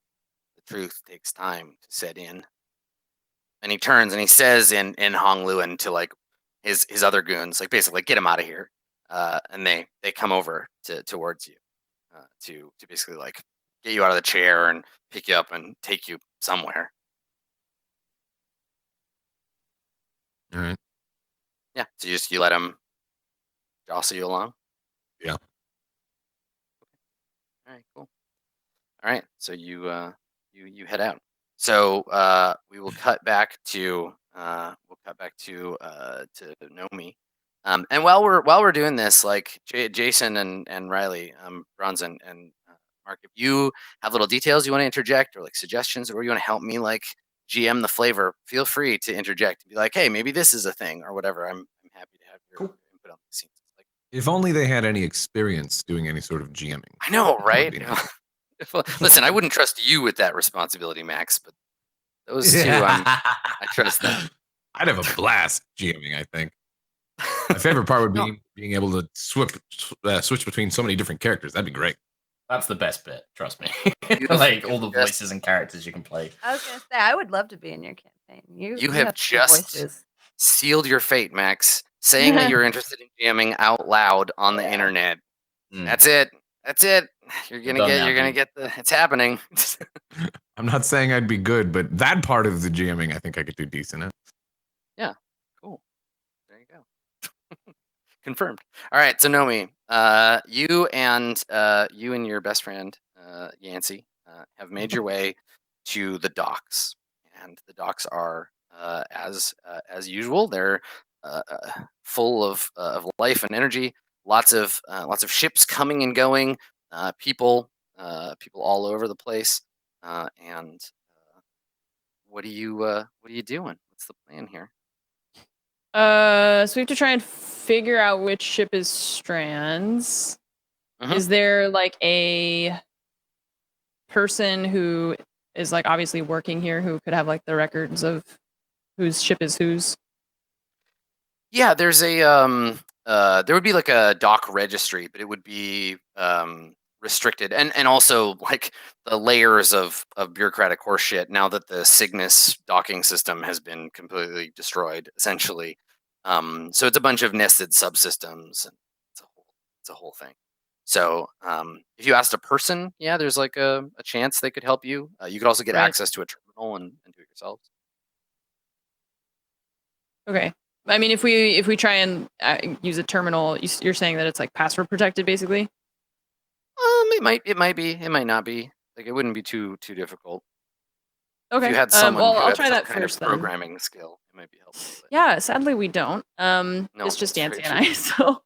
The truth takes time to set in. And he turns and he says in Hongluan to like his other goons, like basically get him out of here. And they come over towards you to basically like get you out of the chair and pick you up and take you somewhere. All right. Yeah. So you let him jostle you along. Yeah. All right. Cool. All right. So you head out. So we will cut back to Nomi. And while we're doing this, like Jason and Riley, Bronze and Mark, if you have little details you want to interject or like suggestions, or you want to help me like GM the flavor, feel free to interject and be like, hey, maybe this is a thing or whatever. I'm happy to have your input on the scenes. Like, If only they had any experience doing any sort of GMing. I know, That would right? be nice. Listen, I wouldn't trust you with that responsibility, Max, but those two, I trust them. I'd have a blast GMing, I think. My favorite part would be being able to switch between so many different characters. That'd be great. That's the best bit, trust me. You Like all the voices and characters you can play. I was gonna say I would love to be in your campaign. You have good just voices. sealed your fate, Max, saying that you're interested in jamming out loud on the internet. That's it. That's it. You're gonna get the. It's happening. I'm not saying I'd be good, but that part of the GMing, I think I could do decent at. Yeah. Cool. There you go. Confirmed. All right. So Nomi, you and your best friend Yancey have made your way to the docks, and the docks are as usual. They're full of life and energy. Lots of ships coming and going. People all over the place. And what are you doing? What's the plan here? So we have to try and figure out which ship is Strand's. Is there like a person who is like obviously working here who could have like the records of whose ship is whose? Yeah, there's a there would be like a dock registry, but it would be restricted, and also like the layers of bureaucratic horseshit now that the Cygnus docking system has been completely destroyed, essentially. So it's a bunch of nested subsystems, and it's a whole thing. So if you asked a person, yeah, there's like a chance they could help you. You could also get Right. access to a terminal and do it yourselves. Okay. I mean, if we try and use a terminal, you're saying that it's like password protected, basically. It might be, it might not be. Like it wouldn't be too difficult. Okay. If you had someone well, who I'll had try some that kind first of then. programming skill, it might be helpful. But Yeah, sadly we don't. no, It's just that's Yancy very and I. So,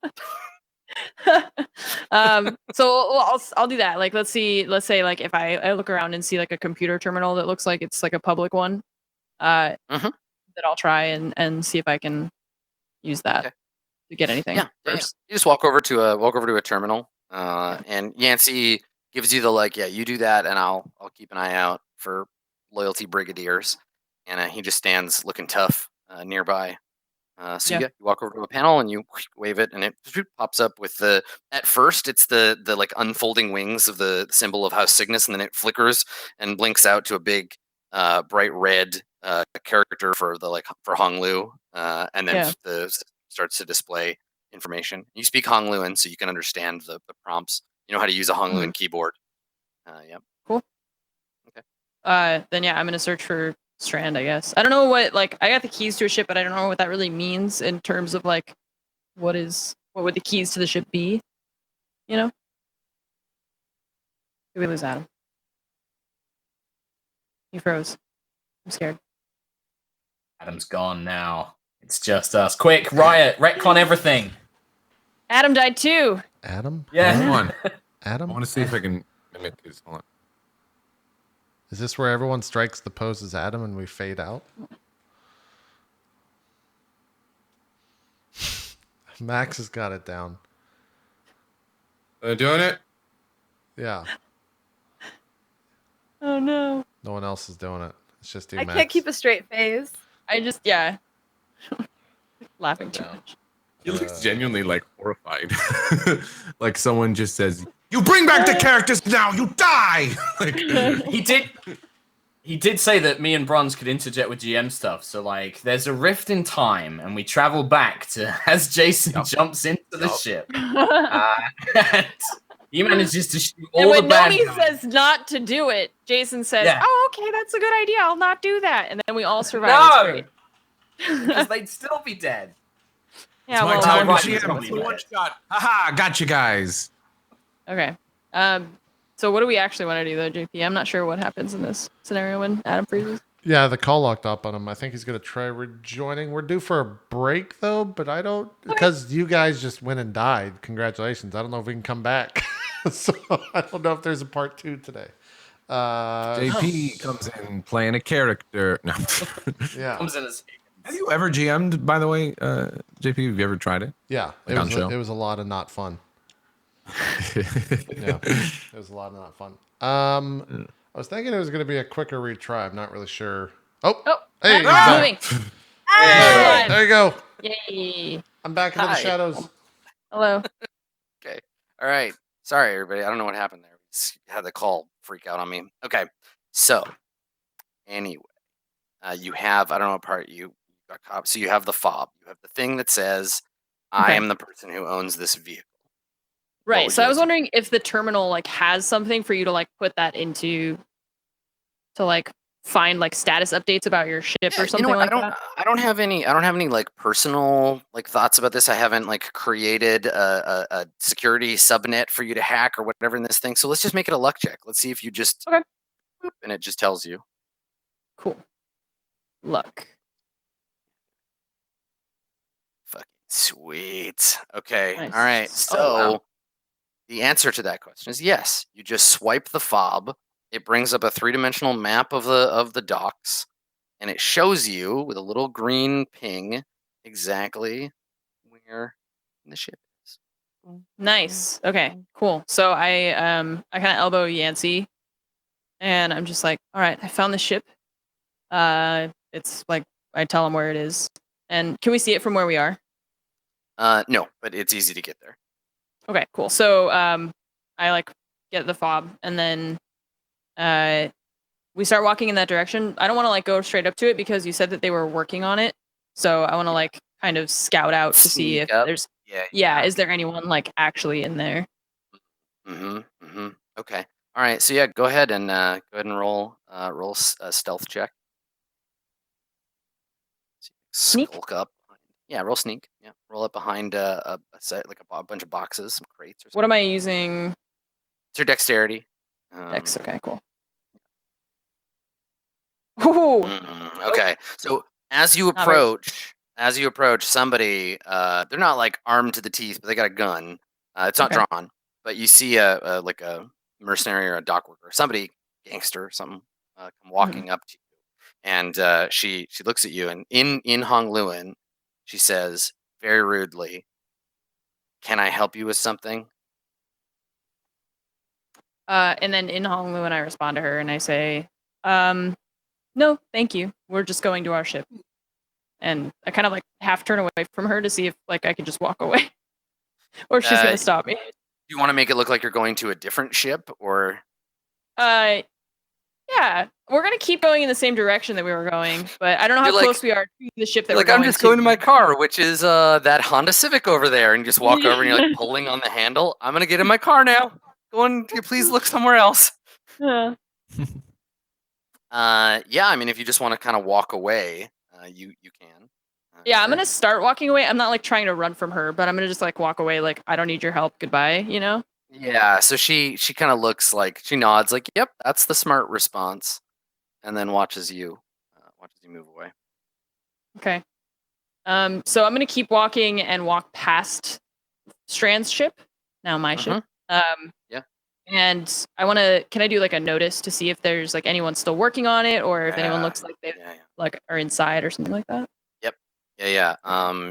I'll do that. Like, let's say like if I look around and see like a computer terminal that looks like it's like a public one, that I'll try and see if I can use that to get anything. Yeah. first. You just walk over to a terminal, and Yancey gives you the like, yeah, you do that, and I'll keep an eye out for loyalty brigadiers, and he just stands looking tough nearby. You walk over to a panel and you wave it, and it pops up with the. At first, it's the like unfolding wings of the symbol of House Cygnus, and then it flickers and blinks out to a big, bright red character for the like for Honglu, and then the starts to display information. You speak Hongluan, so you can understand the prompts. You know how to use a Hongluan keyboard. Yep. Cool. Okay. Then yeah, I'm gonna search for Strand, I guess. I don't know what, like, I got the keys to a ship, but I don't know what that really means in terms of like what would the keys to the ship be? You know? Did we lose Adam? He froze. I'm scared. Adam's gone now. It's just us. Quick, Riot, retcon everything. Adam died too. Adam? Yeah. Hold on. Adam? I want to see if I can mimic his. Hold on. Is this where everyone strikes the pose as Adam and we fade out? Max has got it down. Doing it? Yeah. Oh no. No one else is doing it. It's just you, I Max. can't keep a straight face. I just laughing too much. He looks genuinely like horrified. Like someone just says, "You bring back the characters now, you die!" Like He did say that me and Bronze could interject with GM stuff. So like there's a rift in time and we travel back to as Jason jumps into the ship. And he manages to shoot all And the when bad Nomi guys. says not to do it, Jason says, Yeah. "Oh, okay, that's a good idea. I'll not do that." And then we all survive. It's No! great. Because they'd still be dead. Yeah, it's my well, time right, to it's GM. probably It's a one right. shot. Haha, got you guys. Okay. So what do we actually want to do though, JP? I'm not sure what happens in this scenario when Adam freezes. Yeah, the call locked up on him. I think he's going to try rejoining. We're due for a break, though, but I don't... Because you guys just went and died. Congratulations. I don't know if we can come back. So I don't know if there's a part 2 today. JP comes in playing a character. No. Yeah. Comes in as Have you ever GM'd, by the way, JP? Have you ever tried it? Yeah. Like on show? It was a lot of not fun. Yeah. It was a lot of not fun. I was thinking it was going to be a quicker retry. I'm not really sure. Oh, hey, he's back. moving. Hey, there you go. Yay. I'm back into the Hi. shadows. Hello. Okay. All right. Sorry, everybody. I don't know what happened there. Just had the call freak out on me. Okay. So, anyway, you have, I don't know what part you got caught. So, you have the fob. You have the thing that says, I Okay. am the person who owns this vehicle. Right. would So you I was like to wondering if the terminal like has something for you to like put that into to like find like status updates about your ship Yeah, or something what, like that. I don't have any like personal like thoughts about this. I haven't like created a security subnet for you to hack or whatever in this thing. So let's just make it a luck check. Let's see if you just Okay. boop, and it just tells you. Cool. Luck. Fucking sweet. Okay. Nice. All right. Oh, So wow. the answer to that question is yes. You just swipe the fob. It brings up a 3-dimensional map of the docks, and it shows you with a little green ping exactly where the ship is. Nice. Okay. Cool. So I kind of elbow Yancey, and I'm just like, all right, I found the ship. It's like I tell him where it is, and can we see it from where we are? No, but it's easy to get there. Okay. Cool. So I like get the fob, and then we start walking in that direction. I don't want to like go straight up to it because you said that they were working on it. So I want to like kind of scout out to see Sneak if up. there's Yeah. is there anyone like actually in there? Okay. All right. So yeah, go ahead and roll a stealth check. Sneak? Skulk up. Yeah, roll sneak. Yeah, roll up behind a set, like a bunch of boxes, some crates or something. What am I using? It's your dexterity. Dex. Okay, cool. Ooh, Okay, so as you Not very- approach somebody, they're not like armed to the teeth, but they got a gun. It's not Okay. drawn, but you see a like a mercenary or a dock worker, somebody gangster or something, come walking up to you, and she looks at you, and in Hongluan, she says very rudely, "Can I help you with something?" and then in Honolulu, and I respond to her and I say, no, thank you. We're just going to our ship. And I kind of like half turn away from her to see if like I can just walk away, or if she's gonna stop me. Do you want to make it look like you're going to a different ship, or? Yeah, we're gonna keep going in the same direction that we were going, but I don't know how You're like- close we are to the ship that we're Like, going I'm just going to my car, which is that Honda Civic over there, and you just walk over and you're like pulling on the handle. I'm gonna get in my car now. Go on, please look somewhere else. Yeah. Yeah, I mean, if you just want to kind of walk away, you can. Yeah, I'm sure. gonna start walking away. I'm not like trying to run from her, but I'm gonna just like walk away. Like I don't need your help. Goodbye. You know. Yeah, so she kind of looks like, she nods like, "Yep, that's the smart response," and then watches you move away. Okay. So I'm gonna keep walking and walk past Strand's ship. Now my ship. Yeah. And I want to. Can I do like a notice to see if there's like anyone still working on it, or if anyone looks like they Yeah. like are inside or something like that? Yeah.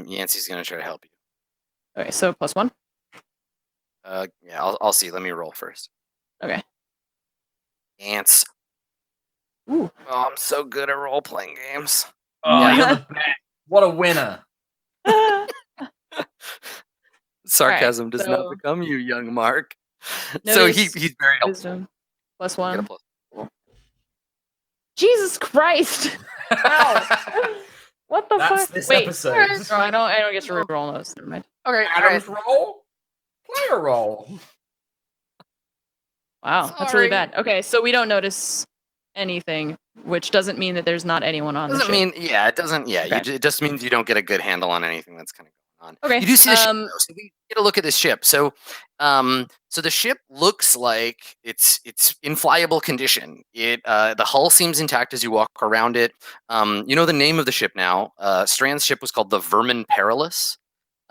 Yancey's gonna try to help you. Okay, so +1. Yeah, I'll see. Let me roll first. Okay. Ants. Ooh. Oh, I'm so good at role playing games. Oh, Yeah. you're the best. What a winner. Sarcasm does not so- become you, young Mark. So Notice he's very helpful. Wisdom. You get a +1. plus. Jesus Christ! Ow! What the That's fuck? this Wait. episode. Oh, I don't get to reroll those. Never mind. Okay, Adam's roll. Player roll. Wow, that's Sorry. really bad. Okay, so we don't notice anything, which doesn't mean that there's not anyone on the Doesn't ship. mean, yeah, it doesn't, yeah. Okay. It just means you don't get a good handle on anything that's kind of going on. Okay, You do see the ship, though, so we get a look at this ship. So, so the ship looks like it's in flyable condition. The hull seems intact as you walk around it. You know the name of the ship now. Strand's ship was called the Vermin Perilous.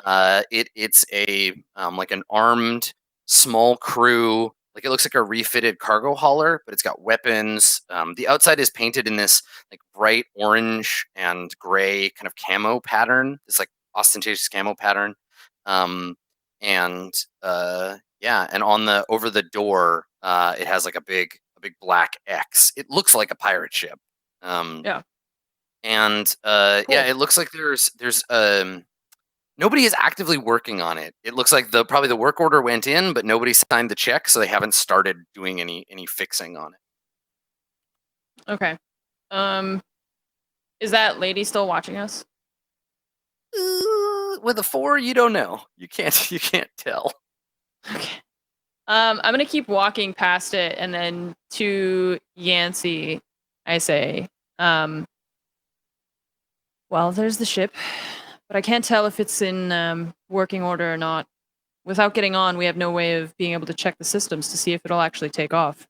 It's a like an armed small crew. Like, it looks like a refitted cargo hauler, but it's got weapons. The outside is painted in this like bright orange and gray kind of camo pattern. This like ostentatious camo pattern. And yeah, and on the over the door, it has like a big black X. It looks like a pirate ship. Yeah. And Cool. yeah, it looks like there's nobody is actively working on it. It looks like probably the work order went in, but nobody signed the check, so they haven't started doing any fixing on it. Okay. Is that lady still watching us? With a 4, you don't know. You can't tell. Okay. I'm gonna keep walking past it, and then to Yancey, I say, well, there's the ship, but I can't tell if it's in working order or not. Without getting on, we have no way of being able to check the systems to see if it'll actually take off.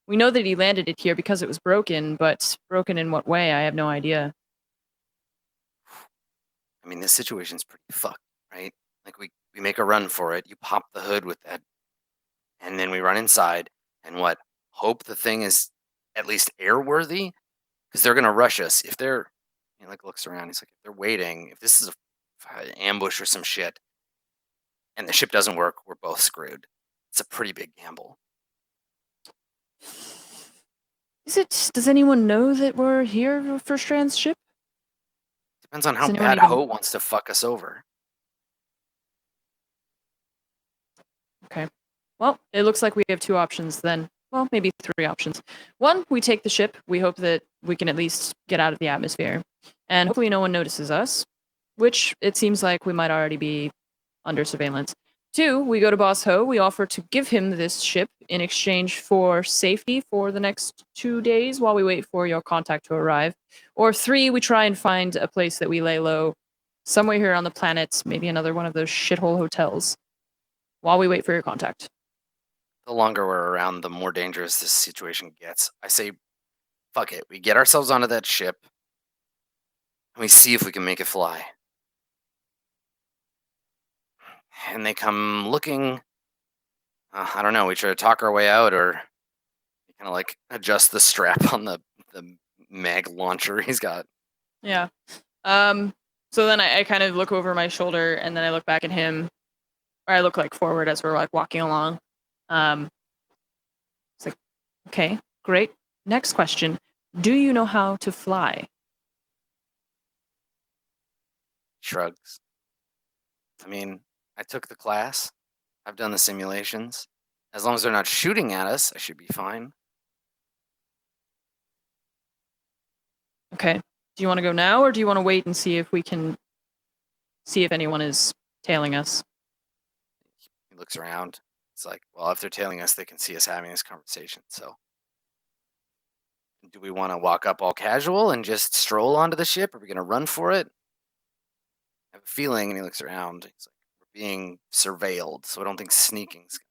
We know that he landed it here because it was broken, but broken in what way, I have no idea. I mean, this situation's pretty fucked, right? Like, we make a run for it. You pop the hood with that, and then we run inside, and what? Hope the thing is at least airworthy, because they're gonna rush us if they're. He like looks around. He's like, if they're waiting, if this is an ambush or some shit, and the ship doesn't work, we're both screwed. It's a pretty big gamble. Does anyone know that we're here for Strand's ship? Depends on how Does anyone bad even- Ho wants to fuck us over. Okay. Well, it looks like we have 2 options then. Well, maybe 3 options. 1, we take the ship. We hope that we can at least get out of the atmosphere. And hopefully no one notices us, which it seems like we might already be under surveillance. 2, we go to Boss Ho. We offer to give him this ship in exchange for safety for the next 2 days while we wait for your contact to arrive. Or 3, we try and find a place that we lay low somewhere here on the planet, maybe another one of those shithole hotels, while we wait for your contact. The longer we're around, the more dangerous this situation gets. I say, fuck it. We get ourselves onto that ship, and we see if we can make it fly. And they come looking. I don't know. We try to talk our way out, or kind of like adjust the strap on the mag launcher he's got. Yeah. So then I kind of look over my shoulder, and then I look back at him, or I look like forward as we're like walking along. It's like, okay, great. Next question: do you know how to fly? Shrugs. I mean, I took the class. I've done the simulations. As long as they're not shooting at us, I should be fine. Okay. Do you want to go now, or do you want to wait and see if we can see if anyone is tailing us? He looks around. It's like, well, if they're tailing us, they can see us having this conversation. So, do we want to walk up all casual and just stroll onto the ship? Are we going to run for it? I have a feeling, and he looks around. He's like, we're being surveilled, so I don't think sneaking's going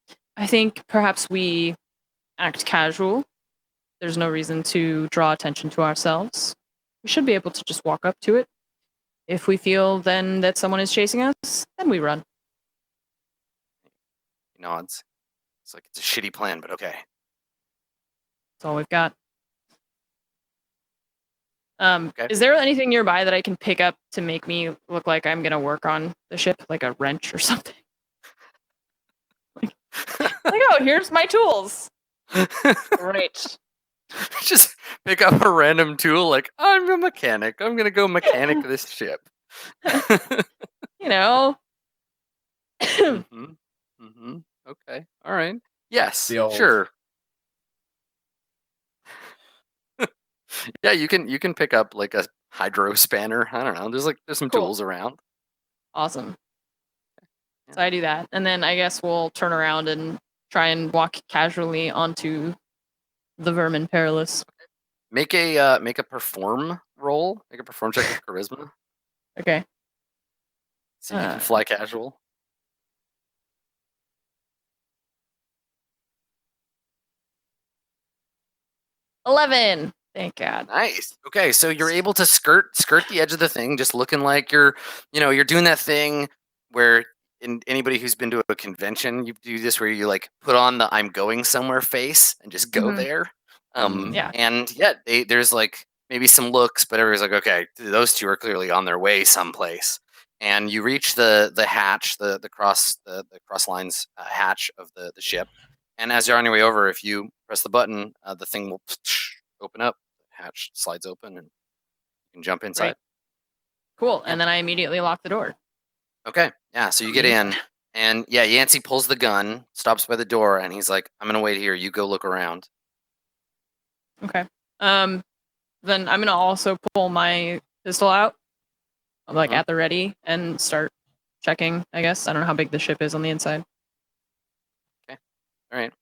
to help. I think perhaps we act casual. There's no reason to draw attention to ourselves. We should be able to just walk up to it. If we feel then that someone is chasing us, then we run. He nods. It's like it's a shitty plan, but okay. That's all we've got. Okay. Is there anything nearby that I can pick up to make me look like I'm gonna work on the ship, like a wrench or something? like, oh, here's my tools. Great. Just pick up a random tool, like, I'm a mechanic. I'm going to go mechanic this ship. You know. Okay. All right. Yes. The old- Sure. Yeah, you can pick up like a hydro spanner. I don't know. There's some Cool. tools around. Awesome. So I do that, and then I guess we'll turn around and try and walk casually onto the Vermin Perilous. Make a perform roll. Make a perform check with charisma. Okay. See if you can fly casual. $11. Thank God. Nice. Okay, so you're able to skirt the edge of the thing, just looking like you're doing that thing where anybody who's been to a convention, you do this where you like put on the "I'm going somewhere" face and just go there. Yeah. And yeah, there's like maybe some looks, but everybody's like, okay, those two are clearly on their way someplace. And you reach the hatch, the cross lines hatch of the ship. And as you're on your way over, if you press the button, the thing will open up. The hatch slides open, and you can jump inside. Right. Cool. And then I immediately lock the door. Okay. Yeah. So you get in, and yeah, Yancey pulls the gun, stops by the door, and he's like, "I'm gonna wait here. You go look around." Okay. Then I'm gonna also pull my pistol out, like at the ready, and start checking. I guess I don't know how big the ship is on the inside. Okay. All right.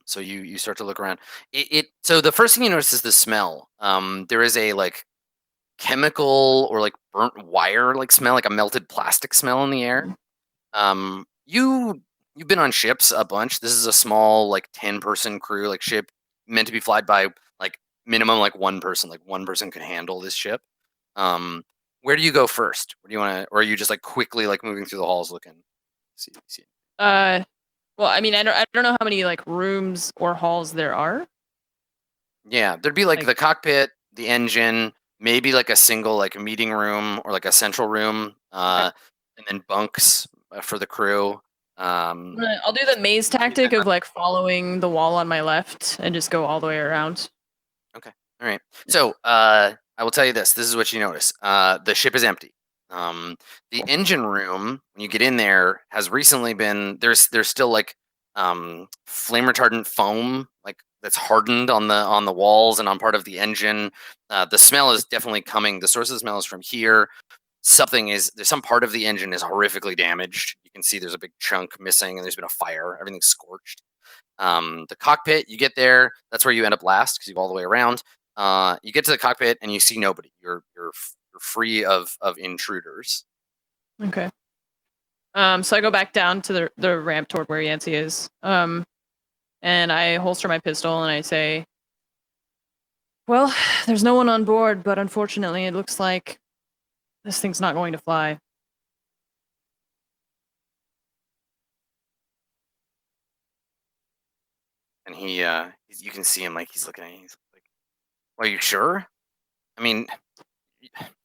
So you start to look around. So the first thing you notice is the smell. There is a like chemical or like burnt wire like smell, like a melted plastic smell in the air. You've been on ships a bunch. This is a small like 10-person crew like ship meant to be flied by like minimum like one person. Like one person could handle this ship. Where do you go first? Where do you want to, or are you just like quickly like moving through the halls looking? See. Well, I mean, I don't know how many like rooms or halls there are. Yeah, there'd be like the cockpit, the engine, maybe like a single like meeting room or like a central room, and then bunks for the crew. I'll do the maze tactic of like following the wall on my left and just go all the way around. Okay, all right. So I will tell you this. This is what you notice. The ship is empty. The engine room, when you get in there, has recently been there's still like flame retardant foam like that's hardened on the walls and on part of the engine. The smell is definitely coming. The source of the smell is from here. There's some part of the engine is horrifically damaged. You can see there's a big chunk missing, and there's been a fire. Everything's scorched. The cockpit, you get there. That's where you end up last because you go all the way around. You get to the cockpit and you see nobody. You're You're free of intruders. Okay. So I go back down to the ramp toward where Yancey is. And I holster my pistol and I say, "Well, there's no one on board, but unfortunately, it looks like this thing's not going to fly." And you can see him like he's looking at you. He's like, "Are you sure? I mean,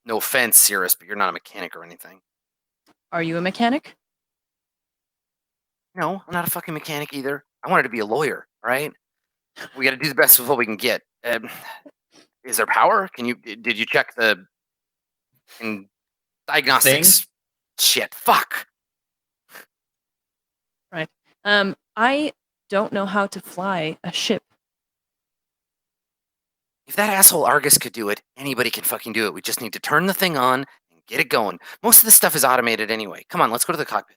no offense, Cirrus, but you're not a mechanic or anything." Are you a mechanic? No, I'm not a fucking mechanic either. I wanted to be a lawyer, right? We got to do the best with what we can get. Is there power? Did you check the diagnostics? Shit, fuck. Right. I don't know how to fly a ship. If that asshole Argus could do it, anybody can fucking do it. We just need to turn the thing on and get it going. Most of this stuff is automated anyway. Come on, let's go to the cockpit.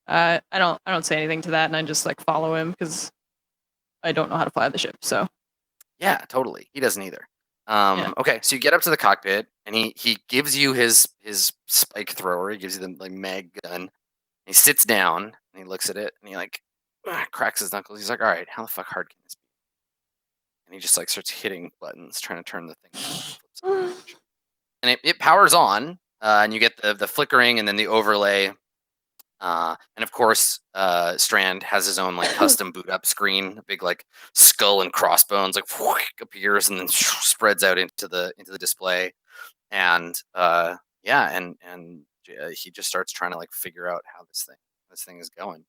I don't say anything to that, and I just like follow him because I don't know how to fly the ship. So Yeah, totally. He doesn't either. Yeah. Okay, so you get up to the cockpit, and he gives you his spike thrower. He gives you the like mag gun. He sits down and he looks at it, and he like cracks his knuckles. He's like, "All right, how the fuck hard can this be?" And he just like starts hitting buttons, trying to turn the thing on. And it powers on, and you get the flickering and then the overlay. And of course, Strand has his own like custom boot up screen, a big like skull and crossbones like appears and then spreads out into the display. And he just starts trying to like figure out how this thing is going.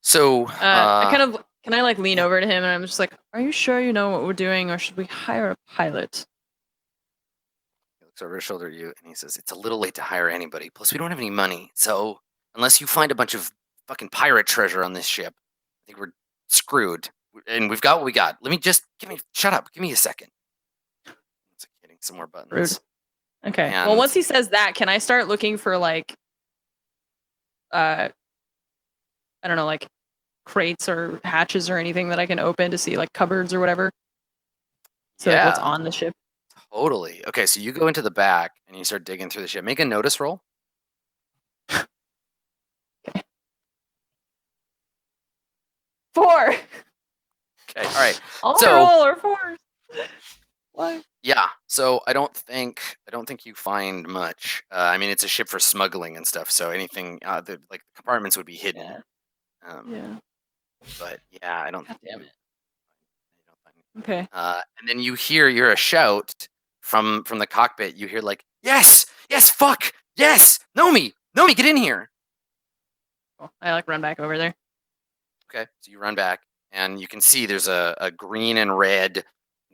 So can I like lean over to him and I'm just like, "Are you sure you know what we're doing, or should we hire a pilot?" He looks over his shoulder at you and he says, "It's a little late to hire anybody. Plus, we don't have any money. So unless you find a bunch of fucking pirate treasure on this ship, I think we're screwed. And we've got what we got. Shut up. Give me a second." It's like hitting some more buttons. Rude. Okay. And Well, once he says that, can I start looking for like, I don't know, like crates or hatches or anything that I can open to see, like cupboards or whatever? So like, what's Yeah. on the ship? Totally. Okay, so you go into the back and you start digging through the ship. Make a notice roll. Okay. 4. Okay. All right. All So- I roll are 4s. Why? Yeah. So I don't think you find much. I mean, it's a ship for smuggling and stuff. So anything the compartments would be hidden. Yeah. Yeah. But yeah, I don't. God damn it. you don't find Okay. And then you hear a shout from the cockpit. You hear like, "Yes, yes, fuck, yes, Nomi, get in here." Cool. I like run back over there. Okay, so you run back, and you can see there's a green and red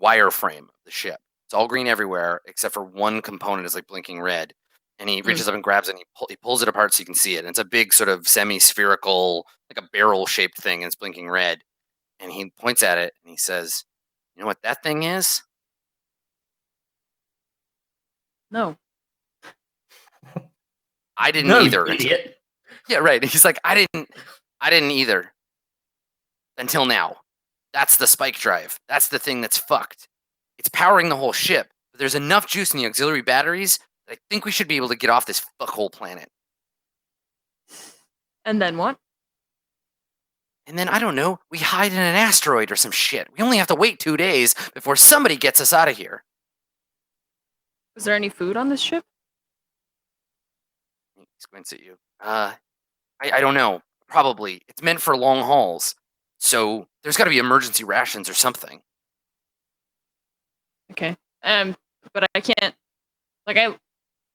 wireframe of the ship. It's all green everywhere except for one component is like blinking red. And he reaches up and grabs it, and he pulls it apart so you can see it. And it's a big sort of semi-spherical, like a barrel-shaped thing, and it's blinking red. And he points at it, and he says, "You know what that thing is?" No. I didn't No, either. you idiot. Yeah, right. He's like, I didn't either. Until now. That's the spike drive. That's the thing that's fucked. It's powering the whole ship. But there's enough juice in the auxiliary batteries that I think we should be able to get off this fuckhole planet. And then what? And then, I don't know, we hide in an asteroid or some shit. We only have to wait 2 days before somebody gets us out of here. Is there any food on this ship? He squints at you. I don't know. Probably. It's meant for long hauls. So there's got to be emergency rations or something. Okay. But I can't. Like I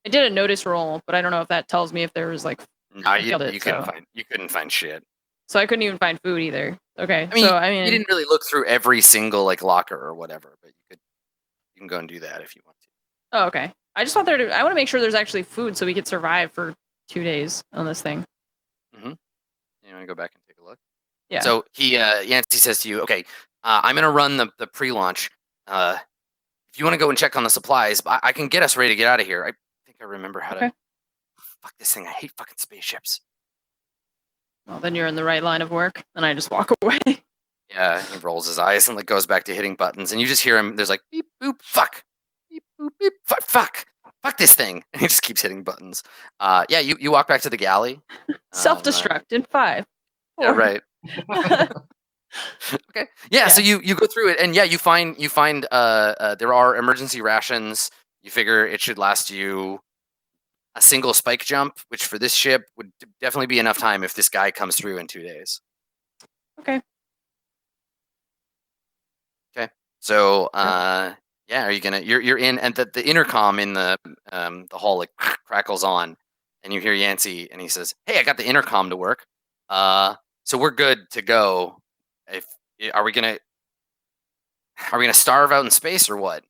did a notice roll, but I don't know if that tells me if there was like. No, you killed it, couldn't find shit. So I couldn't even find food either. Okay. I mean, you you didn't really look through every single like locker or whatever, but you can go and do that if you want to. Oh, okay. I just want I want to make sure there's actually food so we could survive for 2 days on this thing. Mm-hmm. You want to go back and take a look? Yeah. So Yancey says to you, "Okay, I'm gonna run the pre-launch. If you want to go and check on the supplies, I can get us ready to get out of here. I think I remember how to. Fuck this thing. I hate fucking spaceships." Well, then you're in the right line of work, and I just walk away. Yeah, he rolls his eyes and like goes back to hitting buttons, and you just hear him. There's like beep boop fuck, beep boop beep fuck this thing, and he just keeps hitting buttons. Yeah, you walk back to the galley. Self-destruct in 5, 4. Yeah, right. Okay. Yeah, so you go through it, and yeah, you find there are emergency rations. You figure it should last you a single spike jump, which for this ship would definitely be enough time if this guy comes through in 2 days. Okay. Okay. So yeah, are you gonna you're in, and the intercom in the hall like crackles on, and you hear Yancey, and he says, "Hey, I got the intercom to work. So we're good to go. If are we gonna starve out in space or what?"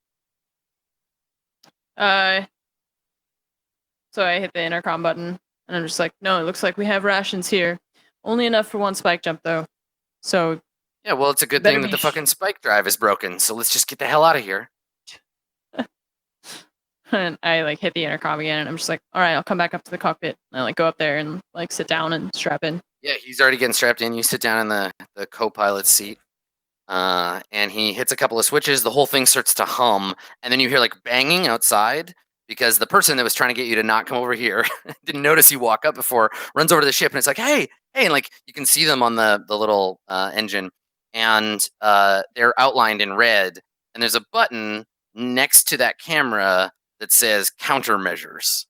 So I hit the intercom button, and I'm just like, no, it looks like we have rations here. Only enough for 1 spike jump, though. So Yeah, well, it's a good Better thing that be the fucking spike drive is broken. So let's just get the hell out of here. and I like hit the intercom again, and I'm just like, all right, I'll come back up to the cockpit. And I like go up there and like sit down and strap in. Yeah, he's already getting strapped in. You sit down in the co-pilot seat, and he hits a couple of switches. The whole thing starts to hum, and then you hear like banging outside because the person that was trying to get you to not come over here didn't notice you walk up before, runs over to the ship, and it's like, hey, and like you can see them on the little engine, and they're outlined in red, and there's a button next to that camera that says countermeasures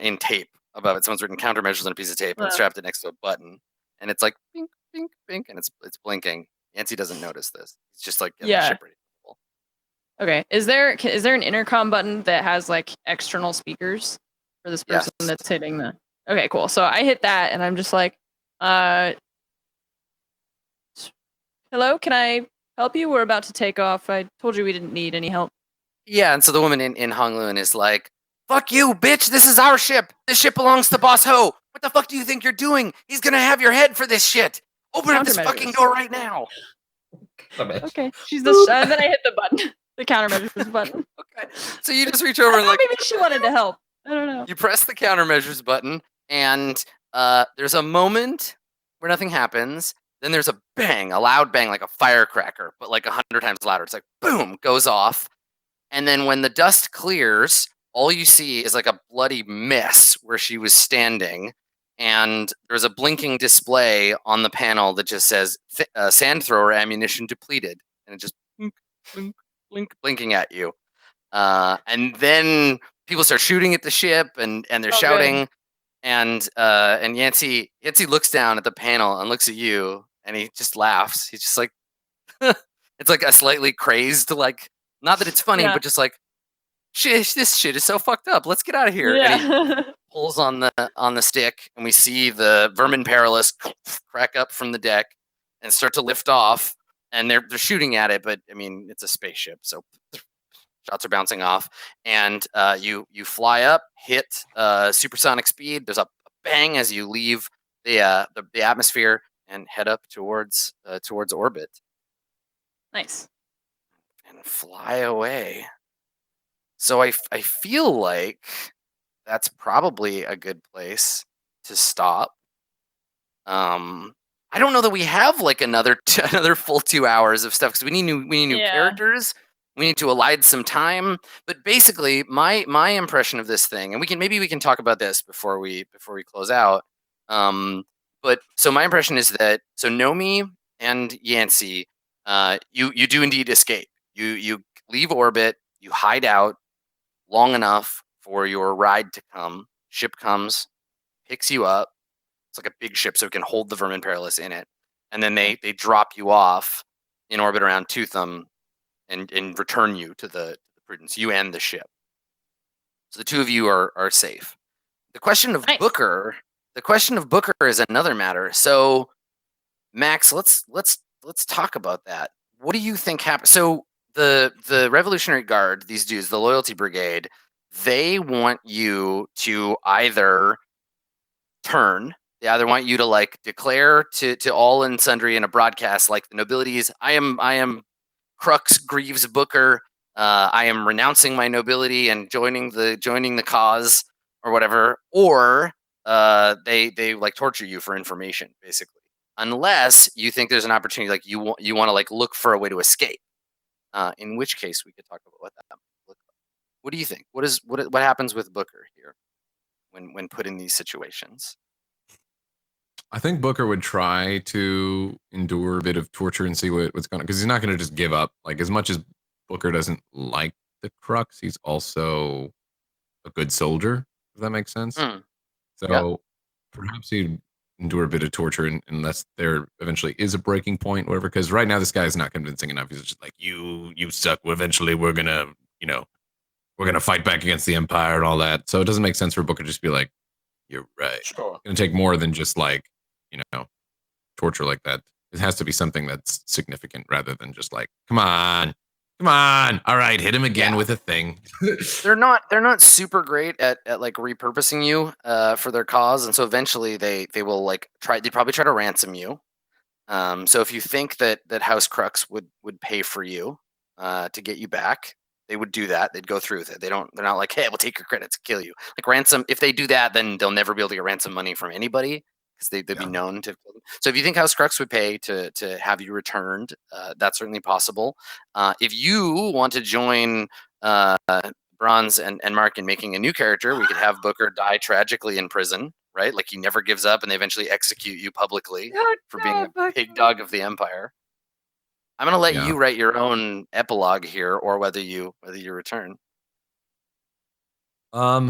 in tape above it. Someone's written countermeasures on a piece of tape and Wow. strapped it next to a button, and it's like bink, bink, bink, and it's blinking. Yancey doesn't notice this. It's just like getting the Yeah. ship ready. Okay. Is there an intercom button that has like external speakers for this person Yes. that's hitting the? Okay, cool. So I hit that, and I'm just like, hello, can I help you? We're about to take off. I told you we didn't need any help. Yeah, and so the woman in Honglun is like, fuck you, bitch, this is our ship. This ship belongs to Boss Ho. What the fuck do you think you're doing? He's gonna have your head for this shit. Open up this fucking Countermeasures. door right now. Okay. She's the and then I hit the button, the countermeasures button. Okay. So you just reach over and like Maybe she wanted to help. I don't know. you press the countermeasures button, and there's a moment where nothing happens. Then there's a bang, a loud bang, like a firecracker, but like 100 times louder. It's like boom, goes off. And then when the dust clears, all you see is like a bloody mess where she was standing. And there's a blinking display on the panel that just says sand thrower ammunition depleted. And it just blink, blink, blink, blinking at you. And then people start shooting at the ship, and they're Oh, shouting. And Yancey looks down at the panel and looks at you, and he just laughs. He's just like, it's like a slightly crazed, like, not that it's funny, Yeah. but just like, shit, this shit is so fucked up. Let's get out of here. And he Yeah. pulls on the stick, and we see the Vermin Perilous crack up from the deck and start to lift off. And they're shooting at it, but I mean, it's a spaceship, so shots are bouncing off. And you fly up, hit supersonic speed. There's a bang as you leave the atmosphere and head up towards orbit Nice. and fly away. So I feel like that's probably a good place to stop. I don't know that we have like another full 2 hours of stuff because we need new Yeah. characters. We need to allide some time. But basically, my impression of this thing, and maybe we can talk about this before we close out. But so my impression is that Nomi and Yancey, you do indeed escape. You leave orbit. You hide out long enough for your ride to come. Ship comes, picks you up. It's like a big ship, so it can hold the Vermin Perilous in it. And then they drop you off in orbit around Tootham and return you to the Prudence, you and the ship. So the two of you are safe. The question of Nice. Booker is another matter. So Max, let's talk about that. What do you think happened? So the Revolutionary Guard, these dudes, the Loyalty Brigade, they want you to either turn. They either want you to like declare to all and sundry in a broadcast, like the nobilities, I am Crux Greaves Booker. I am renouncing my nobility and joining the cause or whatever. Or they like torture you for information, basically. unless you think there's an opportunity, like you want to like look for a way to escape. In which case, we could talk about what that might look like. What do you think? What happens with Booker here when put in these situations? I think Booker would try to endure a bit of torture and see what's going on, because he's not going to just give up. Like, as much as Booker doesn't like the Crux, he's also a good soldier, if that makes sense. Mm. So Yeah. perhaps he'd endure a bit of torture unless there eventually is a breaking point, whatever. Because right now this guy's not convincing enough. He's just like, you suck. Eventually we're gonna, we're gonna fight back against the Empire and all that. So it doesn't make sense for Booker to just be like, you're right. Sure. It's gonna take more than just like, torture like that. It has to be something that's significant rather than just like, come on, all right, hit him again with a thing. They're not super great at like repurposing you for their cause, and so eventually they will like they'd probably try to ransom you. So if you think that House Crux would pay for you to get you back, they would do that. They'd go through with it. They're not like, hey, we'll take your credits, kill you. Like ransom, if they do that, then they'll never be able to get ransom money from anybody, because they'd be known to. So if you think House Crux would pay to have you returned, that's certainly possible. If you want to join Bronze and Mark in making a new character, we could have Booker die tragically in prison, right? Like he never gives up, and they eventually execute you publicly for being a pig dog of the Empire. I'm gonna let you write your own epilogue here, or whether you return. I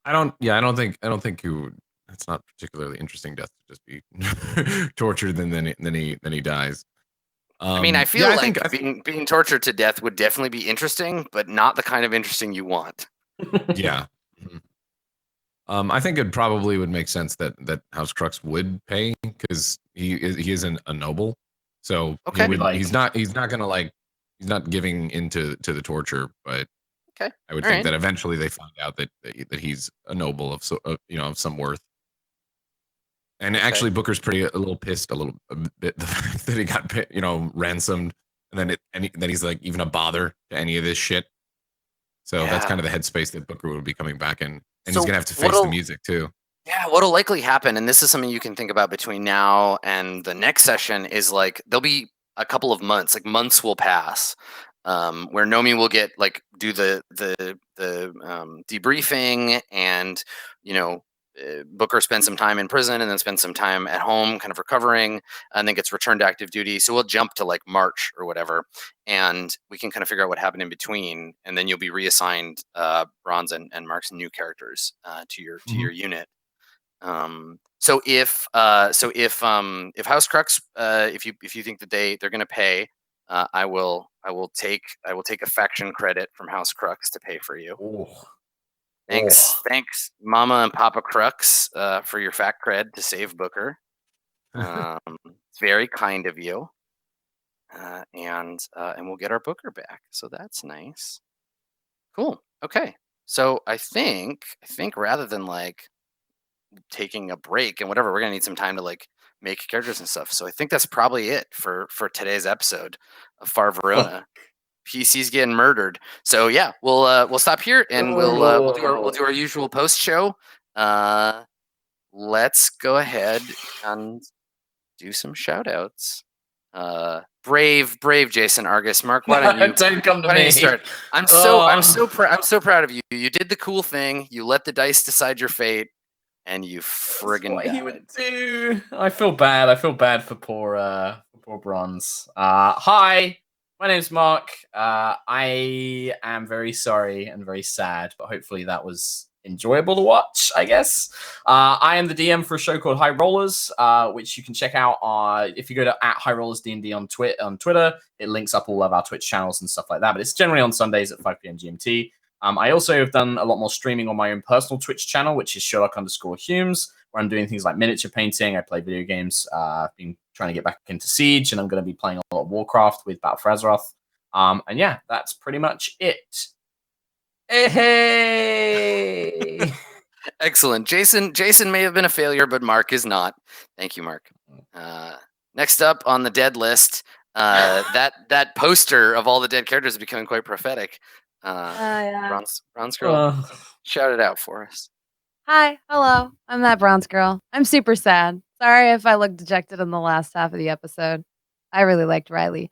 don't think you. It's not particularly interesting death to just be tortured and then he dies. I mean, I feel like being tortured to death would definitely be interesting, but not the kind of interesting you want. Yeah. I think it probably would make sense that House Crux would pay, because he is a noble, so he's not giving into the torture, but I would think that eventually they find out that he's a noble of of some worth. And actually, Booker's a little pissed a bit that he got ransomed, and then he's like even a bother to any of this shit. So that's kind of the headspace that Booker would be coming back in, and he's gonna have to face the music too. Yeah, what'll likely happen, and this is something you can think about between now and the next session, is like there'll be a couple of months, like months will pass, where Nomi will get like do the debriefing, and Booker spends some time in prison and then spends some time at home kind of recovering, and then gets returned to active duty. So we'll jump to like March or whatever, and we can kind of figure out what happened in between, and then you'll be reassigned Bronze and Mark's new characters to your unit. So if House Crux, if you think that they're going to pay, I will take a faction credit from House Crux to pay for you. Ooh. Thanks, Mama and Papa Crux, for your fat cred to save Booker. It's very kind of you. And we'll get our Booker back, so that's nice. Cool. Okay. So I think rather than like taking a break and whatever, we're gonna need some time to like make characters and stuff. So I think that's probably it for today's episode of Far Verona. PC's getting murdered. So yeah, we'll stop here, and we'll do our usual post show. Let's go ahead and do some shout outs. Brave Jason Argus. Mark, why don't you don't come to me? Start? I'm so proud of you. You did the cool thing. You let the dice decide your fate, and you friggin' what he would do. I feel bad for poor Bronze. Hi. My name's Mark. I am very sorry and very sad, but hopefully that was enjoyable to watch, I guess. I am the DM for a show called High Rollers, which you can check out if you go to @HighRollersDND on Twitter. It links up all of our Twitch channels and stuff like that, but it's generally on Sundays at 5 p.m. GMT. I also have done a lot more streaming on my own personal Twitch channel, which is Sherlock_Humes, where I'm doing things like miniature painting. I play video games. I've been trying to get back into Siege, and I'm going to be playing a lot of Warcraft with Battle for Azeroth. And yeah, that's pretty much it. Hey! Excellent. Jason may have been a failure, but Mark is not. Thank you, Mark. Next up on the dead list, that poster of all the dead characters is becoming quite prophetic. Bronze Girl, shout it out for us. Hi, hello. I'm that Bronze Girl. I'm super sad. Sorry if I looked dejected in the last half of the episode. I really liked Riley.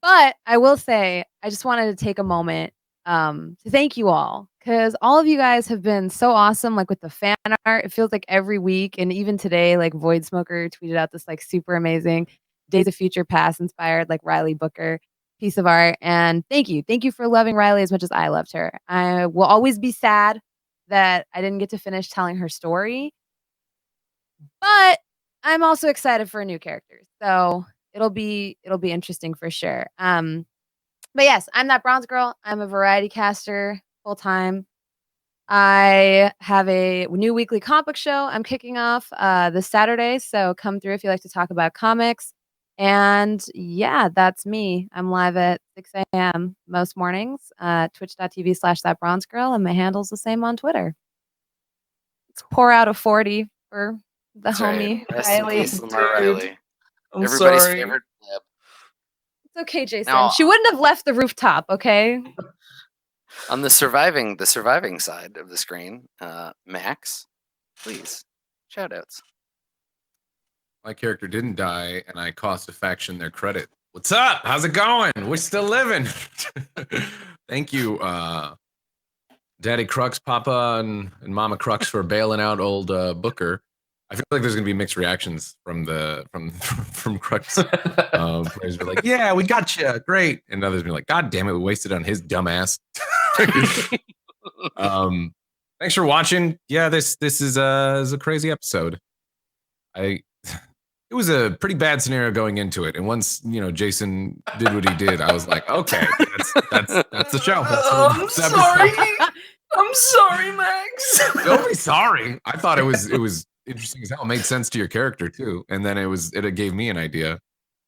But I will say, I just wanted to take a moment to thank you all, because all of you guys have been so awesome, like with the fan art. It feels like every week, and even today, like Void Smoker tweeted out this like super amazing Days of Future Past inspired like Riley Booker piece of art. And thank you. Thank you for loving Riley as much as I loved her. I will always be sad that I didn't get to finish telling her story, but I'm also excited for a new character. So it'll be interesting for sure. But yes, I'm that bronze girl. I'm a variety caster full time. I have a new weekly comic book show I'm kicking off this Saturday. So come through if you like to talk about comics. And yeah, that's me. I'm live at 6 a.m. most mornings, twitch.tv/thatbronzegirl. And my handle's the same on Twitter. Let's pour out a 40 for the That's homie right. Rest in Riley. peace, Lamar Riley. I'm Everybody's sorry. favorite pleb. It's okay, Jason. Now- She wouldn't have left the rooftop, okay? On the surviving side of the screen, Max, please, shoutouts. My character didn't die, and I cost a faction their credit. What's up? How's it going? We're still living. Thank you, Daddy Crux, Papa, and Mama Crux for bailing out old Booker. I feel like there's gonna be mixed reactions from Crux. Players are like, "Yeah, we got you, great," and others be like, "God damn it, we wasted on his dumbass." Thanks for watching. Yeah, this is a crazy episode. It was a pretty bad scenario going into it, and once Jason did what he did, I was like, okay, that's the show. I'm sorry. I'm sorry, Max. Don't be sorry. I thought it was interesting as hell. It made sense to your character too, and then it gave me an idea.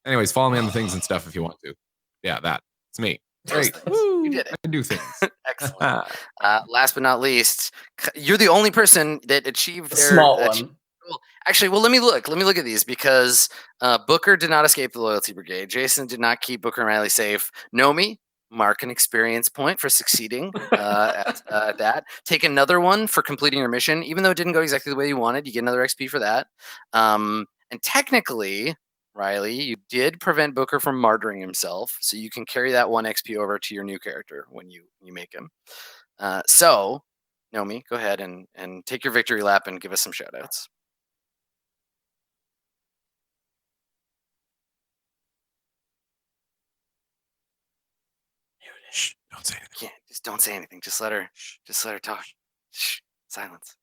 Anyways, follow me on the things and stuff if you want to. Yeah, it's me. Great. You did it. I do things. Excellent. Last but not least, you're the only person that achieved their Small one. Actually, well, let me look at these, because Booker did not escape the loyalty brigade. Jason did not keep Booker and Riley safe. Nomi, mark an experience point for succeeding at that. Take another one for completing your mission, even though it didn't go exactly the way you wanted. You get another XP for that. And technically, Riley, you did prevent Booker from martyring himself, so you can carry that 1 XP over to your new character when you make him. So, Nomi, go ahead and take your victory lap and give us some shoutouts. Shh, don't say anything. Yeah, just don't say anything. Just let her talk. Shh, silence.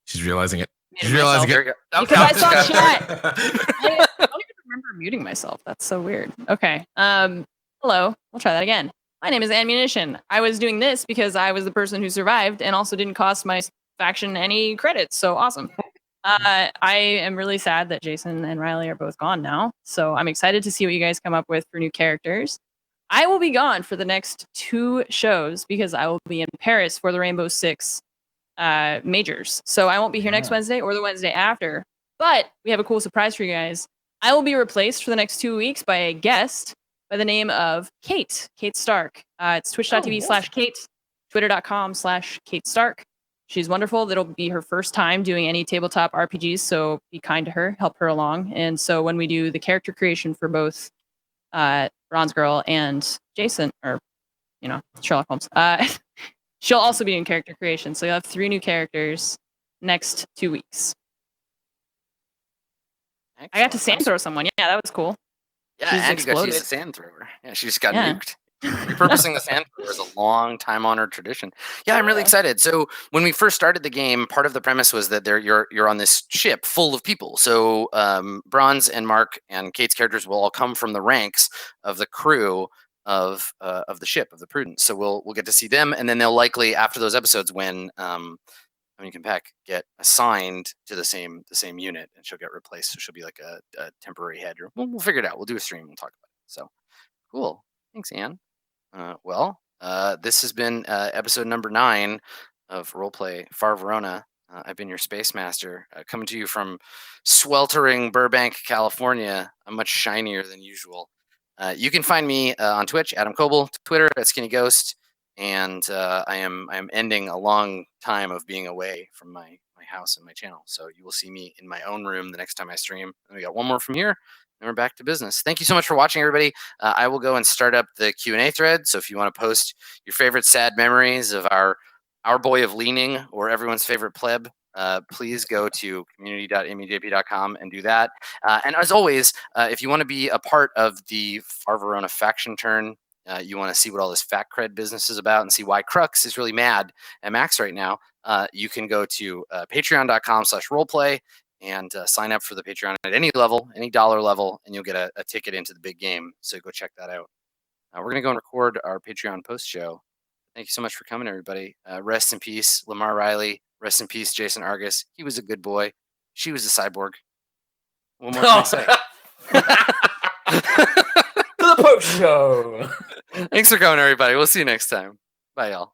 She's realizing it. She's Muted myself. realizing There it. we go. Because I saw chat. I don't even remember muting myself. That's so weird. Okay. Hello. We'll try that again. My name is AnneMunition. I was doing this because I was the person who survived and also didn't cost my faction any credits. So awesome. I am really sad that Jason and Riley are both gone now. So I'm excited to see what you guys come up with for new characters. I will be gone for the next 2 shows because I will be in Paris for the Rainbow Six majors. So I won't be here next Wednesday or the Wednesday after. But we have a cool surprise for you guys. I will be replaced for the next 2 weeks by a guest by the name of Kate Stark. It's twitch.tv/Kate, twitter.com/Kate Stark. She's wonderful. That'll be her first time doing any tabletop RPGs, so be kind to her, help her along. And so when we do the character creation for both Bronze Girl and Jason, or Sherlock Holmes, she'll also be in character creation. So you'll have 3 new characters next 2 weeks. Excellent. I got to sand throw someone. Yeah, that was cool. Yeah, She's and you got to use exploded. the sand thrower. Yeah, she just got Yeah. nuked. Repurposing the sand thrower is a long time honored tradition. Yeah, I'm really excited. So when we first started the game, part of the premise was that you're on this ship full of people. So Bronze and Mark and Kate's characters will all come from the ranks of the crew of the ship, of the Prudence. So we'll get to see them, and then they'll likely, after those episodes, when Can Peck, get assigned to the same unit, and she'll get replaced. So she'll be like a temporary head. Or we'll figure it out. We'll do a stream. We'll talk about it. So cool. Thanks, Anne. This has been episode number 9 of Roleplay Far Verona. I've been your Space Master, coming to you from sweltering Burbank, California. I'm much shinier than usual. You can find me on Twitch, Adam Coble, Twitter at skinnyghost, and I am ending a long time of being away from my my house and my channel. So you will see me in my own room the next time I stream. And we got one more from here, and we're back to business. Thank you so much for watching, everybody. I will go and start up the Q&A thread. So if you want to post your favorite sad memories of our boy of leaning or everyone's favorite pleb, please go to community.itmeJP.com and do that. And as always, if you want to be a part of the Verona faction turn, you want to see what all this fat cred business is about and see why Crux is really mad at Max right now, you can go to patreon.com/rollplay and sign up for the Patreon at any level, any dollar level, and you'll get a ticket into the big game. So go check that out. We're going to go and record our Patreon post show. Thank you so much for coming, everybody. Rest in peace, Lamar Riley. Rest in peace, Jason Argus. He was a good boy. She was a cyborg. What more can I say? To the post show. Thanks for coming, everybody. We'll see you next time. Bye, y'all.